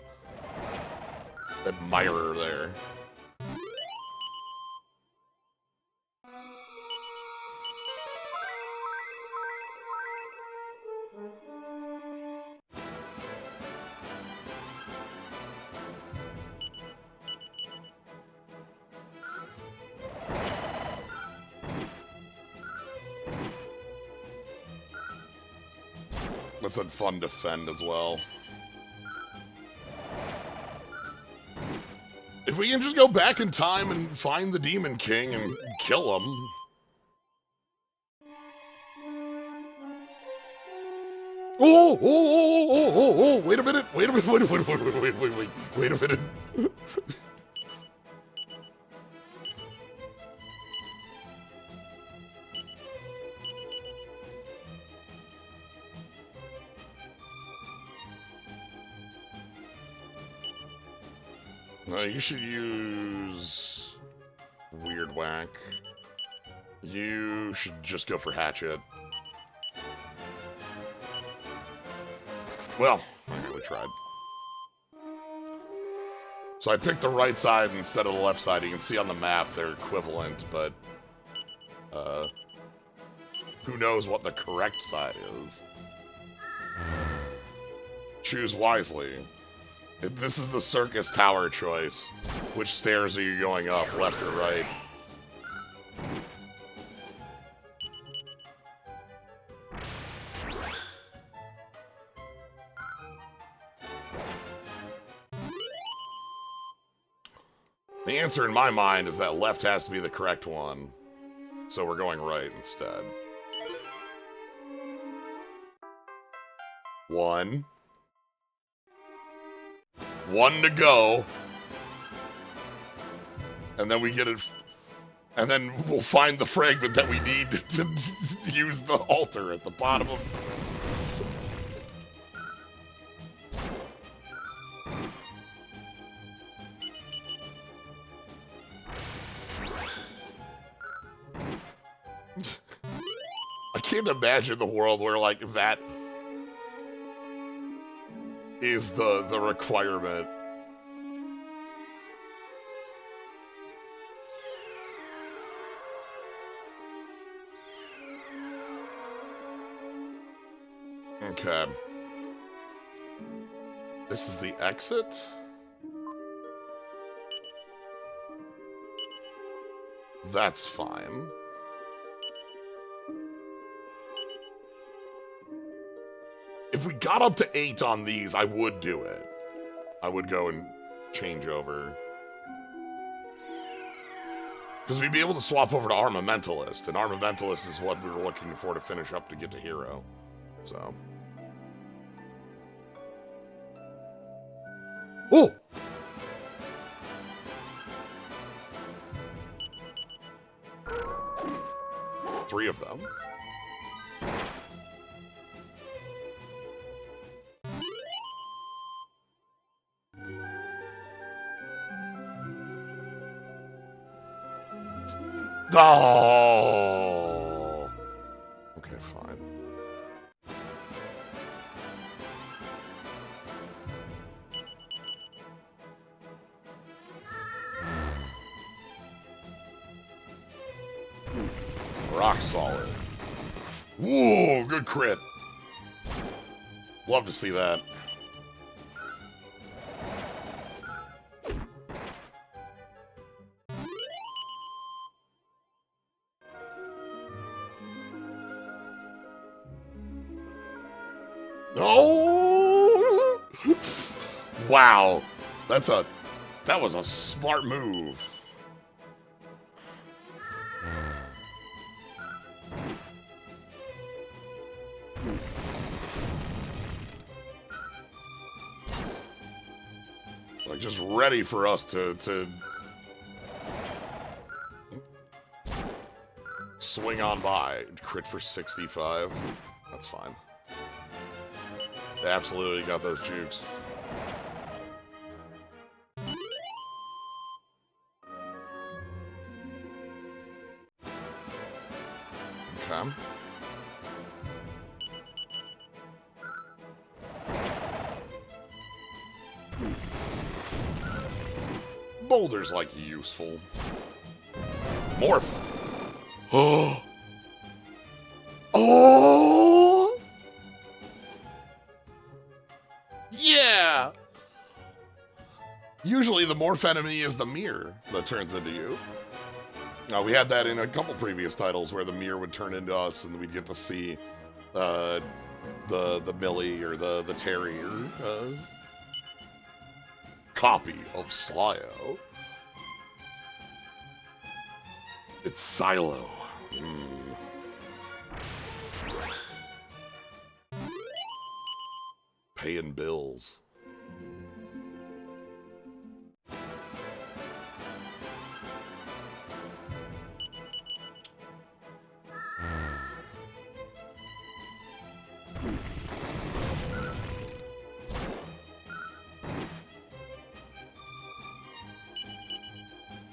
admirer there. That's a fun defend as well. If we can just go back in time and find the Demon King and kill him. Oh, wait a minute, wait a minute, wait a minute. You should use Weird Whack. You should just go for Hatchet. Well, okay, we tried. So I picked the right side instead of the left side. You can see on the map they're equivalent, but Who knows what the correct side is? Choose wisely. This is the circus tower choice. Which stairs are you going up, left or right? The answer in my mind is that left has to be the correct one. So we're going right instead. 1. 1 to go. And then we get it. And then we'll find the fragment that we need to use the altar at the bottom of. I can't imagine the world where, like, that is the requirement. Okay. This is the exit? That's fine. If we got up to 8 on these, I would do it. I would go and change over. Because we'd be able to swap over to Armamentalist, and Armamentalist is what we were looking for to finish up to get to Hero. So. Oh! Three of them. Oh! Okay, fine. Rock solid. Whoa, good crit. Love to see that. Oh! Wow. That was a smart move. Like, just ready for us to swing on by. Crit for 65. That's fine. They absolutely got those jukes. Okay. Boulders like useful. Morph. Oh. Oh. Yeah. Usually the morph enemy is the mirror that turns into you. We had that in a couple previous titles where the mirror would turn into us and we'd get to see the Millie or the Terrier copy of Slyo. It's Silo. Paying bills.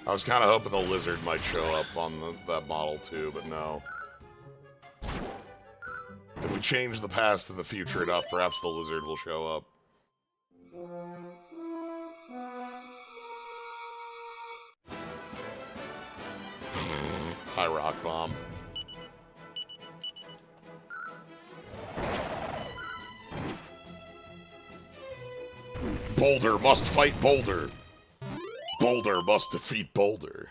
I was kind of hoping the lizard might show up on that model too, but no. If we change the past to the future enough, perhaps the lizard will show up. High rock bomb. Boulder must fight Boulder. Boulder must defeat Boulder.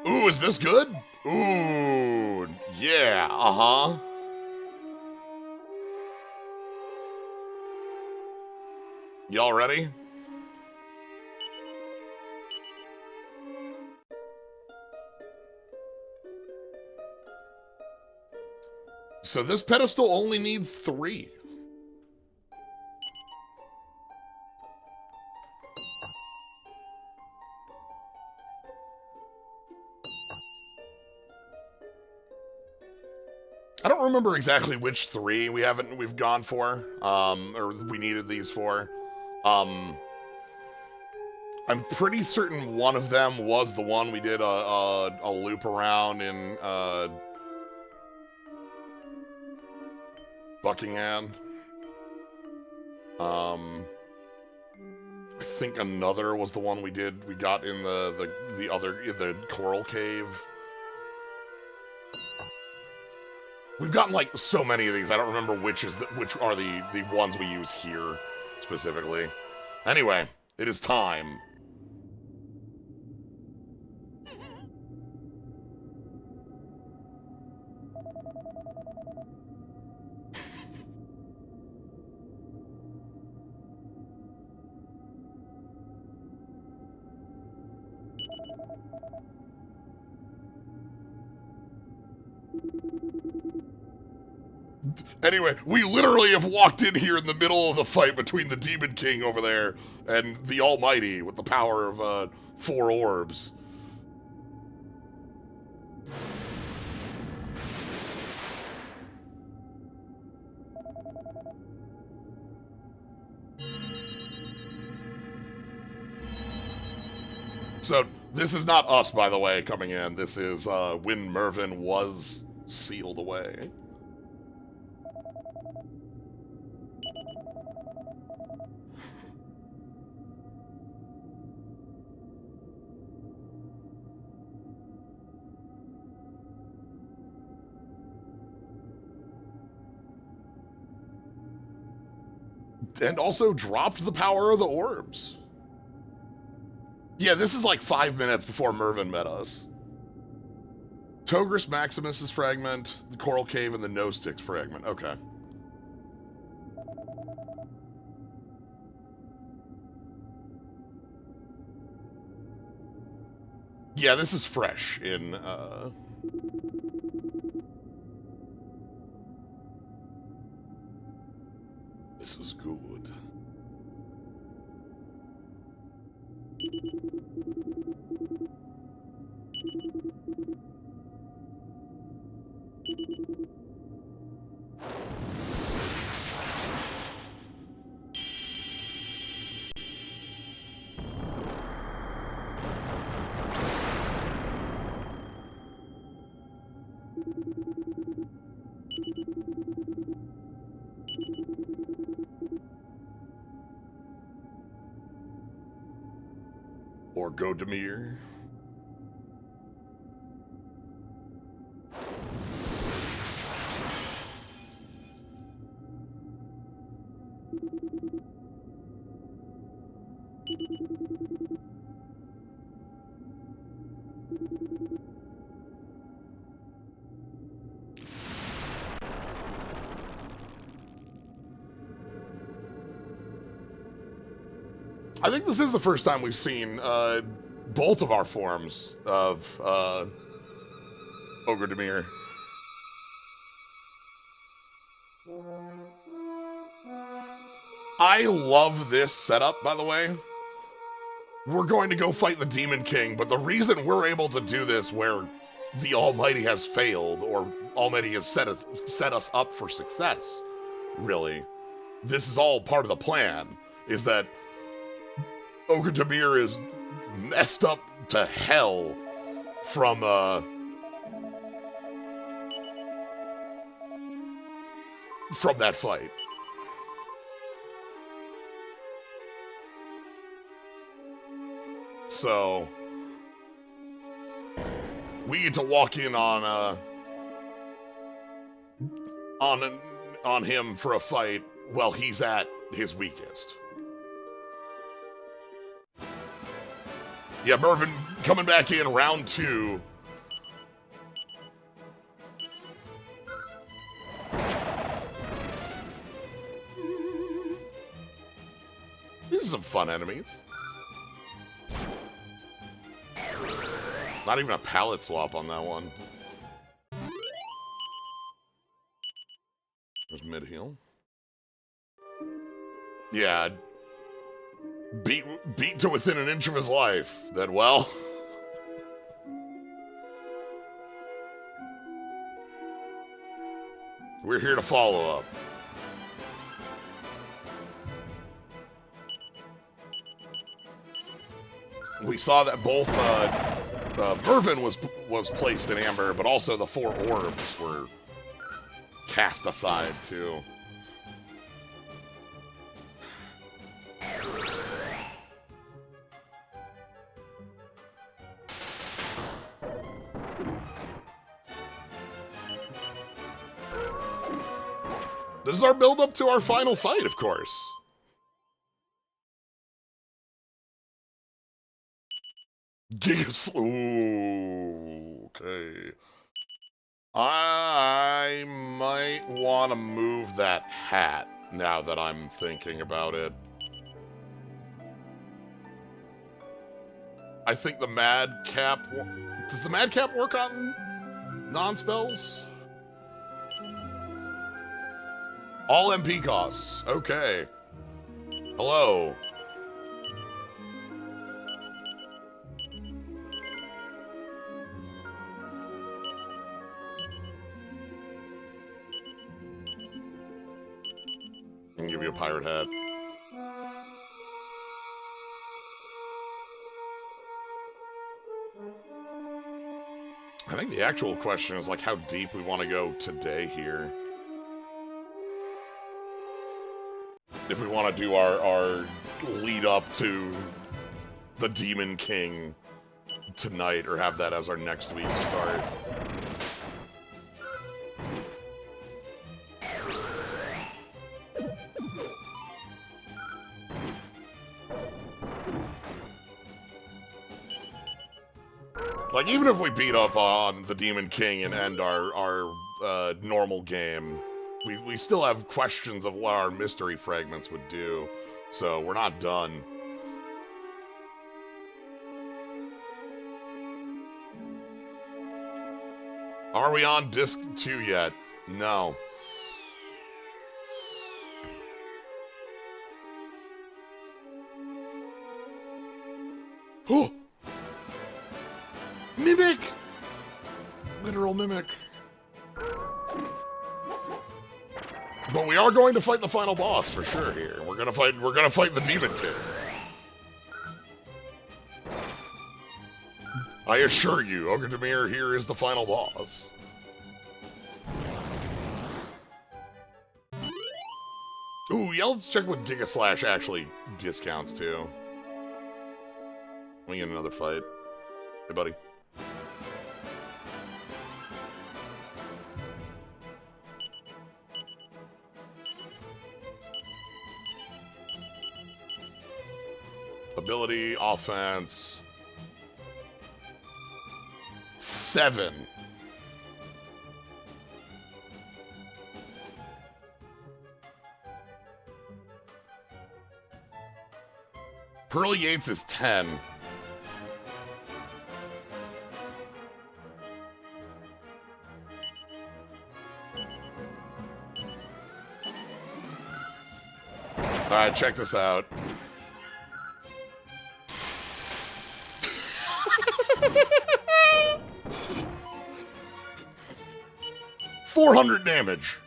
Ooh, is this good? Ooh, yeah, uh-huh. Y'all ready? So this pedestal only needs 3. I don't remember exactly which 3 we've gone for, or we needed these for. I'm pretty certain one of them was the one we did a loop around in Buckingham. I think another was the one we got in the coral cave. We've gotten like so many of these, I don't remember which are the ones we use here specifically. Anyway, it is time. Anyway, we literally have walked in here in the middle of the fight between the Demon King over there and the Almighty with the power of 4 orbs. So, this is not us, by the way, coming in. This is when Mervyn was sealed away. And also dropped the power of the orbs. Yeah, this is like 5 minutes before Mervyn met us. Togris Maximus's fragment, the Coral Cave, and the No Sticks fragment. Okay. Yeah, this is fresh in, This is good. Orgodemer. I think this is the first time we've seen both of our forms of Orgodemer. I love this setup, by the way. We're going to go fight the Demon King, but the reason we're able to do this where the Almighty has failed, or Almighty has set us up for success, really, this is all part of the plan, is that Orgodemer is messed up to hell from that fight. So we get to walk in on on him for a fight while he's at his weakest. Yeah, Mervin coming back in round 2. These are some fun enemies. Not even a palette swap on that one. There's mid-heal. Yeah. Beat to within an inch of his life. That, well... We're here to follow up. We saw that both Mervin was placed in amber, but also the 4 orbs were cast aside too. This is our build-up to our final fight, of course. Ooh, okay. I might want to move that hat now that I'm thinking about it. I think the Madcap... Does the Madcap work on non-spells? All MP costs. Okay. Hello. I can give you a pirate hat. I think the actual question is like how deep we want to go today here. If we want to do our lead up to the Demon King tonight, or have that as our next week's start. Like, even if we beat up on the Demon King and end our normal game, we still have questions of what our mystery fragments would do, so we're not done. Are we on disc 2 yet? No. Oh! Mimic! Literal mimic. But we are going to fight the final boss for sure here. We're gonna fight the Demon King. I assure you, Orgodemer here is the final boss. Ooh, yeah, let's check what Giga Slash actually discounts to. Let me get another fight. Hey, buddy. Ability, offense. 7. Pearl Yates is 10. Alright, check this out. $400 damage.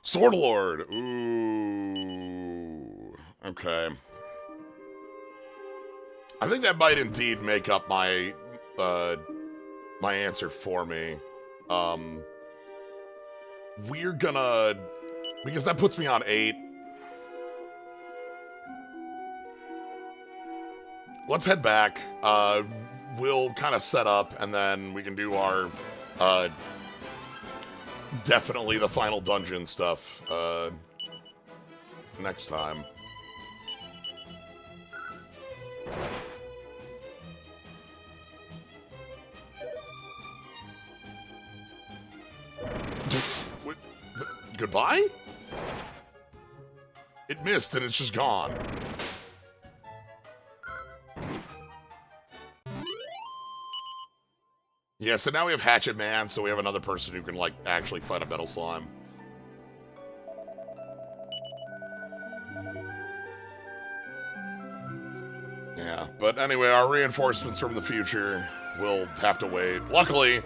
Sword Lord. Ooh. Okay. I think that might indeed make up my my answer for me. We're gonna, because that puts me on 8. Let's head back. we'll kind of set up, and then we can do our, definitely the final dungeon stuff, next time. Goodbye? It missed and it's just gone. Yeah, so now we have Hatchet Man, so we have another person who can, like, actually fight a metal slime. Yeah, but anyway, our reinforcements from the future will have to wait. Luckily,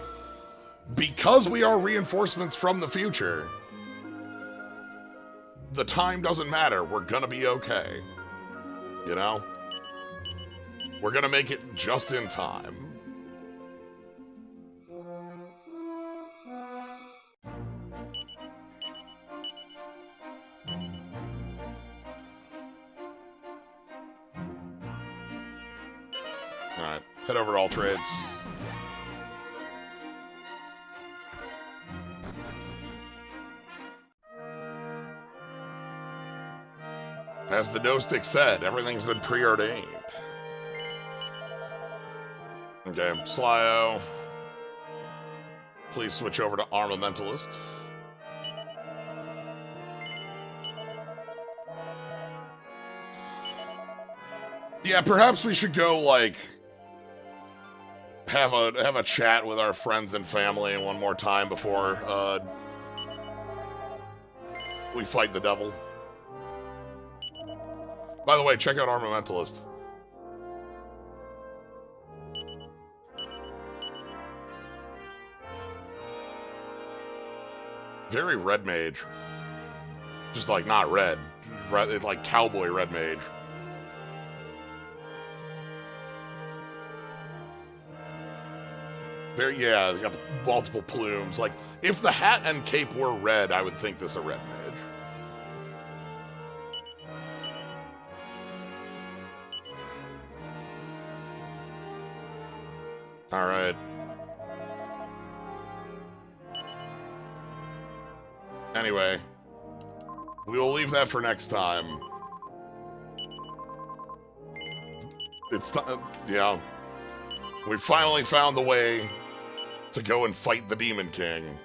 because we are reinforcements from the future, the time doesn't matter. We're gonna be okay. You know? We're gonna make it just in time. Alright, head over to all trades. As the Gnostic said, everything's been preordained. Okay, Slyo. Please switch over to Armamentalist. Yeah, perhaps we should go, like, have a chat with our friends and family one more time before we fight the devil. By the way, check out Armamentalist. Very red mage. Just like not red. It's like cowboy red mage. There, yeah, you got the multiple plumes. Like, if the hat and cape were red, I would think this a red mage. Alright. Anyway, we will leave that for next time. It's time, yeah. We finally found the way to go and fight the Demon King.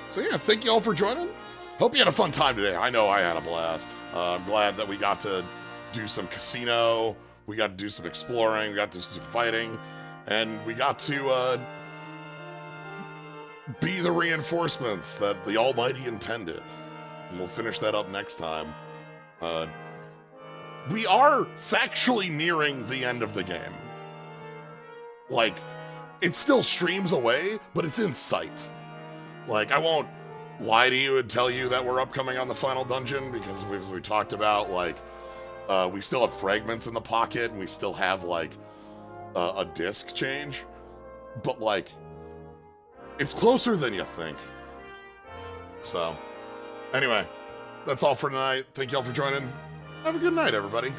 So yeah, thank you all for joining. Hope you had a fun time today. I know I had a blast. I'm glad that we got to do some casino, we got to do some exploring, we got to do some fighting, and we got to be the reinforcements that the Almighty intended. And we'll finish that up next time. We are factually nearing the end of the game. Like, it still streams away, but it's in sight. Like, I won't lie to you and tell you that we're upcoming on the final dungeon, because we talked about, like, we still have fragments in the pocket, and we still have, like, a disc change. But, like, it's closer than you think. So, anyway, that's all for tonight. Thank you all for joining. Have a good night, everybody.